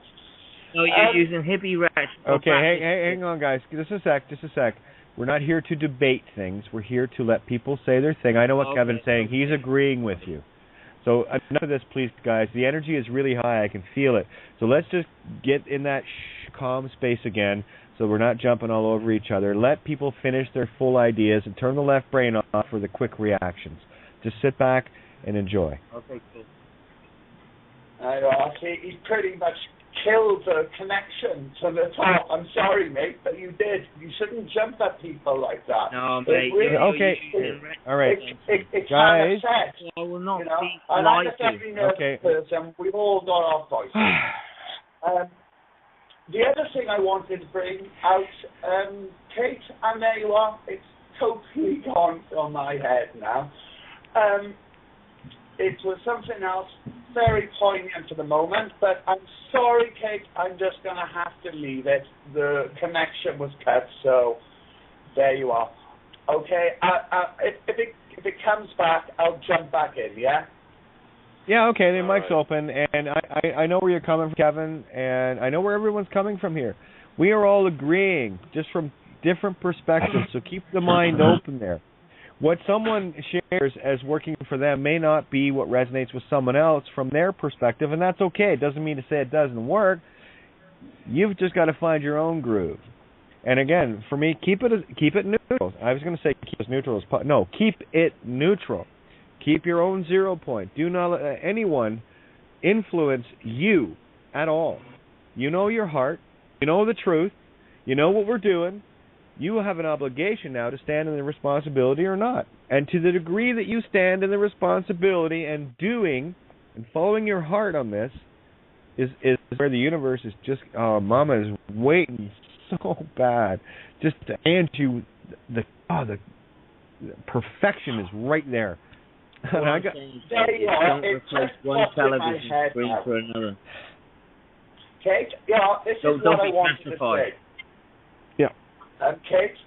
No, you're using hippie rats. Okay, hang on, guys. Just a sec. We're not here to debate things. We're here to let people say their thing. I know what Kevin's saying. He's agreeing with you. So enough of this, please, guys. The energy is really high. I can feel it. So let's just get in that calm space again so we're not jumping all over each other. Let people finish their full ideas and turn the left brain off for the quick reactions. Just sit back and enjoy. Okay, cool. Okay, he pretty much killed the connection to the top. I'm sorry, mate, but you did. You shouldn't jump at people like that. No, mate. Really, okay. All right. It's guys. kind of sad. I will not be and I'm a very nervous person. We've all got our voices. The other thing I wanted to bring out, Kate, and there you are. It's totally gone from my head now. It was something else, very poignant for the moment, but I'm sorry, Kate, I'm just going to have to leave it. The connection was cut, so there you are. Okay, if it comes back, I'll jump back in, yeah? Yeah, okay, the mic's open, and I know where you're coming from, Kevin, and I know where everyone's coming from here. We are all agreeing, just from different perspectives, so keep the mind open there. What someone shares as working for them may not be what resonates with someone else from their perspective, and that's okay. It doesn't mean to say it doesn't work. You've just got to find your own groove. And again, for me, keep it neutral. I was going to say keep it neutral. No, keep it neutral. Keep your own 0 point. Do not let anyone influence you at all. You know your heart. You know the truth. You know what we're doing. You have an obligation now to stand in the responsibility or not. And to the degree that you stand in the responsibility and doing and following your heart on this is where the universe is just, Mama is waiting so bad just to hand you the perfection is right there. And I got, there you are. It's just one television screen for another. Kate, this is what I wanted to say. Yeah. Kate,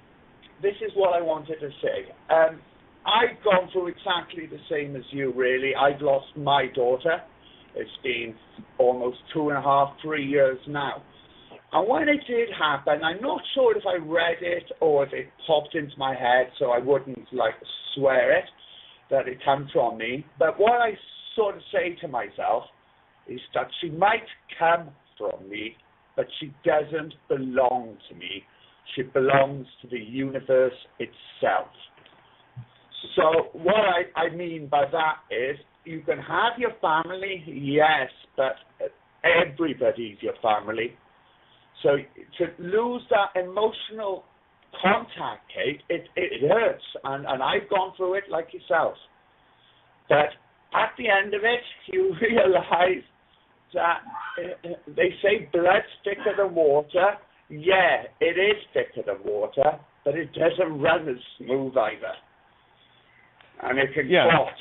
this is what I wanted to say. I've gone through exactly the same as you, really. I've lost my daughter. It's been almost 2.5, 3 years now. And when it did happen, I'm not sure if I read it or if it popped into my head, so I wouldn't swear it that it comes from me. But what I sort of say to myself is that she might come from me, but she doesn't belong to me. She belongs to the universe itself. So what I mean by that is you can have your family, yes, but everybody's your family. So to lose that emotional contact, Kate, it hurts. And I've gone through it like yourself. But at the end of it, you realize that they say blood's thicker than water. Yeah, it is thicker than water, but it doesn't run as smooth either. And it can clot.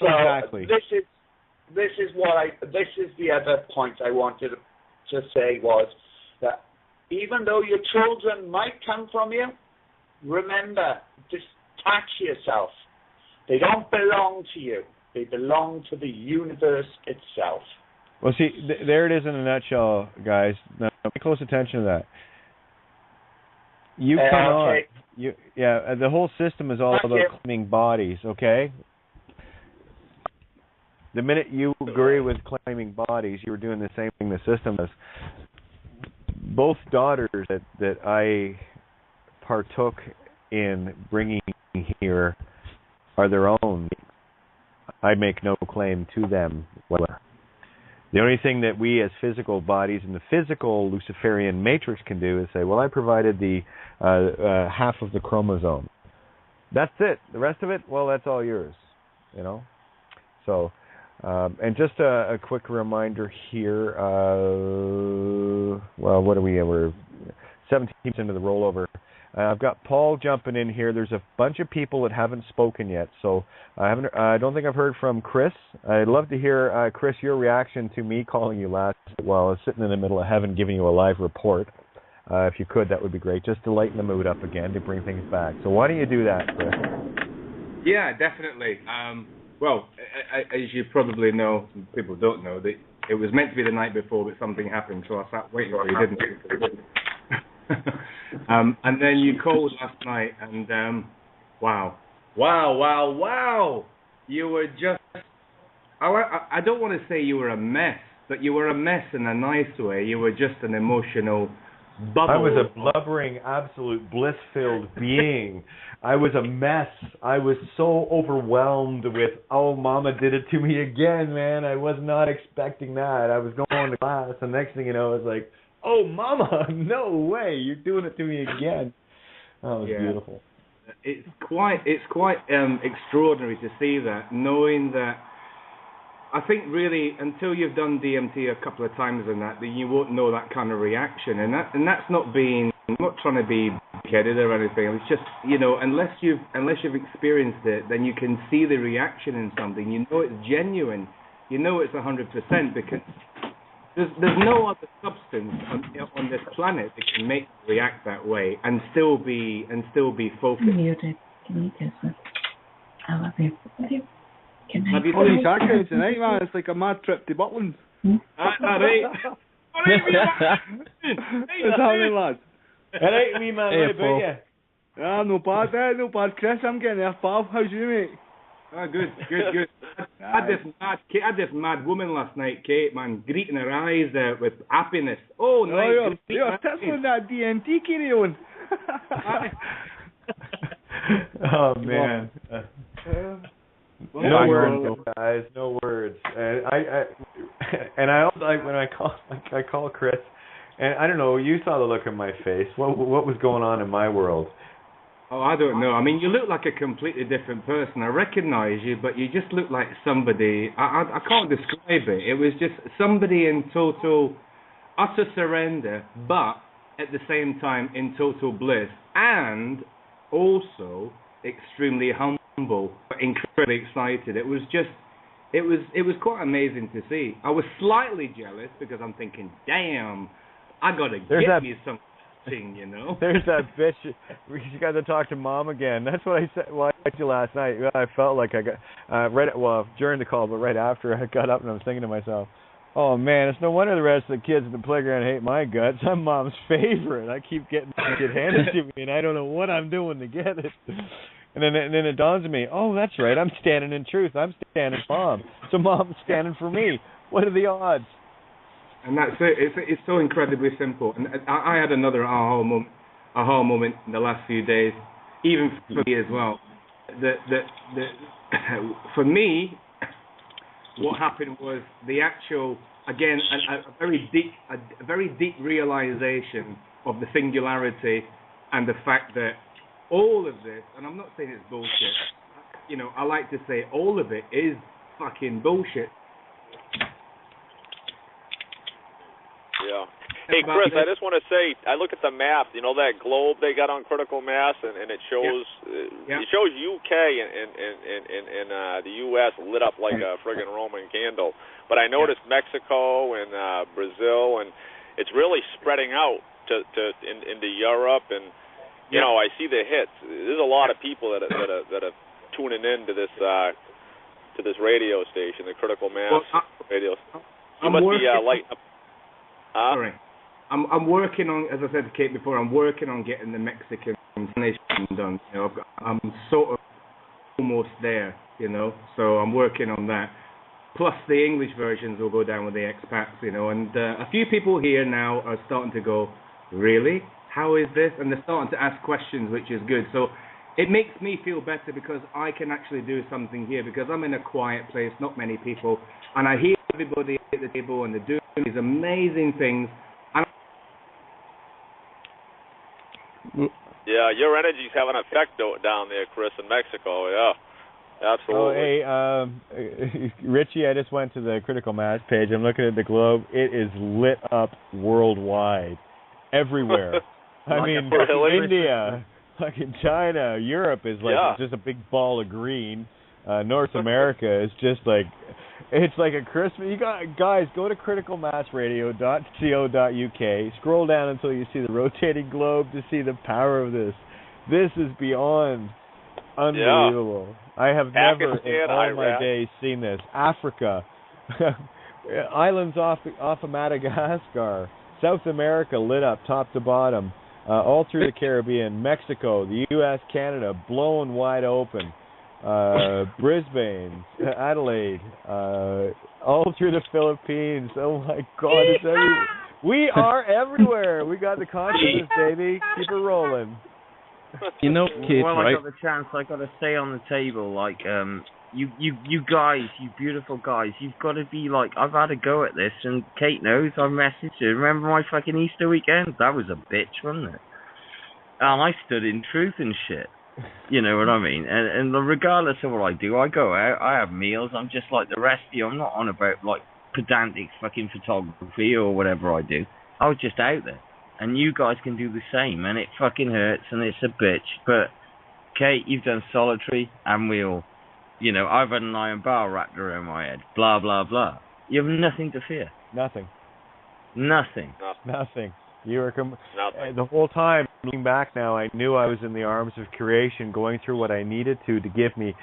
So exactly. This is the other point I wanted to say was that even though your children might come from you, remember, detach yourself. They don't belong to you. They belong to the universe itself. Well, see, there it is in a nutshell, guys. Now, pay close attention to that. You cannot. Okay. The whole system is all about claiming bodies, okay? The minute you agree with claiming bodies, you were doing the same thing the system does. Both daughters that I partook in bringing here are their own. I make no claim to them whatsoever. The only thing that we as physical bodies in the physical Luciferian matrix can do is say, well, I provided the half of the chromosome. That's it. The rest of it, well, that's all yours, you know. So, and just a quick reminder here, well, what are we, we're 17 into the rollover. I've got Paul jumping in here. There's a bunch of people that haven't spoken yet, so I don't think I've heard from Chris. I'd love to hear, Chris, your reaction to me calling you last while I was sitting in the middle of heaven giving you a live report. If you could, that would be great, just to lighten the mood up again, to bring things back. So why don't you do that, Chris? Yeah, definitely. Well, as you probably know, people don't know, that it was meant to be the night before, but something happened, so I sat waiting for you, didn't and then you called last night, and wow. You were just, I don't want to say you were a mess, but you were a mess in a nice way. You were just an emotional bubble. I was a blubbering, absolute bliss-filled being. I was a mess. I was so overwhelmed with, oh, Mama did it to me again, man. I was not expecting that. I was going to class, and next thing you know, it was like, oh, Mama, no way, you're doing it to me again. Oh, it was beautiful. It's quite extraordinary to see that, knowing that. I think really until you've done DMT a couple of times and that, then you won't know that kind of reaction, and that's not being. I'm not trying to be big-headed or anything. It's just, you know, unless you've experienced it, then you can see the reaction in something. You know it's genuine. You know it's 100% because there's no other substance on this planet that can make you react that way and still be focused. Muted. Can you kiss me? I love you. Have you seen Shark House tonight, man? It's like a mad trip to Butlins. All right. What's happening, lads? All right, wee man. Hey, Paul. No bad, no bad. Chris, I'm getting there, pal. How's you, mate? Good. I had this mad woman last night, Kate, man, greeting her eyes with happiness. Oh, nice. You're tickling that DMT carry on. Oh, man. No words, guys. No words. And I also like when I call Chris, and I don't know. You saw the look on my face. What was going on in my world? Oh, I don't know. I mean, you look like a completely different person. I recognize you, but you just look like somebody. I can't describe it. It was just somebody in total, utter surrender, but at the same time in total bliss, and also extremely humble, but incredibly excited. It was quite amazing to see. I was slightly jealous because I'm thinking, damn, I gotta get me something. You know, there's that bitch. You got to talk to Mom again. That's what I said. Well, I talked to you last night. I felt like I got during the call, but right after I got up and I was thinking to myself, oh man, it's no wonder the rest of the kids at the playground hate my guts. I'm Mom's favorite. I keep getting it handed to me, and I don't know what I'm doing to get it. And then it dawns on me, oh, that's right. I'm standing in truth. I'm standing for Mom. So Mom's standing for me. What are the odds? And that's it. It's so incredibly simple. And I had another aha moment in the last few days, even for me as well. For me, what happened was the actual, again, a very deep realization of the singularity and the fact that all of this, and I'm not saying it's bullshit. You know, I like to say all of it is fucking bullshit. Yeah. Hey, Chris, I just want to say, I look at the map. You know that globe they got on critical mass, and it shows it shows UK and the U.S. lit up like a friggin' Roman candle. But I noticed Mexico and Brazil, and it's really spreading out into Europe, and you know I see the hits. There's a lot of people that are tuning in to this radio station, the critical mass radio. You must be lighting up. Sorry. I'm working on, as I said to Kate before, I'm working on getting the Mexican nation done. You know, I'm sort of almost there, you know, so I'm working on that. Plus the English versions will go down with the expats, you know, and a few people here now are starting to go, really? How is this? And they're starting to ask questions, which is good. So it makes me feel better because I can actually do something here because I'm in a quiet place, not many people, and I hear everybody at the table and they're doing these amazing things. And yeah, your energy's having an effect down there, Chris, in Mexico. Yeah, absolutely. Oh, hey, Richie, I just went to the Critical Mass page. I'm looking at the globe. It is lit up worldwide, everywhere. I mean, India, fucking China, Europe is like just a big ball of green. North America is just like, it's like a Christmas. You got guys, go to criticalmassradio.co.uk. Scroll down until you see the rotating globe to see the power of this. This is beyond unbelievable. I have never in all my days seen this. Africa, islands off of Madagascar, South America lit up top to bottom. All through the Caribbean, Mexico, the U.S., Canada, blown wide open. Brisbane, Adelaide, all through the Philippines. Oh my God, it's everywhere. We are everywhere. We got the consciousness, baby. Keep it rolling. You know, Kate, well, right? I got the chance. I got to stay on the table. Like, you guys, you beautiful guys, you've got to be like. I've had a go at this, and Kate knows. I messaged her. Remember my fucking Easter weekend? That was a bitch, wasn't it? And I stood in truth and shit. You know what I mean? And regardless of what I do, I go out, I have meals. I'm just like the rest of you. I'm not on about like pedantic fucking photography or whatever I do. I was just out there. And you guys can do the same, and it fucking hurts, and it's a bitch. But, Kate, you've done solitary, and we all, you know, I've had an iron bar wrapped around my head, blah, blah, blah. You have nothing to fear. Nothing. Nothing. You were the whole time, looking back now, I knew I was in the arms of creation, going through what I needed to give me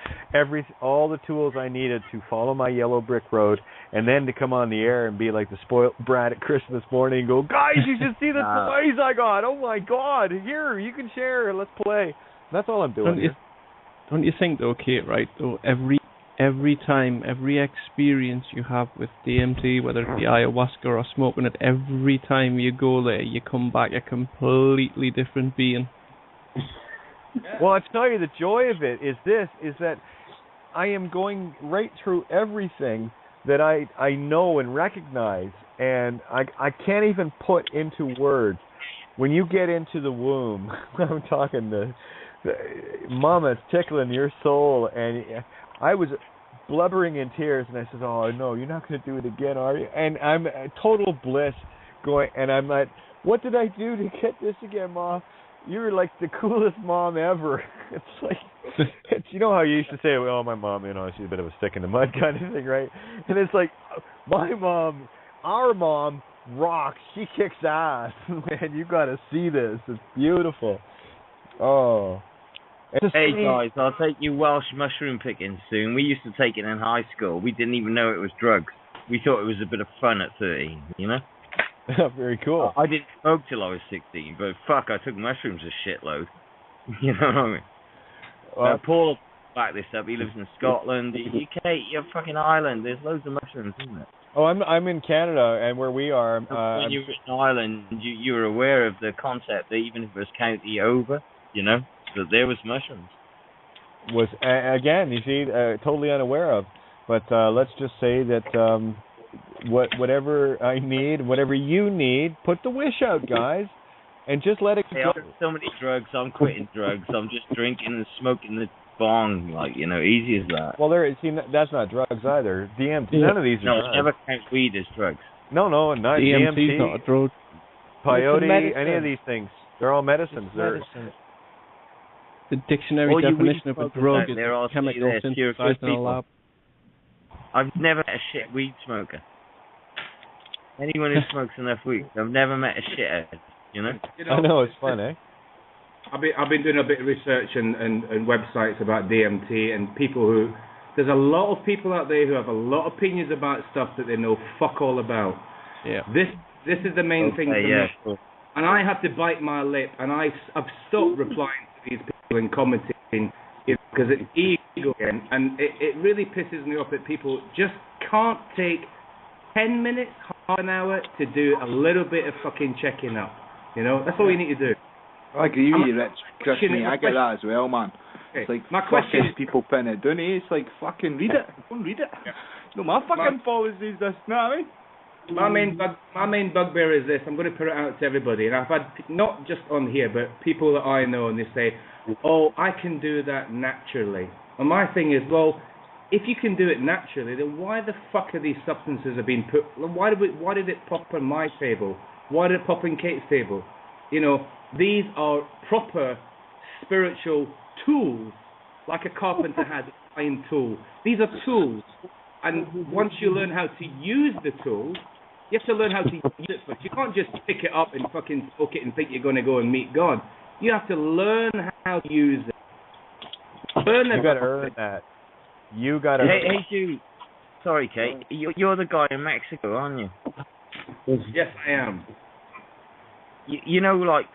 all the tools I needed to follow my yellow brick road, and then to come on the air and be like the spoiled brat at Christmas morning and go, guys, you should see the toys I got. Oh my God, here, you can share, let's play. That's all I'm doing. Don't you think though, Kate, right, though, every time, every experience you have with DMT, whether it be ayahuasca or smoking it, every time you go there, you come back a completely different being. Well, I tell you, the joy of it is that I am going right through everything that I know and recognize, and I can't even put into words. When you get into the womb, I'm talking the Mama, it's tickling your soul, and I was blubbering in tears, and I said, oh, no, you're not going to do it again, are you? And I'm total bliss going, and I'm like, what did I do to get this again, Mom? You're like the coolest mom ever. It's like, you know how you used to say, well, my mom, you know, she's a bit of a stick in the mud kind of thing, right? And it's like, my mom, our mom rocks. She kicks ass. Man, you got to see this. It's beautiful. Oh. Hey guys, I'll take you Welsh mushroom picking soon. We used to take it in high school. We didn't even know it was drugs. We thought it was a bit of fun at 13, you know? Very cool. I didn't smoke till I was 16, but fuck, I took mushrooms a shitload. You know what I mean? Well, Paul back this up. He lives in Scotland. Kate, you're a fucking island. There's loads of mushrooms, isn't it? Oh, I'm in Canada, and where we are... when you were in Ireland, you were aware of the concept that even if it was county over, you know, that there was mushrooms. Was, again, you see, totally unaware of. But let's just say that whatever I need, whatever you need, put the wish out, guys, and just let it go. I've got so many drugs, I'm quitting drugs. I'm just drinking and smoking the bong, like, you know, easy as that. Well, that's not drugs either. DMT, none of these are drugs. No, never count weed as drugs. No, not DMT's not a drug. Peyote, any of these things. They're all medicines. The dictionary definition of a drug is a chemical synthesized in a lab. I've never met a shit weed smoker. Anyone who smokes enough weed, I've never met a shithead, you know? I know, it's fun, eh? I've been doing a bit of research and websites about DMT, and there's a lot of people out there who have a lot of opinions about stuff that they know fuck all about. Yeah. This is the main thing for me. Cool. And I have to bite my lip, and I've stopped replying to these people and commenting because it's ego again, and it really pisses me off that people just can't take 10 minutes, half an hour to do a little bit of fucking checking up. You know, that's all you need to do. I agree with you, Rich. Trust me, I get that as well, man. It's like my question fucking people putting it down, It's like, fucking read it. Go and read it. Yeah. No, my fucking policy is this, you know what I mean? My main bugbear is this. I'm going to put it out to everybody, and I've had not just on here, but people that I know, and they say, "Oh, I can do that naturally." And my thing is, well, if you can do it naturally, then why the fuck are these substances being put? Why did it pop on my table? Why did it pop on Kate's table? You know, these are proper spiritual tools, like a carpenter has a fine tool. These are tools, and once you learn how to use the tools, you have to learn how to use it first. You can't just pick it up and fucking smoke it and think you're going to go and meet God. You have to learn how to use it. You got to earn that. You got to. Hey, Jude. Sorry, Kate. You're the guy in Mexico, aren't you? Yes, I am. You know, like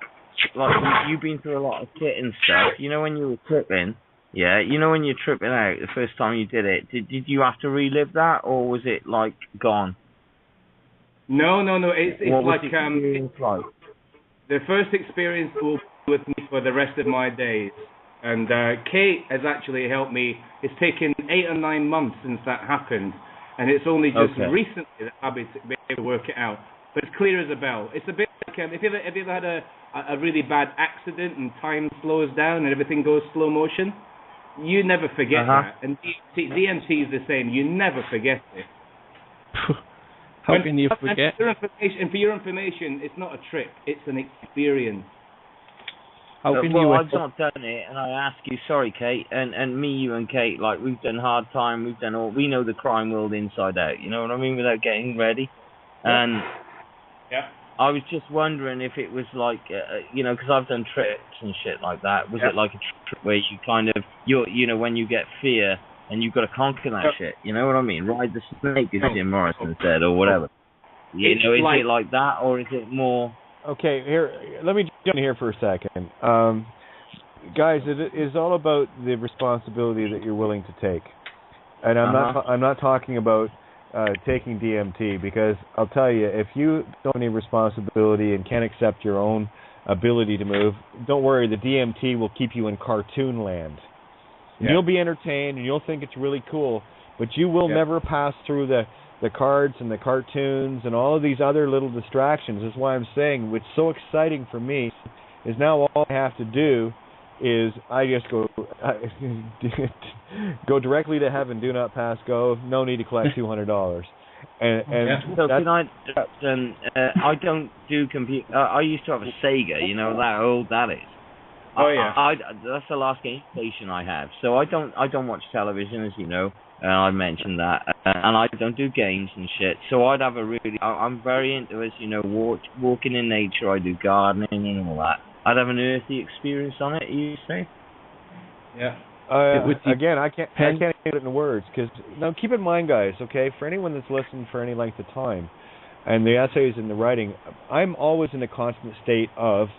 you've been through a lot of shit and stuff. You know when you were tripping. Yeah, you know when you're tripping out the first time you did it. Did you have to relive that, or was it like gone? No. It's like like? The first experience will be with me for the rest of my days. And Kate has actually helped me. It's taken 8 or 9 months since that happened, and it's only just recently that I've been able to work it out. But it's clear as a bell. It's a bit like have you ever had a really bad accident and time slows down and everything goes slow motion? You never forget that. And DMT is the same. You never forget it. How can you forget? And for your information, it's not a trip. It's an experience. I've not done it, and I ask you, sorry, Kate, and me, you, and Kate, like we've done hard time, we've done all. We know the crime world inside out. You know what I mean? Without getting ready, and I was just wondering if it was like, you know, because I've done trips and shit like that. Was it like a trip where you kind of, you know, when you get fear and you've got to conquer that shit? You know what I mean? Ride the snake, as Jim Morrison said, or whatever. You know, is it like that, or is it more? Okay, here, let me jump in here for a second. Guys, it is all about the responsibility that you're willing to take. And I'm not talking about taking DMT, because I'll tell you, if you don't have any responsibility and can't accept your own ability to move, don't worry, the DMT will keep you in cartoon land. Yeah. You'll be entertained and you'll think it's really cool, but you will never pass through the cards and the cartoons and all of these other little distractions. That's why I'm saying what's so exciting for me is now all I have to do is I just go directly to heaven, do not pass go, no need to collect $200. So can I don't do computer. I used to have a Sega, you know how old that is. That's the last game station I have. So I don't watch television, as you know. I mentioned that, and I don't do games and shit. So I'd have I'm very into it, you know, walking in nature. I do gardening and all that. I'd have an earthy experience on it. You say? Yeah. Again, I can't put it in words, because now keep in mind, guys. Okay, for anyone that's listened for any length of time, and the essays and the writing, I'm always in a constant state of.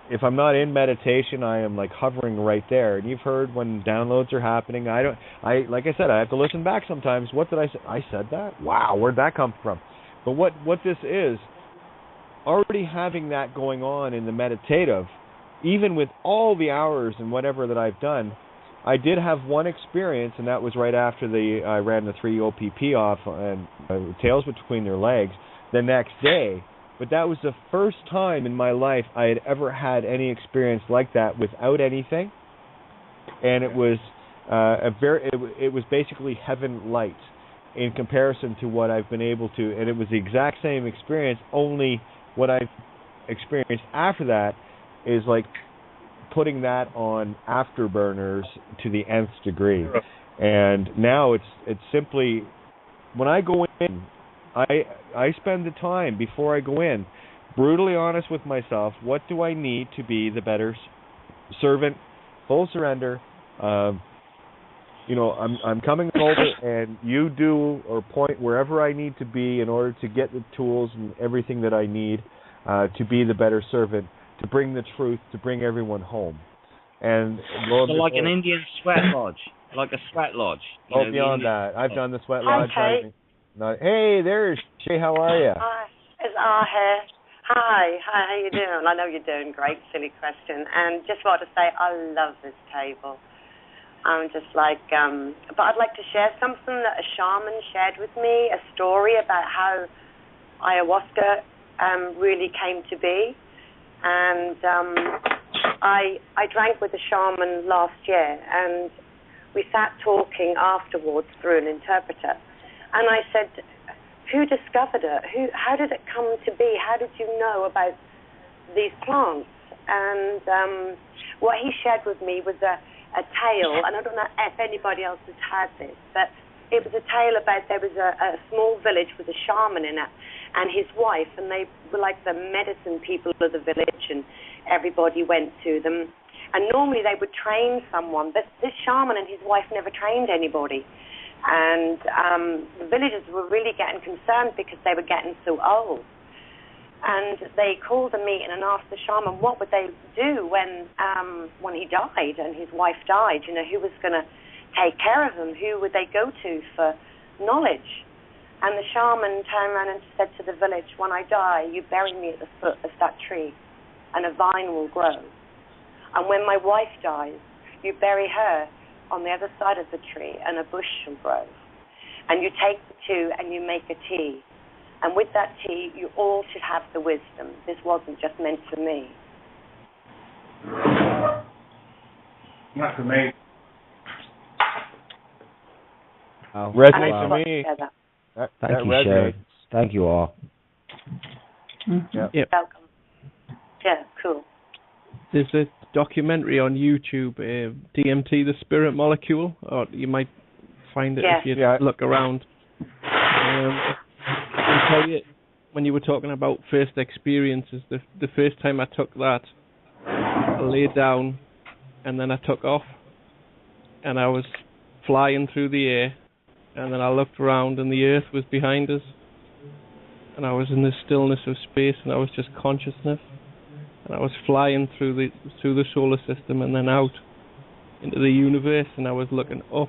If I'm not in meditation, I am like hovering right there. And you've heard when downloads are happening. Like I said, I have to listen back sometimes. What did I say? I said that? Wow, where'd that come from? But what this is, already having that going on in the meditative, even with all the hours and whatever that I've done, I did have one experience, and that was right after I ran the 3 OPP off and tails between their legs the next day. But that was the first time in my life I had ever had any experience like that without anything, and it was it was basically heaven light in comparison to what I've been able to, and it was the exact same experience. Only what I've experienced after that is like putting that on afterburners to the nth degree, and now it's simply when I go in. I spend the time before I go in, brutally honest with myself. What do I need to be the better servant? Full surrender. You know, I'm coming over, and you do or point wherever I need to be in order to get the tools and everything that I need to be the better servant, to bring the truth, to bring everyone home. And so like an Indian sweat lodge, like a sweat lodge. Beyond that, I've done the sweat lodge. Hey, there's Shay. How are you? Hi, it's here. Hi, how you doing? I know you're doing great, silly question. And just want to say I love this table. I'm just like, but I'd like to share something that a shaman shared with me, a story about how ayahuasca really came to be. And I drank with a shaman last year, and we sat talking afterwards through an interpreter. And I said, who discovered it? How did it come to be? How did you know about these plants? And what he shared with me was a tale, and I don't know if anybody else has had this, but it was a tale about there was a small village with a shaman in it and his wife, and they were like the medicine people of the village, and everybody went to them. And normally they would train someone, but this shaman and his wife never trained anybody. And the villagers were really getting concerned because they were getting so old. And they called a meeting and asked the shaman what would they do when he died and his wife died. You know, who was going to take care of them? Who would they go to for knowledge? And the shaman turned around and said to the village, when I die, you bury me at the foot of that tree and a vine will grow. And when my wife dies, you bury her on the other side of the tree and a bush shall grow. And you take the two and you make a tea. And with that tea, you all should have the wisdom. This wasn't just meant for me. That's amazing. Wow. Resonates with me. Thank you, Sharon. Thank you all. Yep. Welcome. Yeah, cool. There's a documentary on YouTube, DMT, the spirit molecule, or you might find it if you look around. I can tell you, when you were talking about first experiences, the first time I took that, I laid down and then I took off and I was flying through the air, and then I looked around and the earth was behind us, and I was in the stillness of space, and I was just consciousness. And I was flying through the solar system and then out into the universe, and I was looking up,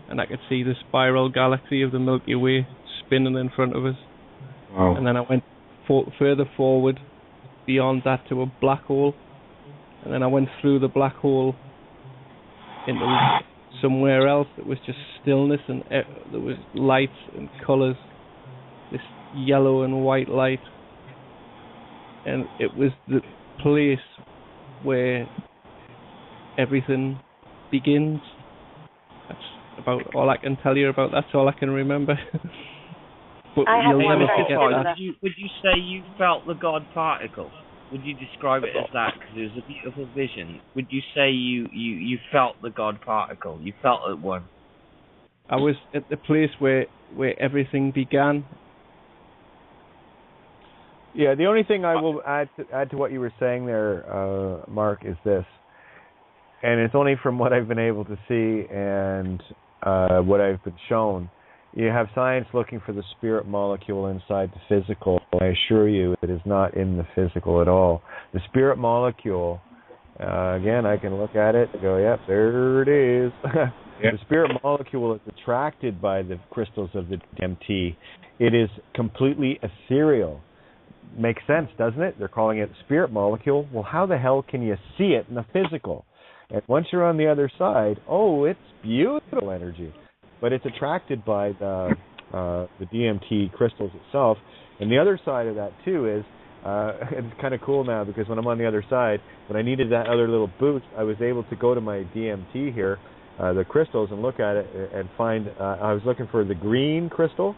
and I could see the spiral galaxy of the Milky Way spinning in front of us. Wow. And then I went further forward beyond that to a black hole, and then I went through the black hole into somewhere else that was just stillness, and there was lights and colours, this yellow and white light, and it was the place where everything begins. That's about all I can tell you about. That's all I can remember. But you'll never forget that. Would you say you felt the God particle? Would you describe it as that? Because it was a beautiful vision. Would you say you felt the God particle? You felt it one? I was at the place where everything began. Yeah, the only thing I will add to what you were saying there, Mark, is this, and it's only from what I've been able to see and what I've been shown. You have science looking for the spirit molecule inside the physical. I assure you it is not in the physical at all. The spirit molecule, again, I can look at it and go, yep, there it is. The spirit molecule is attracted by the crystals of the DMT. It is completely ethereal. Makes sense, doesn't it? They're calling it spirit molecule. Well, how the hell can you see it in the physical? And once you're on the other side, oh, it's beautiful energy. But it's attracted by the DMT crystals itself. And the other side of that, too, is it's kind of cool now, because when I'm on the other side, when I needed that other little boost, I was able to go to my DMT here, the crystals, and look at it and find, I was looking for the green crystal,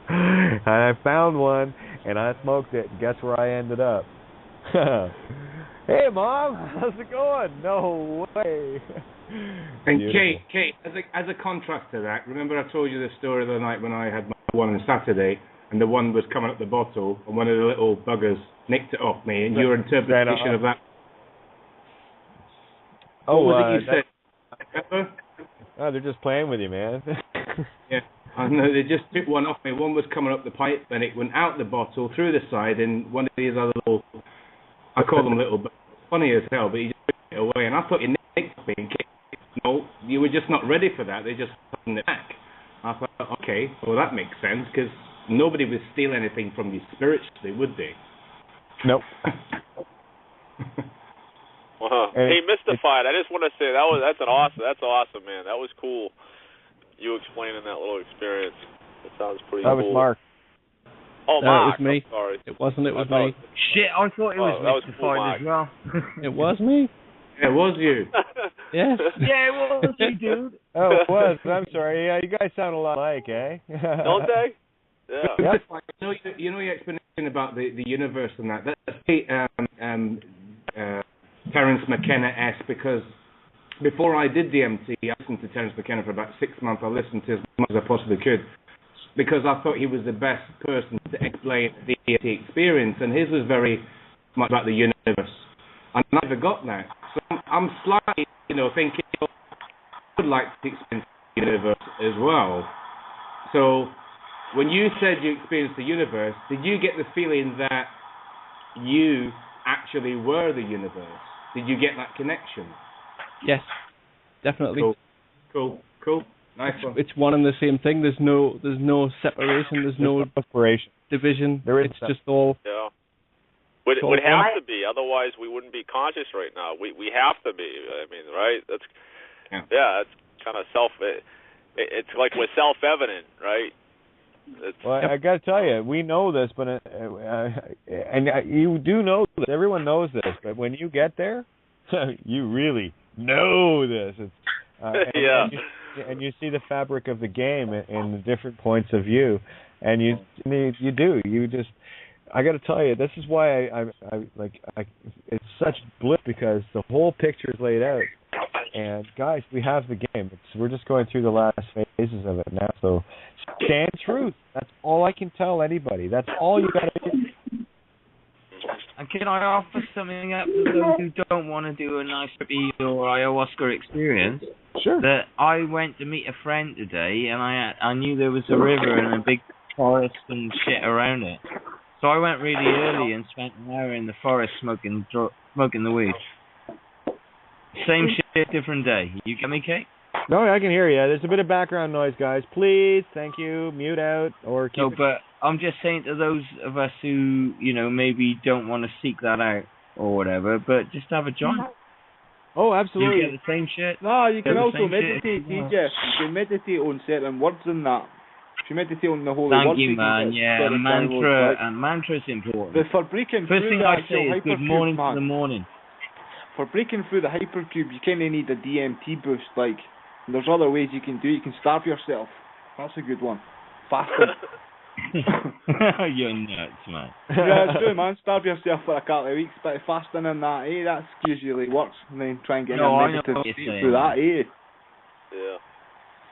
and I found one, and I smoked it, and guess where I ended up? Hey, Mom, how's it going? No way. And Kate, as a contrast to that, remember I told you the story the other night when I had my one on Saturday, and the one was coming up the bottle, and one of the little buggers nicked it off me, and your interpretation of that. Oh, what was it you said? Oh, they're just playing with you, man. Yeah, I know, they just took one off me. One was coming up the pipe, and it went out the bottle, through the side, and one of these other little, I call them little, funny as hell, but he just took it away, and I thought you nicked me. No, you were just not ready for that. They just put it back. I thought, okay, well that makes sense, because nobody would steal anything from you spiritually, would they? Nope. Hey, Mystified, I just want to say that's awesome, man. That was cool. You explaining that little experience. That sounds pretty cool. That was Mark. Oh, No, Mark. it was me. I'm sorry. It wasn't. It was me. Shit, I thought it was that was Mystified cool, as well. It was me. It was you. Yes. Yeah, it was you, dude. Oh, it was. I'm sorry. Yeah, you guys sound a lot alike, eh? Don't they? Yeah. You know your explanation about the universe and that. That's Terence McKenna-esque, because before I did DMT, I listened to Terence McKenna for about 6 months. I listened to as much as I possibly could because I thought he was the best person to explain the DMT experience, and his was very much about the universe. I never got that. So I'm slightly, thinking I would like to experience the universe as well. So when you said you experienced the universe, did you get the feeling that you actually were the universe? Did you get that connection? Yes, definitely. Cool. Nice one. It's one and the same thing. There's no separation. There's no separation. Division. It's just all. Yeah. Would have to be, otherwise we wouldn't be conscious right now. We have to be. I mean, right? That's it's kind of it's like we're self-evident, right? Well, I got to tell you, we know this, but and you do know this. Everyone knows this, but when you get there, you really know this. It's, and you see the fabric of the game in the different points of view, and you do. You just. I got to tell you, this is why it's such bliss, because the whole picture is laid out. And guys, we have the game. We're just going through the last phases of it now. So stand truth. That's all I can tell anybody. That's all you got to do. And can I offer something up to those who don't want to do a nice trippy or ayahuasca experience? Sure. That I went to meet a friend today, and I knew there was a river and a big forest and shit around it. So I went really early and spent an hour in the forest smoking the weed. Same shit, different day. You get me, Kate? No, I can hear you. There's a bit of background noise, guys. Please, thank you, mute out or keep it. But I'm just saying to those of us who, maybe don't want to seek that out or whatever, but just have a joint. Oh, absolutely. You get the same shit. No, you can also meditate, DJ. You can meditate on certain words and that. If you meditate on the holy words, thank you, man. Yeah, mantra is important. But for breaking First through thing I say is good morning man, to the morning. For breaking through the hypercube, you kind of need a DMT boost. Like, there's other ways you can do it. You can starve yourself. That's a good one. Fasting. You're nuts, man. Yeah, it's true, man. Starve yourself for a couple of weeks, but fasting and that, that usually works. And then try and get a meditative state through that, Yeah.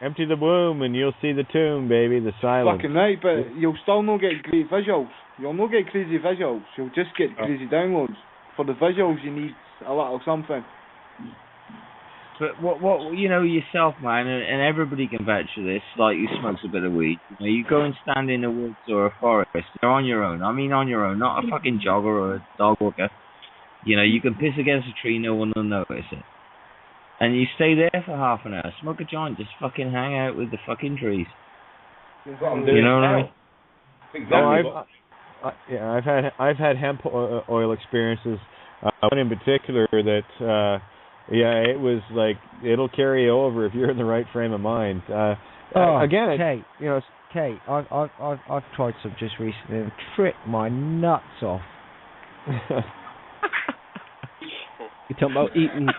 Empty the womb and you'll see the tomb, baby, the silence. Fucking right, but you'll still not get great visuals. You'll not get crazy visuals. You'll just get crazy downloads. For the visuals, you need a little something. But what yourself, man, and everybody can vouch for this, like you smokes a bit of weed. You go and stand in the woods or a forest, you're on your own. I mean on your own, not a fucking jogger or a dog walker. You can piss against a tree, no one will notice it. And you stay there for half an hour, smoke a joint, just fucking hang out with the fucking trees. You know what I mean? Exactly. I've had hemp oil experiences. One in particular that, it was like it'll carry you over if you're in the right frame of mind. Kate, Kate, I've tried some just recently and tripped my nuts off. You're talking about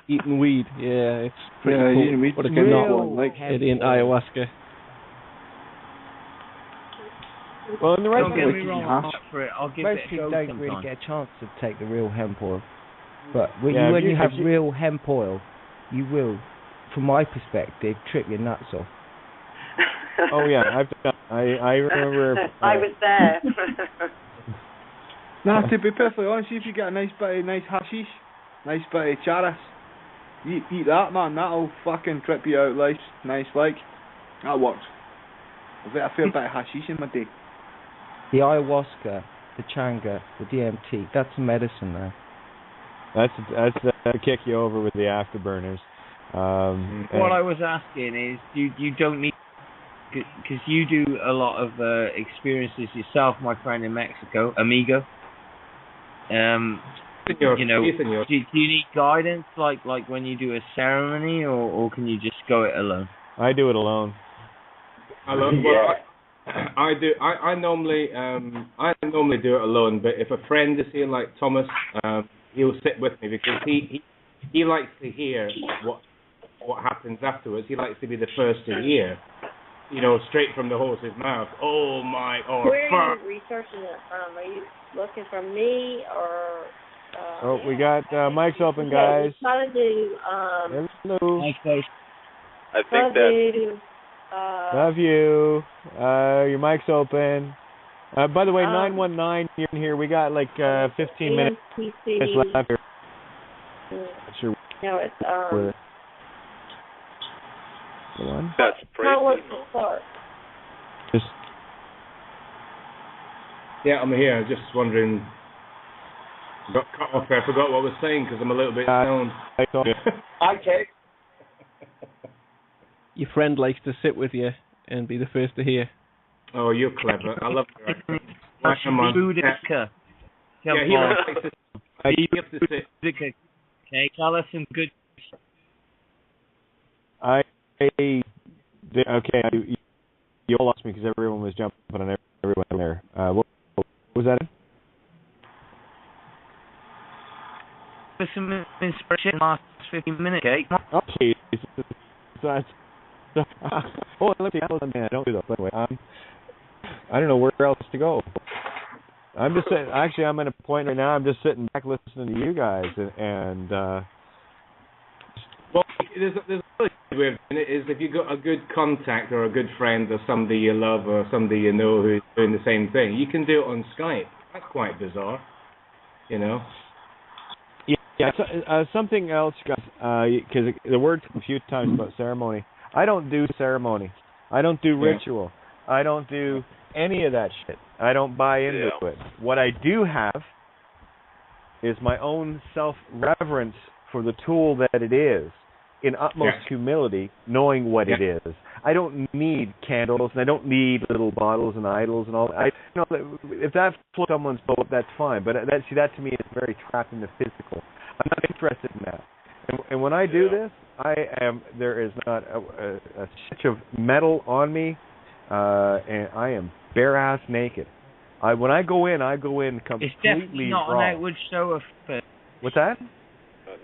eating weed. Yeah, it's pretty cool. Eating weed. What a good ayahuasca. Well, in the right don't get me wrong, I'll give most it a people go don't sometime. really get a chance to take the real hemp oil. But when if you have real hemp oil, you will, from my perspective, trip your nuts off. Oh yeah, I've done. I remember. I was there. Nah, to be perfectly honest, if you get a nice bit of hashish, nice bit of charas, eat that, man. That'll fucking trip you out, nice like. That works. I've got a fair bit of hashish in my day. The ayahuasca, the changa, the DMT, that's medicine now. That's to kick you over with the afterburners. What I was asking is, you don't need because you do a lot of experiences yourself, my friend in Mexico, amigo. Do you need guidance, like when you do a ceremony, or can you just go it alone? I do it alone. I normally do it alone, but if a friend is here, like Thomas, he'll sit with me because he likes to hear what happens afterwards. He likes to be the first to hear, straight from the horse's mouth. Oh my! Where are you researching it from? Are you looking from me or? We got mics open, guys. Try to do. Hello. I think that. Love you. Your mic's open. By the way, 919, you're in here. We got like 15 minutes left here. Sure. No, it's the one. That's pretty. Yeah, I'm here. Just wondering. Got cut off there. I forgot what I was saying because I'm a little bit stoned. Okay. Your friend likes to sit with you and be the first to hear. Oh, you're clever. I love your accent. Boudica. Yeah, he likes to sit. Okay, tell us some good. You all lost me because everyone was jumping on everyone there. What was that? For some inspiration, last 15 minutes, okay? Oh, jeez. Let's see. Don't do that. Anyway, I don't know where else to go. I'm just sitting. Actually, I'm at a point right now. I'm just sitting back listening to you guys, and well, there's another way of doing it is if you got a good contact or a good friend or somebody you love or somebody you know who's doing the same thing, you can do it on Skype. That's quite bizarre, Yeah, something else, guys, because the word a few times about ceremony. I don't do ceremony. I don't do ritual. I don't do any of that shit. I don't buy into it. What I do have is my own self-reverence for the tool that it is, in utmost humility, knowing what it is. I don't need candles, and I don't need little bottles and idols and all that. If that floats someone's boat, that's fine. But that to me is very trapped in the physical. I'm not interested in that. And when I do this, there is not a stitch of metal on me, and I am bare-ass naked. When I go in completely It's definitely not raw. an outward show of... What's that?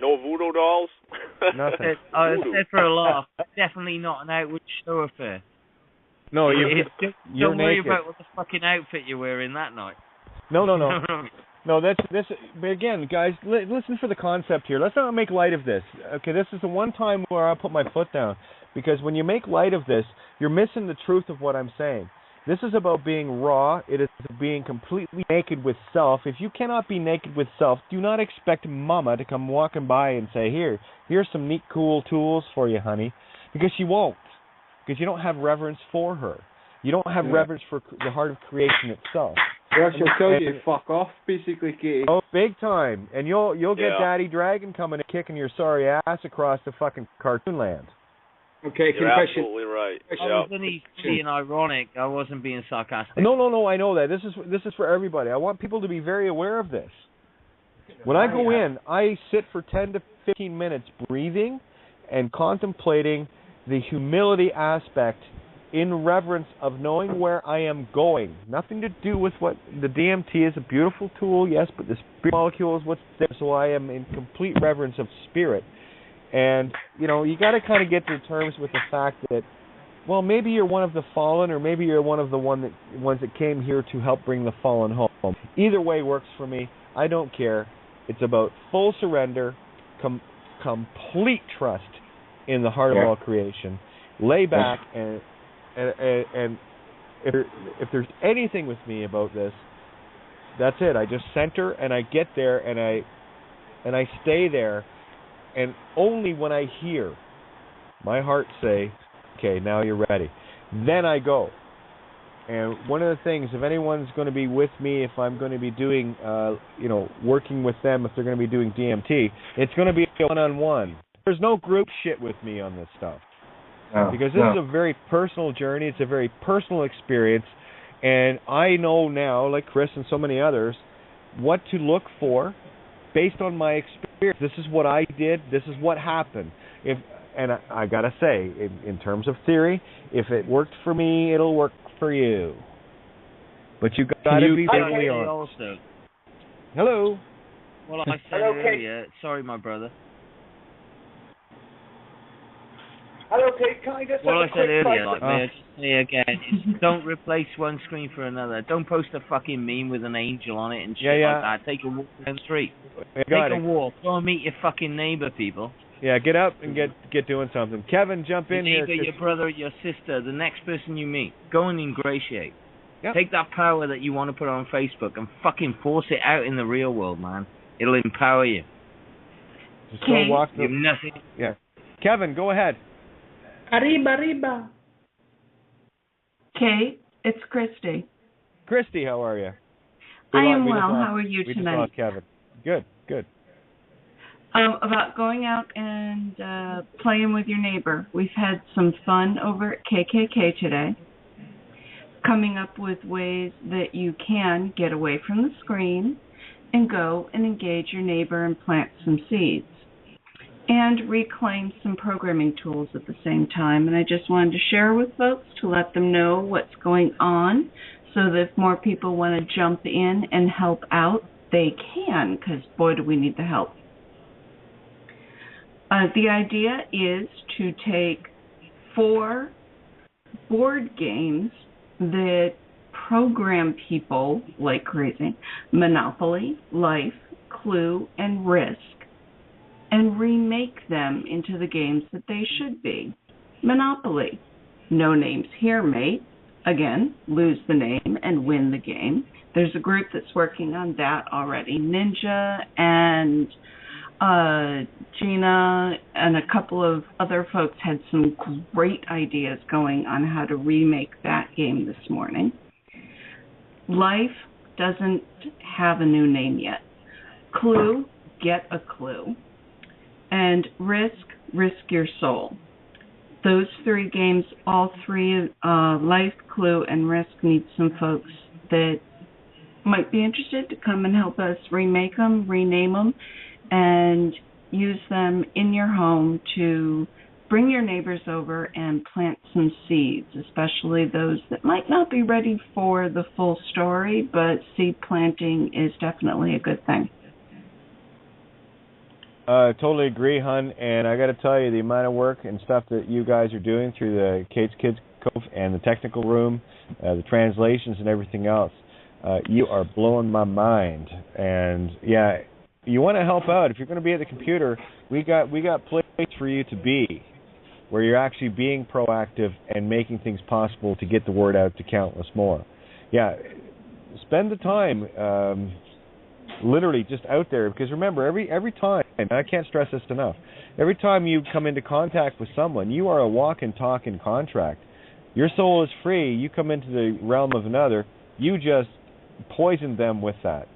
No voodoo dolls? Nothing. I said for a laugh, definitely not an outward show affair. No, you're don't worry naked. about what the fucking outfit you're wearing that night. No. No, that's this. But again, guys, listen for the concept here. Let's not make light of this. Okay, this is the one time where I'll put my foot down, because when you make light of this, you're missing the truth of what I'm saying. This is about being raw. It is being completely naked with self. If you cannot be naked with self, do not expect Mama to come walking by and say, here's some neat, cool tools for you, honey, because she won't. Because you don't have reverence for her. You don't have reverence for the heart of creation itself. Yeah, she'll tell you to fuck off, basically, Katie. Oh, big time. And you'll get Daddy Dragon coming and kicking your sorry ass across the fucking cartoon land. Okay, you're absolutely right. I was only being ironic. I wasn't being sarcastic. No, I know that. This is for everybody. I want people to be very aware of this. When I go in, I sit for 10 to 15 minutes breathing and contemplating the humility aspect in reverence of knowing where I am going. Nothing to do with what the DMT is. A beautiful tool, yes, but the spirit molecule is what's there, so I am in complete reverence of spirit. And, you got to kind of get to terms with the fact that, well, maybe you're one of the fallen, or maybe you're one of the ones that came here to help bring the fallen home. Either way works for me. I don't care. It's about full surrender, complete trust in the heart of all creation. Lay back, and if there's anything with me about this, that's it. I just center, and I get there, and I stay there. And only when I hear my heart say, okay, now you're ready, then I go. And one of the things, if anyone's going to be with me, if I'm going to be doing, working with them, if they're going to be doing DMT, it's going to be a one-on-one. There's no group shit with me on this stuff. because this is a very personal journey. It's a very personal experience, and I know now, like Chris and so many others, what to look for based on my experience. This is what I did. This is what happened. And I gotta say, in terms of theory, if it worked for me, it'll work for you. But you gotta be brutally honest. Also, hello. Well, I said earlier, sorry, my brother. Hello, Kate. Can I just Well, I have a said quick earlier, question? may I just say again, is don't replace one screen for another. Don't post a fucking meme with an angel on it and shit like that. Take a walk down the street. Take a walk. Go and meet your fucking neighbor, people. Yeah, get up and get doing something. Kevin, jump in here. Your brother, your sister, the next person you meet. Go and ingratiate. Yep. Take that power that you want to put on Facebook and fucking force it out in the real world, man. It'll empower you. Just go walk you have nothing. Yeah. Kevin, go ahead. Arriba. Kate, it's Christy. Christy, how are you? I am well. How are you we tonight? We just lost Kevin. Good. About going out and playing with your neighbor. We've had some fun over at KKK today, coming up with ways that you can get away from the screen and go and engage your neighbor and plant some seeds and reclaim some programming tools at the same time. And I just wanted to share with folks to let them know what's going on so that if more people want to jump in and help out, they can, because boy, do we need the help. The idea is to take 4 board games that program people like crazy: Monopoly, Life, Clue, and Risk, and remake them into the games that they should be. Monopoly, no names here, mate. Again, lose the name and win the game. There's a group that's working on that already. Ninja and Gina and a couple of other folks had some great ideas going on how to remake that game this morning. Life doesn't have a new name yet. Clue, get a clue. And Risk your soul. Those 3 games, all 3, Life, Clue, and Risk, need some folks that might be interested to come and help us remake them, rename them, and use them in your home to bring your neighbors over and plant some seeds, especially those that might not be ready for the full story, but seed planting is definitely a good thing. Totally agree, hon. And I got to tell you, the amount of work and stuff that you guys are doing through the Kate's Kids Cove and the technical room, the translations and everything else, you are blowing my mind. And yeah, you want to help out. If you're going to be at the computer, we got places for you to be, where you're actually being proactive and making things possible to get the word out to countless more. Yeah, spend the time. Literally just out there, because remember, every time, and I can't stress this enough, every time you come into contact with someone, you are a walk and talk and contract. Your soul is free. You come into the realm of another, you just poison them with that.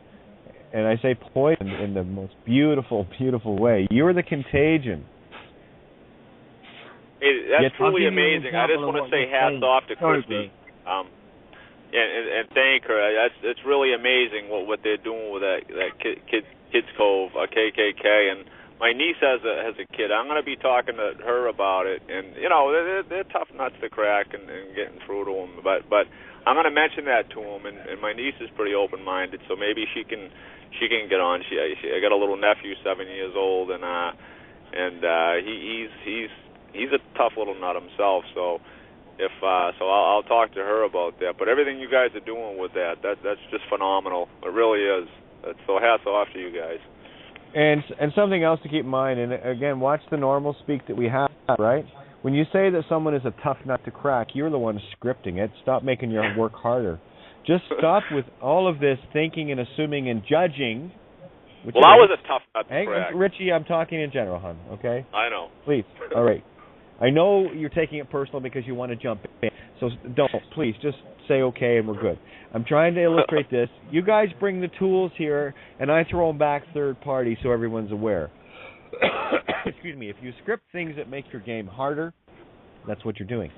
And I say poison in the most beautiful, beautiful way. You're the contagion. Hey, that's truly amazing. I just want to say hats off to Christy. And thank her. It's really amazing what they're doing with that Kids Cove, KKK. And my niece has a kid. I'm going to be talking to her about it. And they're tough nuts to crack and getting through to them. But I'm going to mention that to them. And my niece is pretty open-minded, so maybe she can get on. I got a little nephew, 7 years old, and he's a tough little nut himself. So. I'll talk to her about that. But everything you guys are doing with that's just phenomenal. It really is. So hats off to you guys. And something else to keep in mind, and again, watch the normal speak that we have, right? When you say that someone is a tough nut to crack, you're the one scripting it. Stop making your work harder. Just stop with all of this thinking and assuming and judging. Well, I was a tough nut to crack. Richie, I'm talking in general, hon, okay? I know. Please. All right. I know you're taking it personal because you want to jump in. So don't. Please, just say okay and we're good. I'm trying to illustrate this. You guys bring the tools here, and I throw them back third party so everyone's aware. Excuse me. If you script things that make your game harder, That's what you're doing.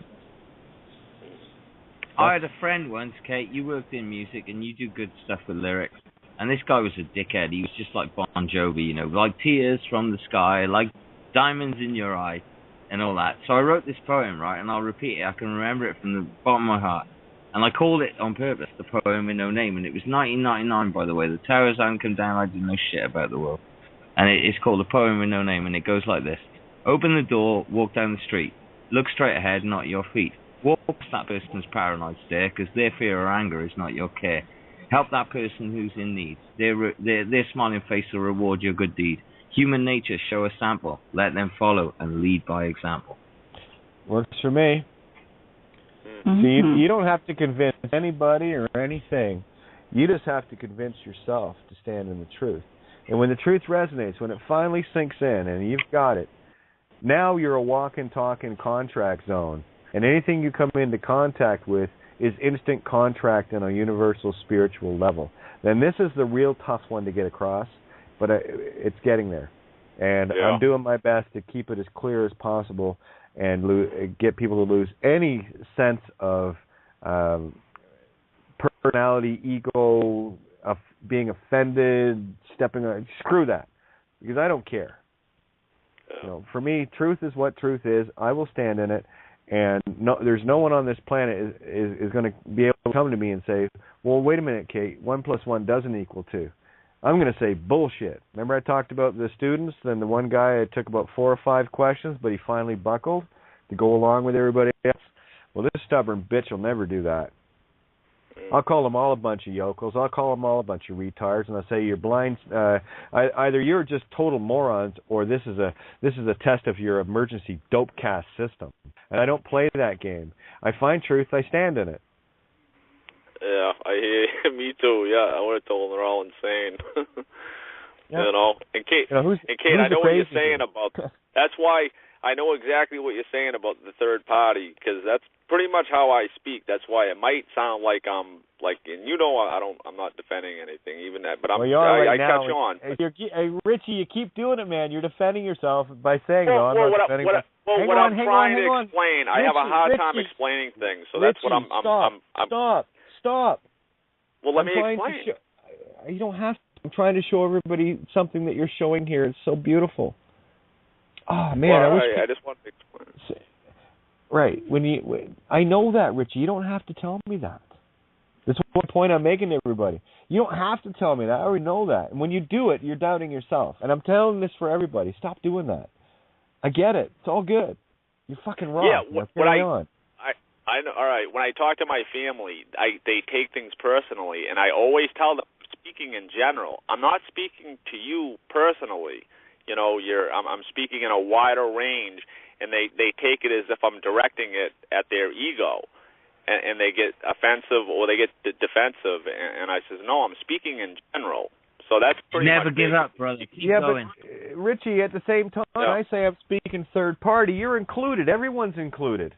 I had a friend once, Kate, you worked in music and you do good stuff with lyrics. And this guy was a dickhead. He was just like Bon Jovi, you know, like tears from the sky, like diamonds in your eye, and all that. So I wrote this poem, right, and I'll repeat it. I can remember it from the bottom of my heart. And I called it on purpose, The Poem with No Name. And it was 1999, by the way. The towers hadn't come down. I didn't know shit about the world. And it's called A Poem with No Name, and it goes like this. Open the door, walk down the street. Look straight ahead, not your feet. Walk past that person's paranoid stare, because their fear or anger is not your care. Help that person who's in need. Their smiling face will reward your good deed. Human nature, show a sample. Let them follow and lead by example. Works for me. Mm-hmm. So you don't have to convince anybody or anything. You just have to convince yourself to stand in the truth. And when the truth resonates, when it finally sinks in and you've got it, now you're a walking, talking contract zone. And anything you come into contact with is instant contract on a universal spiritual level. Then this is the real tough one to get across, but it's getting there. And I'm doing my best to keep it as clear as possible and get people to lose any sense of personality, ego, of being offended, stepping on. Screw that, because I don't care. You know, for me, truth is what truth is. I will stand in it. And there's no one on this planet is going to be able to come to me and say, well, wait a minute, Kate, 1 + 1 doesn't equal 2. I'm going to say bullshit. Remember I talked about the students? Then the one guy, it took about 4 or 5 questions, but he finally buckled to go along with everybody else. Well, this stubborn bitch will never do that. I'll call them all a bunch of yokels. I'll call them all a bunch of retards, and I'll say you're blind. Either you're just total morons, or this is a test of your emergency dope cast system. And I don't play that game. I find truth. I stand in it. Yeah, I hear. Me too. Yeah, I would have told them they're all insane. You know, and Kate, I know what you're saying about. That's why I know exactly what you're saying about the third party, because that's pretty much how I speak. That's why it might sound like I'm like, and you know, I'm not defending anything, even that. But I catch on. Richie, you keep doing it, man. You're defending yourself by saying I'm not defending. What I'm trying to explain, I have a hard time explaining things, so that's what I'm. Stop. Well, let me explain. You don't have to. I'm trying to show everybody something that you're showing here. It's so beautiful. Oh man, I just want to explain. Right. I know that, Richie. You don't have to tell me that. That's one point I'm making to everybody. You don't have to tell me that. I already know that. And when you do it, you're doubting yourself. And I'm telling this for everybody. Stop doing that. I get it. It's all good. You're fucking wrong. Yeah. Carry on. I know. All right. When I talk to my family, they take things personally, and I always tell them, speaking in general. I'm not speaking to you personally. You know, I'm speaking in a wider range, and they take it as if I'm directing it at their ego, and they get offensive or they get defensive. And I says, no, I'm speaking in general. So that's pretty Never much give up, brother. Keep going. But Richie, at the same time, I say I'm speaking third party. You're included. Everyone's included.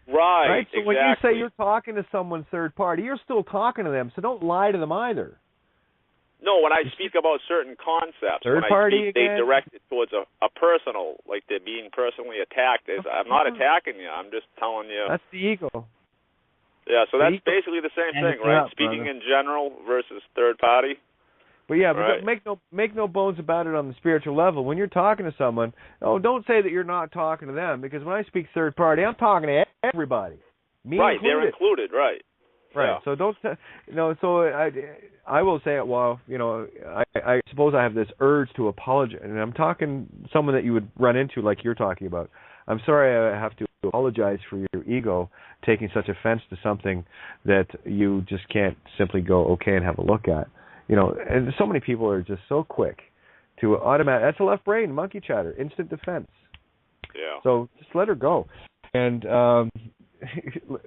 Right. So exactly. when you say you're talking to someone third party, you're still talking to them. So don't lie to them either. No, when I speak about certain concepts, third party I speak, they direct it towards a personal, like they're being personally attacked. I'm not attacking you. I'm just telling you. That's the ego. Yeah, so that's basically the same thing, right? Speaking in general versus third party. But yeah, but make no bones about it on the spiritual level. When you're talking to someone, don't say that you're not talking to them, because when I speak third party, I'm talking to everybody. Me right, included. they're included, right. Right. Yeah. So don't, so I will say it. Well, I suppose I have this urge to apologize, and I'm talking someone that you would run into, like you're talking about. I'm sorry I have to apologize for your ego taking such offense to something that you just can't simply go okay and have a look at. And so many people are just so quick to automatic. That's a left brain, monkey chatter, instant defense. Yeah. So just let her go. And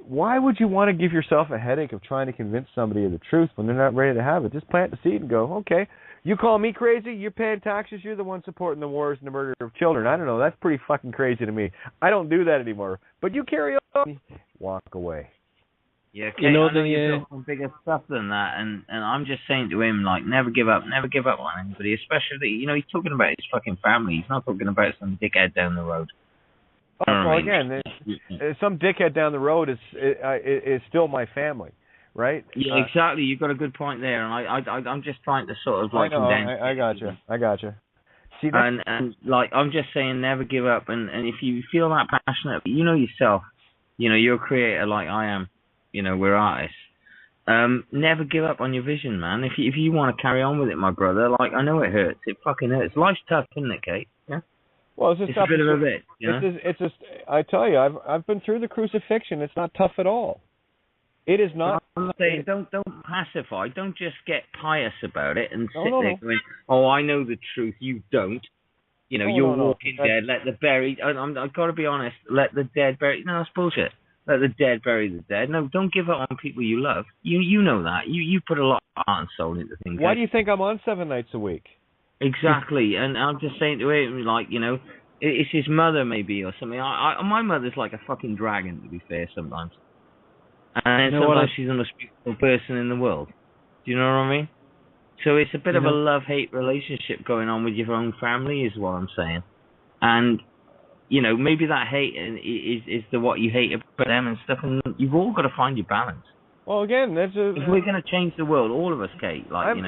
why would you want to give yourself a headache of trying to convince somebody of the truth when they're not ready to have it? Just plant the seed and go, okay, you call me crazy, you're paying taxes, you're the one supporting the wars and the murder of children. I don't know, that's pretty fucking crazy to me. I don't do that anymore. But you carry on. Walk away. Yeah, Kate, I know you've got some bigger stuff than that, and I'm just saying to him, like, never give up on anybody, especially, he's talking about his fucking family. He's not talking about some dickhead down the road. Well, again, some dickhead down the road is still my family, right? Yeah, exactly. You've got a good point there, and I'm just trying to sort of like condense. I got you. See, and like I'm just saying, never give up. And if you feel that passionate, you know yourself, you're a creator like I am. We're artists. Never give up on your vision, man. If you want to carry on with it, my brother, like I know it hurts. It fucking hurts. Life's tough, isn't it, Kate? Yeah. Well, it's a bit of a bit. It's just. I tell you, I've been through the crucifixion. It's not tough at all. It is not. I'm saying don't pacify. Don't just get pious about it and sit there No. going, "Oh, I know the truth." You don't. You're walking dead. Let the buried. I've got to be honest. Let the dead bury. No, that's bullshit. Let the dead bury the dead. No, don't give up on people you love. You know that. You put a lot of heart and soul into things. Why do you think I'm on 7 nights a week? Exactly, and I'm just saying to him, like, it's his mother maybe or something. My mother's like a fucking dragon, to be fair, sometimes. And sometimes she's the most beautiful person in the world. Do you know what I mean? So it's a bit of a love-hate relationship going on with your own family, is what I'm saying. And maybe that hate is what you hate about them and stuff, and you've all got to find your balance. Well, again, if we're going to change the world, all of us, Kate, I'm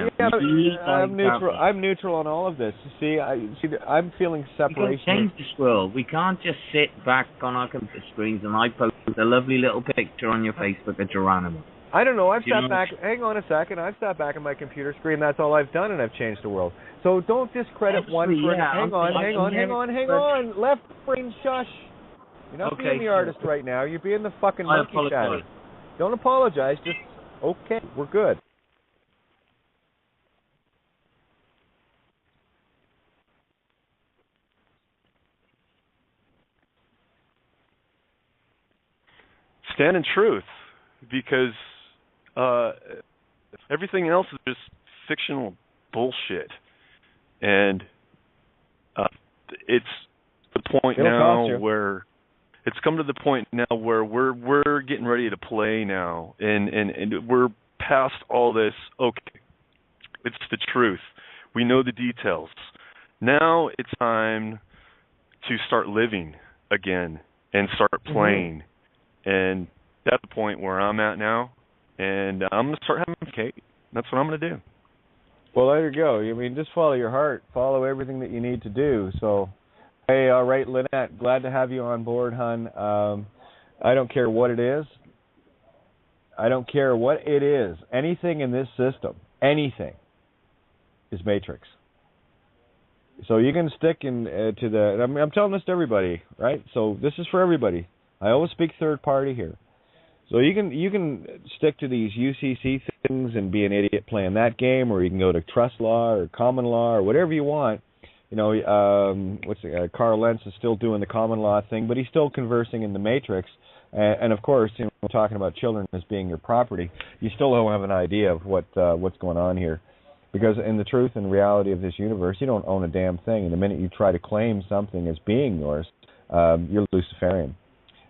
neutral. I'm neutral on all of this. I'm feeling separation. We can change this world. We can't just sit back on our computer screens and I post a lovely little picture on your Facebook of Geronimo. I don't know. I've sat back. Hang on a second. I've sat back on my computer screen. That's all I've done, and I've changed the world. So don't discredit one for. Hang on. Left brain shush. You're not being the artist right now. You're being the fucking monkey shadow. Don't apologize. Just okay. We're good. Stand in truth, because everything else is just fictional bullshit, and it's the point now where it's come to the point now where we're getting ready to play now, and we're past all this. Okay, it's the truth. We know the details. Now it's time to start living again and start playing, and that's the point where I'm at now. And I'm going to start having Kate. That's what I'm going to do. Well, there you go. I mean, just follow your heart. Follow everything that you need to do. So, hey, all right, Lynette, glad to have you on board, hon. I don't care what it is. Anything in this system, anything, is Matrix. So you can stick to the... I'm telling this to everybody, right? So this is for everybody. I always speak third party here. So you can stick to these UCC things and be an idiot playing that game, or you can go to trust law or common law or whatever you want. Carl Lentz is still doing the common law thing, but he's still conversing in the Matrix. And of course, we're talking about children as being your property. You still don't have an idea of what's going on here, because in the truth and reality of this universe, you don't own a damn thing. And the minute you try to claim something as being yours, you're Luciferian.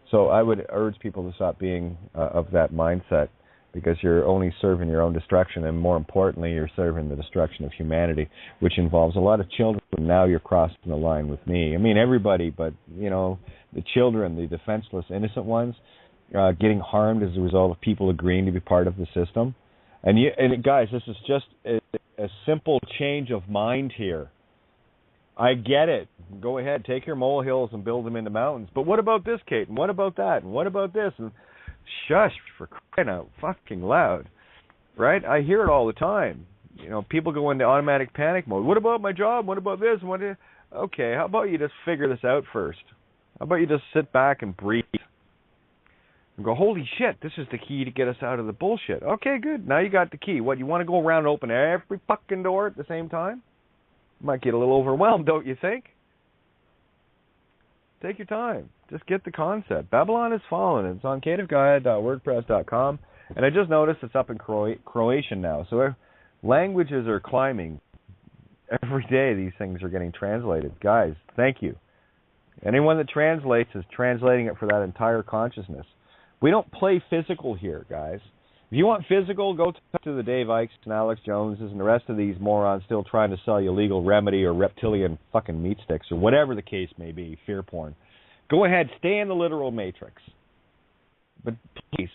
So I would urge people to stop being of that mindset, because you're only serving your own destruction, and more importantly, you're serving the destruction of humanity, which involves a lot of children. Now you're crossing the line with me. I mean, everybody, but, the children, the defenseless, innocent ones, getting harmed as a result of people agreeing to be part of the system. And guys, this is just a simple change of mind here. I get it. Go ahead, take your molehills and build them into mountains. But what about this, Kate? And what about that? And what about this? And shush, for crying out fucking loud, right? I hear it all the time. People go into automatic panic mode. What about my job? What about this? Okay, how about you just figure this out first? How about you just sit back and breathe and go, holy shit, this is the key to get us out of the bullshit. Okay, good. Now you got the key. What, you want to go around and open every fucking door at the same time? Might get a little overwhelmed, don't you think? Take your time. Just get the concept. Babylon is fallen. It's on cavegaia.wordpress.com. And I just noticed it's up in Croatian now. So languages are climbing. Every day these things are getting translated. Guys, thank you. Anyone that translates is translating it for that entire consciousness. We don't play physical here, guys. If you want physical, go talk to the Dave Ikes and Alex Joneses and the rest of these morons still trying to sell you legal remedy or reptilian fucking meat sticks or whatever the case may be, fear porn. Go ahead, stay in the literal matrix. But please,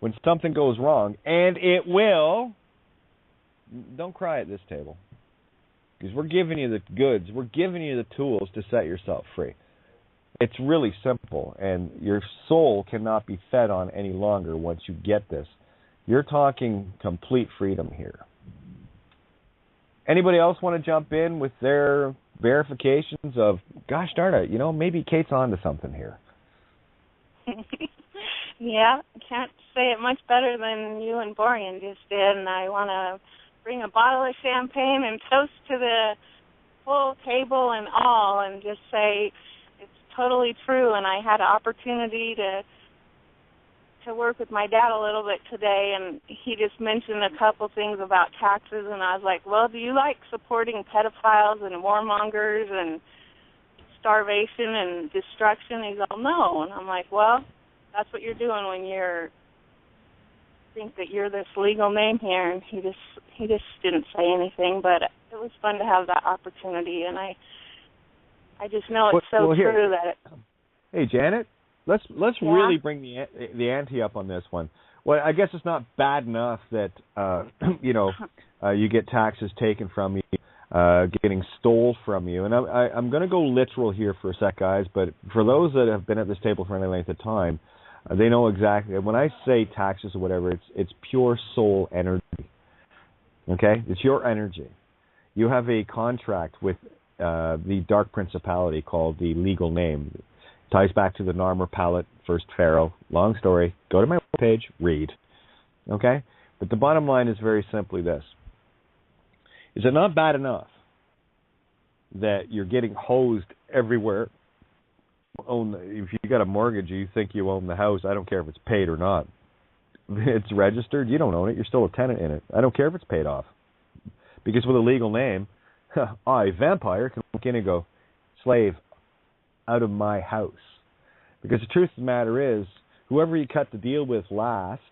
when something goes wrong, and it will, don't cry at this table. Because we're giving you the goods. We're giving you the tools to set yourself free. It's really simple, and your soul cannot be fed on any longer once you get this. You're talking complete freedom here. Anybody else want to jump in with their verifications of, gosh darn it, maybe Kate's on to something here? Yeah, can't say it much better than you and Borean just did, and I want to bring a bottle of champagne and toast to the full table and all, and just say it's totally true. And I had an opportunity to work with my dad a little bit today, and he just mentioned a couple things about taxes, and I was like, well, do you like supporting pedophiles and warmongers and starvation and destruction? He's all, no. And I'm like, well, that's what you're doing when you think that you're this legal name here. And he just didn't say anything, but it was fun to have that opportunity, and I just know it's true that Hey, Janet, let's really bring the ante up on this one. Well, I guess it's not bad enough that you get taxes taken from you, getting stole from you. And I'm going to go literal here for a sec, guys, but for those that have been at this table for any length of time, they know exactly. When I say taxes or whatever, it's pure soul energy. Okay? It's your energy. You have a contract with the dark principality called the legal name. It ties back to the Narmer Palette, first pharaoh. Long story. Go to my webpage, read. Okay? But the bottom line is very simply this. Is it not bad enough that you're getting hosed everywhere? If you got a mortgage, you think you own the house. I don't care if it's paid or not. It's registered. You don't own it. You're still a tenant in it. I don't care if it's paid off. Because with a legal name, I, vampire, can walk in and go, slave, out of my house. Because the truth of the matter is, whoever you cut the deal with last,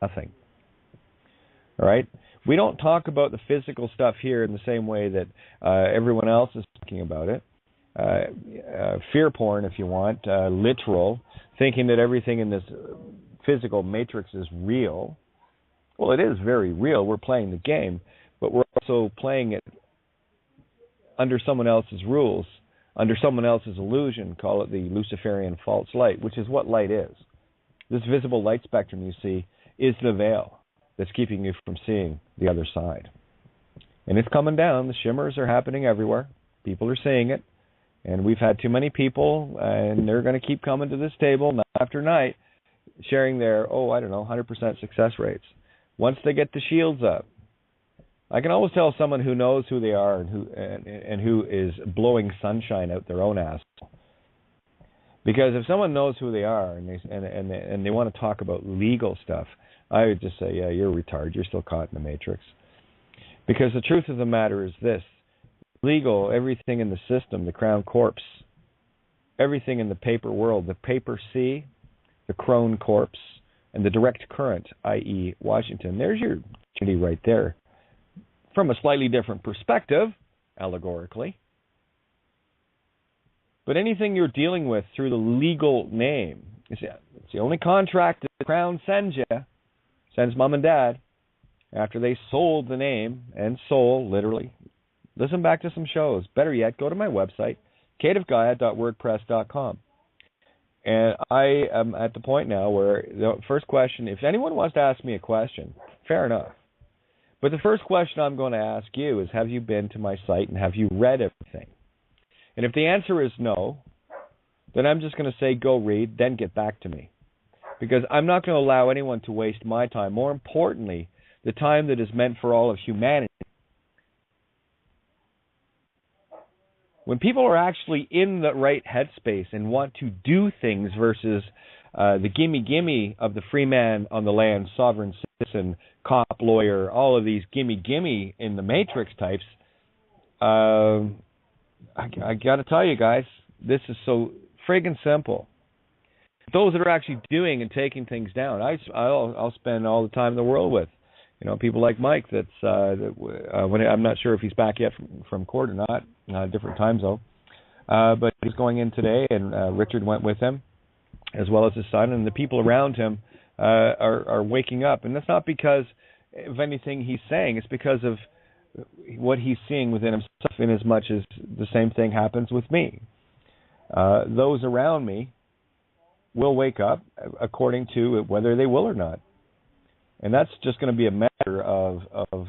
nothing. All right? We don't talk about the physical stuff here in the same way that everyone else is talking about it. Fear porn, if you want, literal, thinking that everything in this physical matrix is real. Well, it is very real. We're playing the game, but we're also playing it under someone else's rules, under someone else's illusion. Call it the Luciferian false light, which is what light is. This visible light spectrum you see is the veil that's keeping you from seeing the other side. And it's coming down. The shimmers are happening everywhere. People are seeing it. And we've had too many people, and they're going to keep coming to this table night after night, sharing their, 100% success rates. Once they get the shields up, I can always tell someone who knows who they are and who is blowing sunshine out their own ass. Because if someone knows who they are and they want to talk about legal stuff, I would just say, yeah, you're a retard. You're still caught in the matrix. Because the truth of the matter is this. Legal, everything in the system, the Crown Corpse, everything in the paper world, the paper sea, the Crone Corpse, and the direct current, i.e. Washington. There's your opportunity right there. From a slightly different perspective, allegorically. But anything you're dealing with through the legal name, it's the only contract that the Crown sends you, sends mom and dad, after they sold the name, and soul, literally. Listen back to some shows. Better yet, go to my website, kateofgaia.wordpress.com. And I am at the point now where the first question, if anyone wants to ask me a question, fair enough. But the first question I'm going to ask you is, have you been to my site and have you read everything? And if the answer is no, then I'm just going to say go read, then get back to me. Because I'm not going to allow anyone to waste my time. More importantly, the time that is meant for all of humanity. When people are actually in the right headspace and want to do things versus the gimme of the free man on the land, sovereign citizen, cop, lawyer, all of these gimme in the matrix types, I got to tell you guys, this is so friggin' simple. Those that are actually doing and taking things down, I'll spend all the time in the world with. People like Mike. When I'm not sure if he's back yet from court or not, different time zone. But he was going in today, and Richard went with him, as well as his son, and the people around him are waking up. And that's not because of anything he's saying. It's because of what he's seeing within himself, in as much as the same thing happens with me. Those around me will wake up according to whether they will or not. And that's just going to be a matter of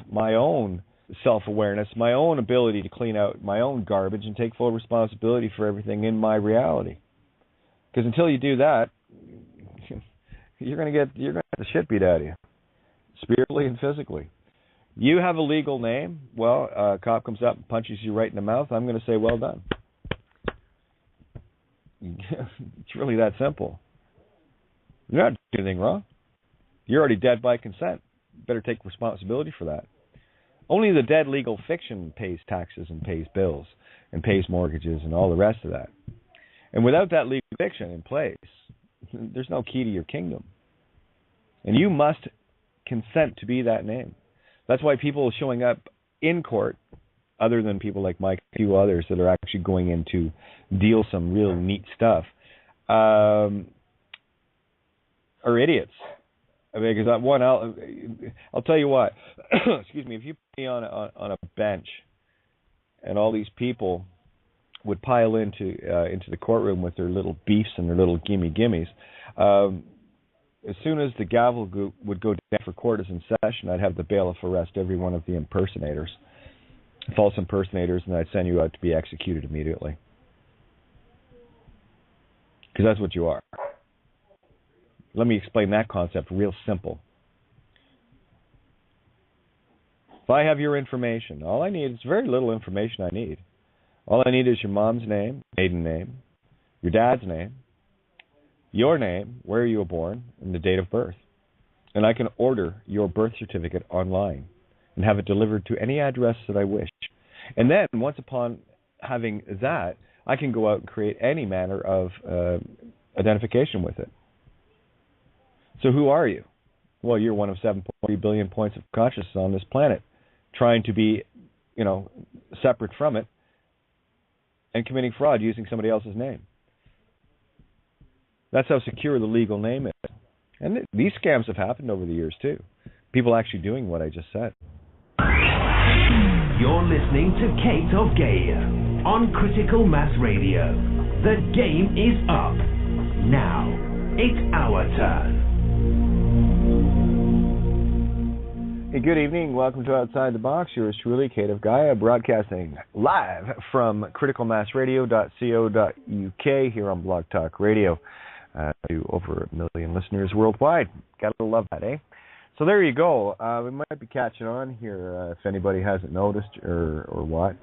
my own self-awareness, my own ability to clean out my own garbage and take full responsibility for everything in my reality. Because until you do that, you're going to get the shit beat out of you, spiritually and physically. You have a legal name. Well, a cop comes up and punches you right in the mouth. I'm going to say, well done. It's really that simple. You're not doing anything wrong. You're already dead by consent. Better take responsibility for that. Only the dead legal fiction pays taxes and pays bills and pays mortgages and all the rest of that. And without that legal fiction in place, there's no key to your kingdom. And you must consent to be that name. That's why people showing up in court, other than people like Mike, a few others that are actually going in to deal some real neat stuff, are idiots. I mean, because I'll tell you what. Excuse me. If you put me on a bench, and all these people would pile into the courtroom with their little beefs and their little gimmies, as soon as the gavel would go down for court is in session, I'd have the bailiff arrest every one of the impersonators, false impersonators, and I'd send you out to be executed immediately. Because that's what you are. Let me explain that concept real simple. If I have your information, all I need is very little information I need. All I need is your mom's name, maiden name, your dad's name, your name, where you were born, and the date of birth. And I can order your birth certificate online and have it delivered to any address that I wish. And then, once upon having that, I can go out and create any manner of identification with it. So who are you? Well, you're one of 7.3 billion points of consciousness on this planet, trying to be, separate from it and committing fraud using somebody else's name. That's how secure the legal name is. And these scams have happened over the years, too. People actually doing what I just said. You're listening to Kate of Gaia on Critical Mass Radio. The game is up. Now, it's our turn. Hey, good evening. Welcome to Outside the Box. Yours truly, Kate of Gaia, broadcasting live from criticalmassradio.co.uk here on Blog Talk Radio. To over 1 million listeners worldwide. Gotta love that, eh? So there you go. We might be catching on here if anybody hasn't noticed or what.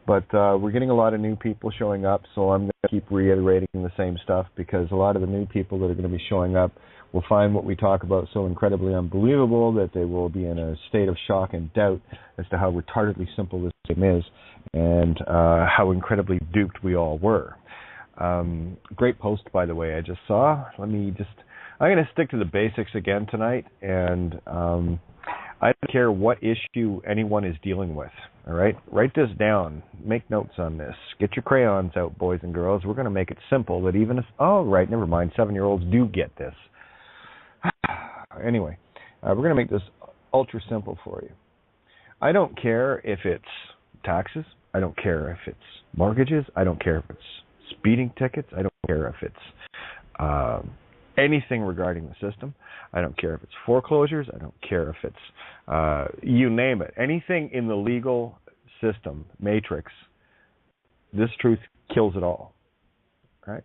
But we're getting a lot of new people showing up, so I'm going to keep reiterating the same stuff because a lot of the new people that are going to be showing up will find what we talk about so incredibly unbelievable that they will be in a state of shock and doubt as to how retardedly simple this game is and how incredibly duped we all were. Great post, by the way, I just saw. I'm going to stick to the basics again tonight, and I don't care what issue anyone is dealing with, all right? Write this down. Make notes on this. Get your crayons out, boys and girls. We're going to make it simple that even if, oh, right, never mind, 7-year-olds do get this. Anyway, we're going to make this ultra simple for you. I don't care if it's taxes. I don't care if it's mortgages. I don't care if it's speeding tickets. I don't care if it's anything regarding the system. I don't care if it's foreclosures. I don't care if it's you name it. Anything in the legal system, matrix, this truth kills it all. Right?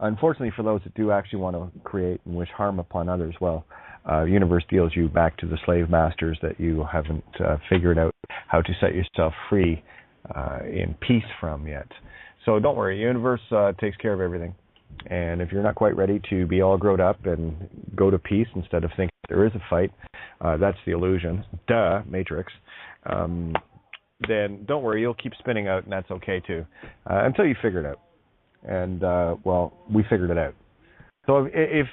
Unfortunately, for those that do actually want to create and wish harm upon others, well, the universe deals you back to the slave masters that you haven't figured out how to set yourself free in peace from yet. So don't worry, the universe takes care of everything. And if you're not quite ready to be all grown up and go to peace instead of thinking there is a fight, that's the illusion, matrix, then don't worry, you'll keep spinning out, and that's okay too, until you figure it out. And, well, we figured it out. So if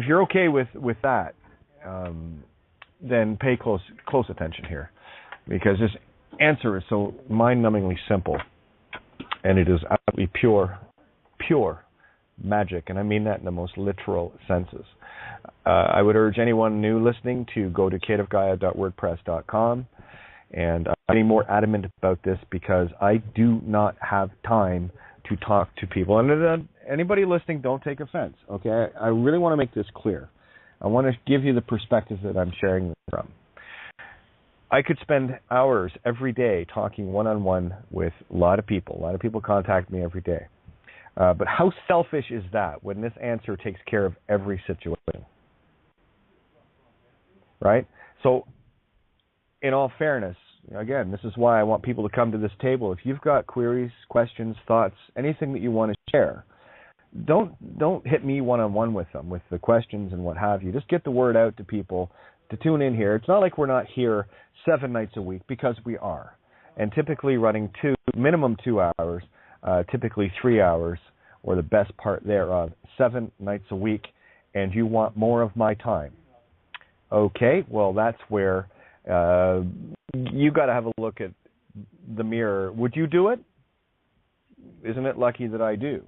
you're okay with that, then pay close attention here, because this answer is so mind-numbingly simple. and it is absolutely pure magic, and I mean that in the most literal senses. I would urge anyone new listening to go to caveofgaia.wordpress.com, and I'm getting more adamant about this because I do not have time to talk to people. And anybody listening, don't take offense, okay? I really want to make this clear. I want to give you the perspective that I'm sharing from. I could spend hours every day talking one-on-one with a lot of people. A lot of people contact me every day. But how selfish is that when this answer takes care of every situation? Right? So, in all fairness, again, this is why I want people to come to this table. If you've got queries, questions, thoughts, anything that you want to share, don't hit me one-on-one with them, with the questions and what have you. Just get the word out to people to tune in here. It's not like we're not here 7 nights a week, because we are. And typically running minimum 2 hours, typically 3 hours, or the best part thereof, 7 nights a week, and you want more of my time. Okay, well, that's where you got to have a look at the mirror. Would you do it? Isn't it lucky that I do?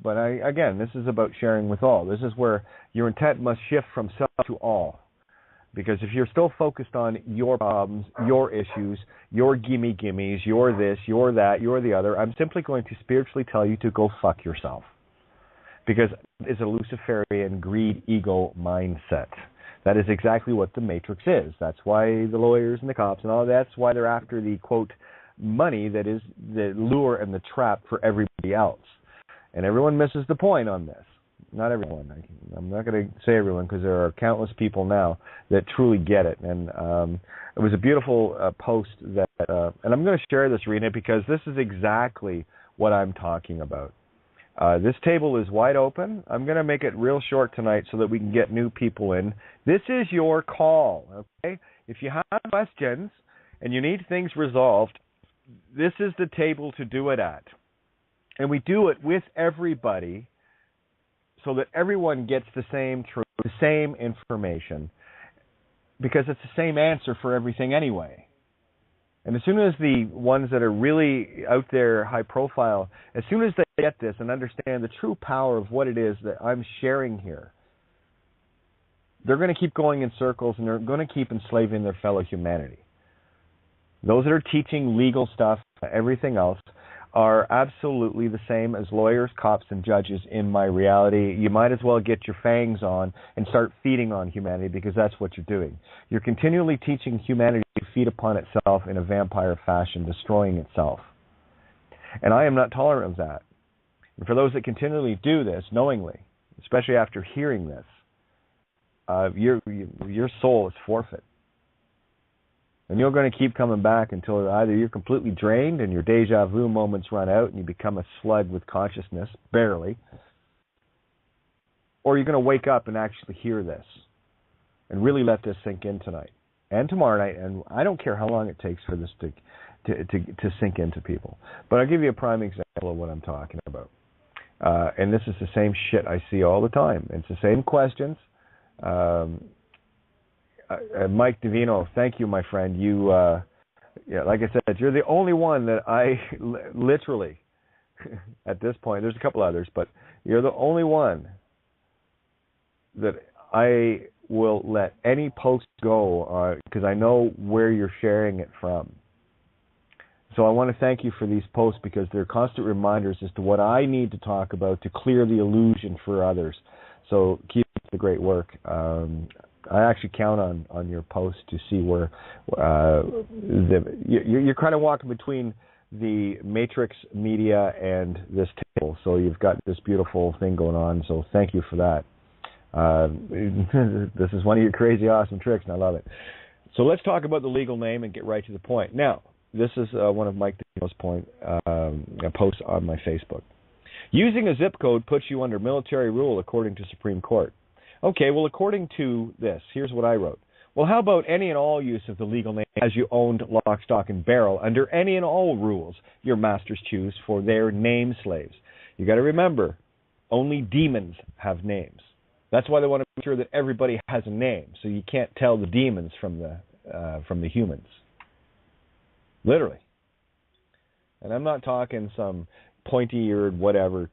But again, this is about sharing with all. This is where your intent must shift from self to all. Because if you're still focused on your problems, your issues, your gimmies, your this, your that, your the other, I'm simply going to spiritually tell you to go fuck yourself. Because it's a Luciferian greed ego mindset. That is exactly what the Matrix is. That's why the lawyers and the cops and all that's why they're after the, quote, money that is the lure and the trap for everybody else. And everyone misses the point on this. Not everyone. I'm not going to say everyone, because there are countless people now that truly get it. And it was a beautiful post that, and I'm going to share this, Rena, because this is exactly what I'm talking about. This table is wide open. I'm going to make it real short tonight so that we can get new people in. This is your call, okay? If you have questions and you need things resolved, this is the table to do it at. And we do it with everybody so that everyone gets the same truth, the same information, because it's the same answer for everything anyway. And as soon as the ones that are really out there, high profile, as soon as they get this and understand the true power of what it is that I'm sharing here, they're going to keep going in circles and they're going to keep enslaving their fellow humanity. Those that are teaching legal stuff, everything else, are absolutely the same as lawyers, cops, and judges in my reality. You might as well get your fangs on and start feeding on humanity, because that's what you're doing. You're continually teaching humanity to feed upon itself in a vampire fashion, destroying itself. And I am not tolerant of that. And for those that continually do this knowingly, especially after hearing this, your soul is forfeit. And you're going to keep coming back until either you're completely drained and your deja vu moments run out and you become a slug with consciousness, barely, or you're going to wake up and actually hear this and really let this sink in tonight and tomorrow night. And I don't care how long it takes for this to sink into people. But I'll give you a prime example of what I'm talking about. And this is the same shit I see all the time. It's the same questions. Mike Divino, thank you, my friend. You, like I said, you're the only one that I literally, at this point, there's a couple others, but you're the only one that I will let any post go, because I know where you're sharing it from. So I want to thank you for these posts, because they're constant reminders as to what I need to talk about to clear the illusion for others. So keep up the great work. I actually count on your posts to see where you're kind of walking between the Matrix media and this table. So you've got this beautiful thing going on. So thank you for that. This is one of your crazy awesome tricks, and I love it. So let's talk about the legal name and get right to the point. Now, this is one of Mike Dino's posts on my Facebook. Using a zip code puts you under military rule according to Supreme Court. Okay, well, according to this, here's what I wrote. Well, how about any and all use of the legal name as you owned lock, stock, and barrel under any and all rules your masters choose for their name slaves? You got to remember, only demons have names. That's why they want to make sure that everybody has a name, so you can't tell the demons from the humans. Literally. And I'm not talking some, pointy-eared, whatever.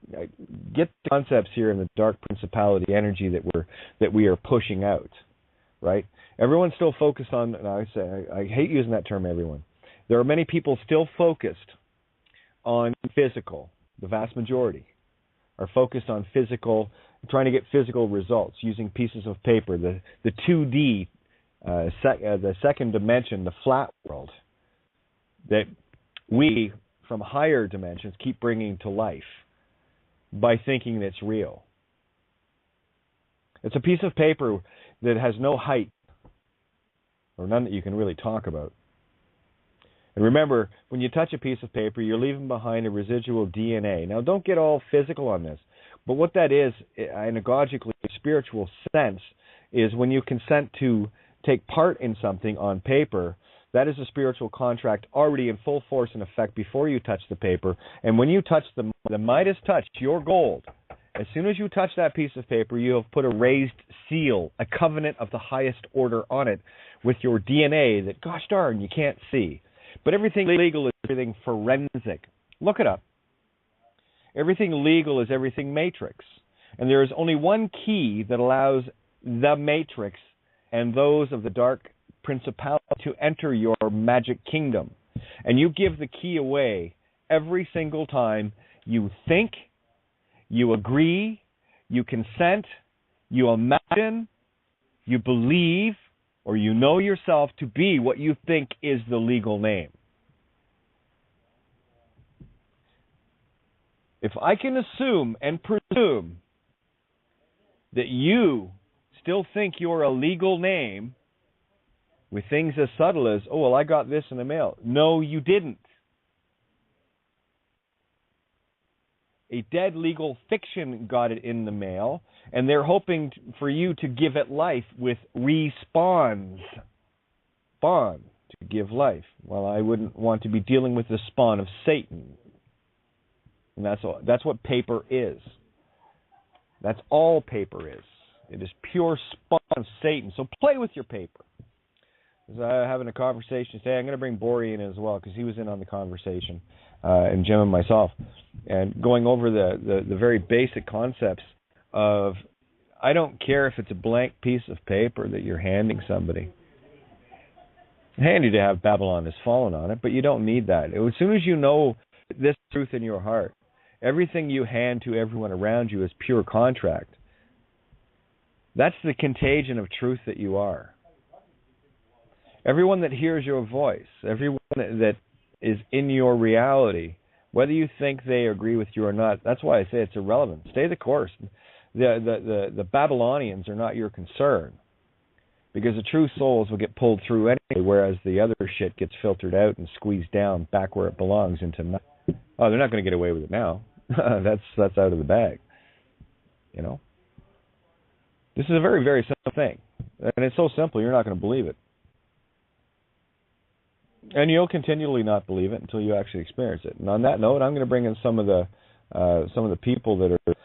Get the concepts here in the dark principality energy that we are pushing out, right? Everyone's still focused on, and I hate using that term, everyone. There are many people still focused on physical. The vast majority are focused on physical, trying to get physical results using pieces of paper, the 2D, the second dimension, the flat world, that we, from higher dimensions, keep bringing to life by thinking it's real. It's a piece of paper that has no height, or none that you can really talk about. And remember, when you touch a piece of paper, you're leaving behind a residual DNA. Now, don't get all physical on this, but what that is, in a godically spiritual sense, is when you consent to take part in something on paper, that is a spiritual contract already in full force and effect before you touch the paper. And when you touch the Midas touch, your gold, as soon as you touch that piece of paper, you have put a raised seal, a covenant of the highest order on it with your DNA that, gosh darn, you can't see. But everything legal is everything forensic. Look it up. Everything legal is everything matrix. And there is only one key that allows the matrix and those of the dark principality to enter your magic kingdom. And you give the key away every single time you think, you agree, you consent, you imagine, you believe, or you know yourself to be what you think is the legal name. If I can assume and presume that you still think you're a legal name with things as subtle as, oh, well, I got this in the mail. No, you didn't. A dead legal fiction got it in the mail, and they're hoping for you to give it life with respawns. Spawn, to give life. Well, I wouldn't want to be dealing with the spawn of Satan. And that's what paper is. That's all paper is. It is pure spawn of Satan. So play with your paper. I was having a conversation today. I'm going to bring Bori in as well because he was in on the conversation, and Jim and myself, and going over the very basic concepts of, I don't care if it's a blank piece of paper that you're handing somebody. Handy to have Babylon has fallen on it, but you don't need that. As soon as you know this truth in your heart, everything you hand to everyone around you is pure contract. That's the contagion of truth that you are. Everyone that hears your voice, everyone that is in your reality, whether you think they agree with you or not, that's why I say it's irrelevant. Stay the course. The Babylonians are not your concern, because the true souls will get pulled through anyway, whereas the other shit gets filtered out and squeezed down back where it belongs into nothing. Oh, they're not going to get away with it now. That's out of the bag. You know? This is a very, very simple thing. And it's so simple, you're not going to believe it. And you'll continually not believe it until you actually experience it. And on that note, I'm going to bring in some of the people that are,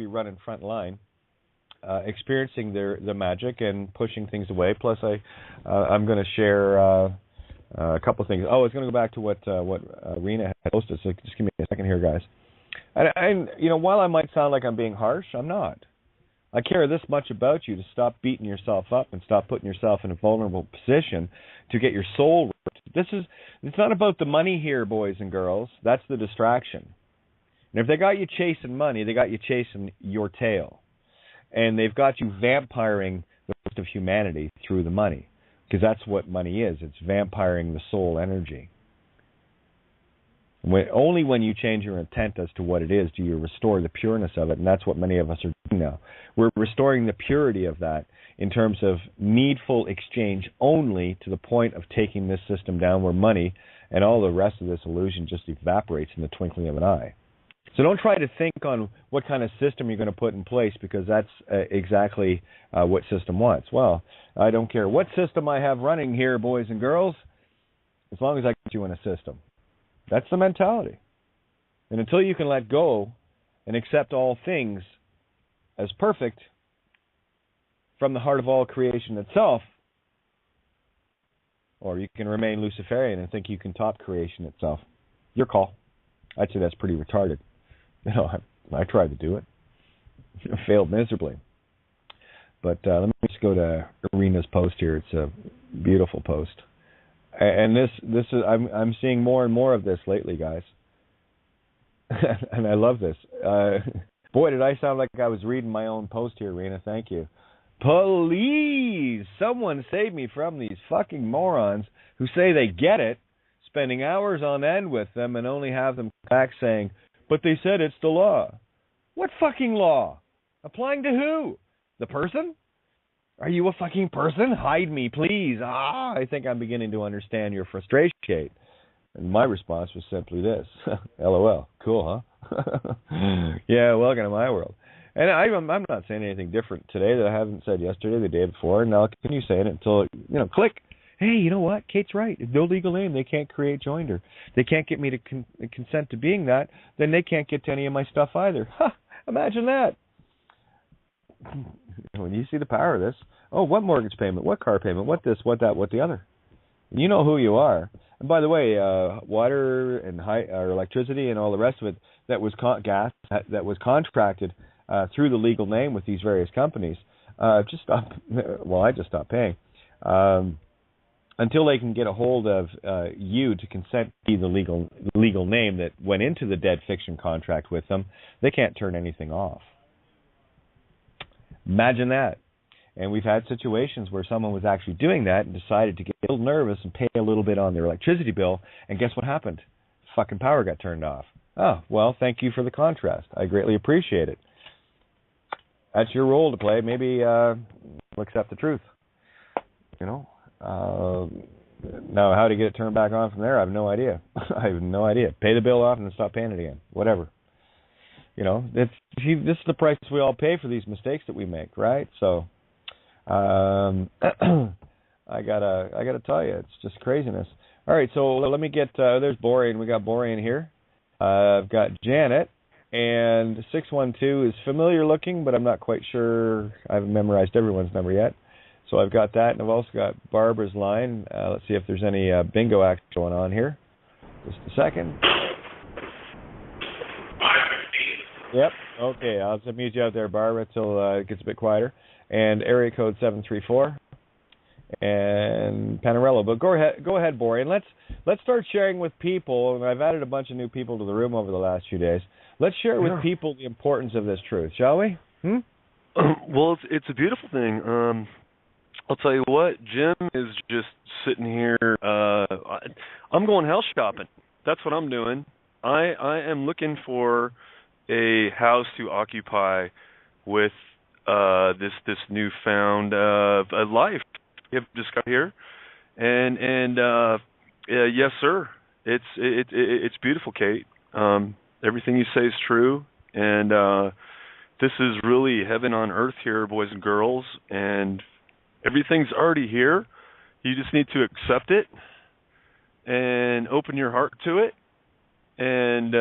running front line, experiencing the magic and pushing things away. Plus, I'm going to share a couple of things. Oh, I was going to go back to what Rena had posted. So just give me a second here, guys. And while I might sound like I'm being harsh, I'm not. I care this much about you to stop beating yourself up and stop putting yourself in a vulnerable position to get your soul ripped. It's not about the money here, boys and girls. That's the distraction. And if they got you chasing money, they got you chasing your tail. And they've got you vampiring the rest of humanity through the money. Because that's what money is. It's vampiring the soul energy. Only when you change your intent as to what it is do you restore the pureness of it, and that's what many of us are doing now. We're restoring the purity of that in terms of needful exchange only to the point of taking this system down where money and all the rest of this illusion just evaporates in the twinkling of an eye. So don't try to think on what kind of system you're going to put in place, because that's exactly what system wants. Well, I don't care what system I have running here, boys and girls, as long as I get you in a system. That's the mentality. And until you can let go and accept all things as perfect from the heart of all creation itself, or you can remain Luciferian and think you can top creation itself. Your call. I'd say that's pretty retarded. I tried to do it. Failed miserably. But let me just go to Arena's post here. It's a beautiful post. And this is I'm seeing more and more of this lately, guys. And I love this. Boy, did I sound like I was reading my own post here, Arena. Thank you. Please, someone save me from these fucking morons who say they get it, spending hours on end with them, and only have them back saying, but they said it's the law. What fucking law? Applying to who? The person? Are you a fucking person? Hide me, please. I think I'm beginning to understand your frustration, Kate. And my response was simply this. LOL. Cool, huh? Yeah, welcome to my world. And I'm not saying anything different today that I haven't said yesterday, the day before, and I'll continue saying it until, click. Hey, you know what? Kate's right. If no legal name, they can't create joinder. They can't get me to consent to being that, then they can't get to any of my stuff either. Imagine that. When you see the power of this, what mortgage payment, what car payment, what this, what that, what the other. You know who you are. And by the way, water and or electricity and all the rest of it that was gas that was contracted through the legal name with these various companies, just stopped. Well, I just stopped paying until they can get a hold of you to consent to be the legal name that went into the dead fiction contract with them. They can't turn anything off. Imagine that. And we've had situations where someone was actually doing that and decided to get a little nervous and pay a little bit on their electricity bill, and guess what happened? Fucking power got turned off. Oh, well, thank you for the contrast. I greatly appreciate it. That's your role to play. Maybe accept the truth. Now, how to get it turned back on from there, I have no idea. I have no idea. Pay the bill off and then stop paying it again. Whatever. This is the price we all pay for these mistakes that we make, right? So, I gotta tell you, it's just craziness. All right, so let me get. There's Borean. We got Borean here. I've got Janet, and 612 is familiar looking, but I'm not quite sure. I haven't memorized everyone's number yet. So I've got that, and I've also got Barbara's line. Let's see if there's any bingo act going on here. Just a second. Yep. Okay, I'll just mute you out there, Barbara, till it gets a bit quieter. And area code 734 and Panarello. But go ahead, Borean. Let's start sharing with people. And I've added a bunch of new people to the room over the last few days. Let's share with people the importance of this truth, shall we? Well, it's a beautiful thing. I'll tell you what, Jim is just sitting here. I'm going house shopping. That's what I'm doing. I am looking for a house to occupy with this newfound life we have just got here, and yes, sir, it's beautiful, Kate. Everything you say is true, and this is really heaven on earth here, boys and girls, and everything's already here. You just need to accept it and open your heart to it, and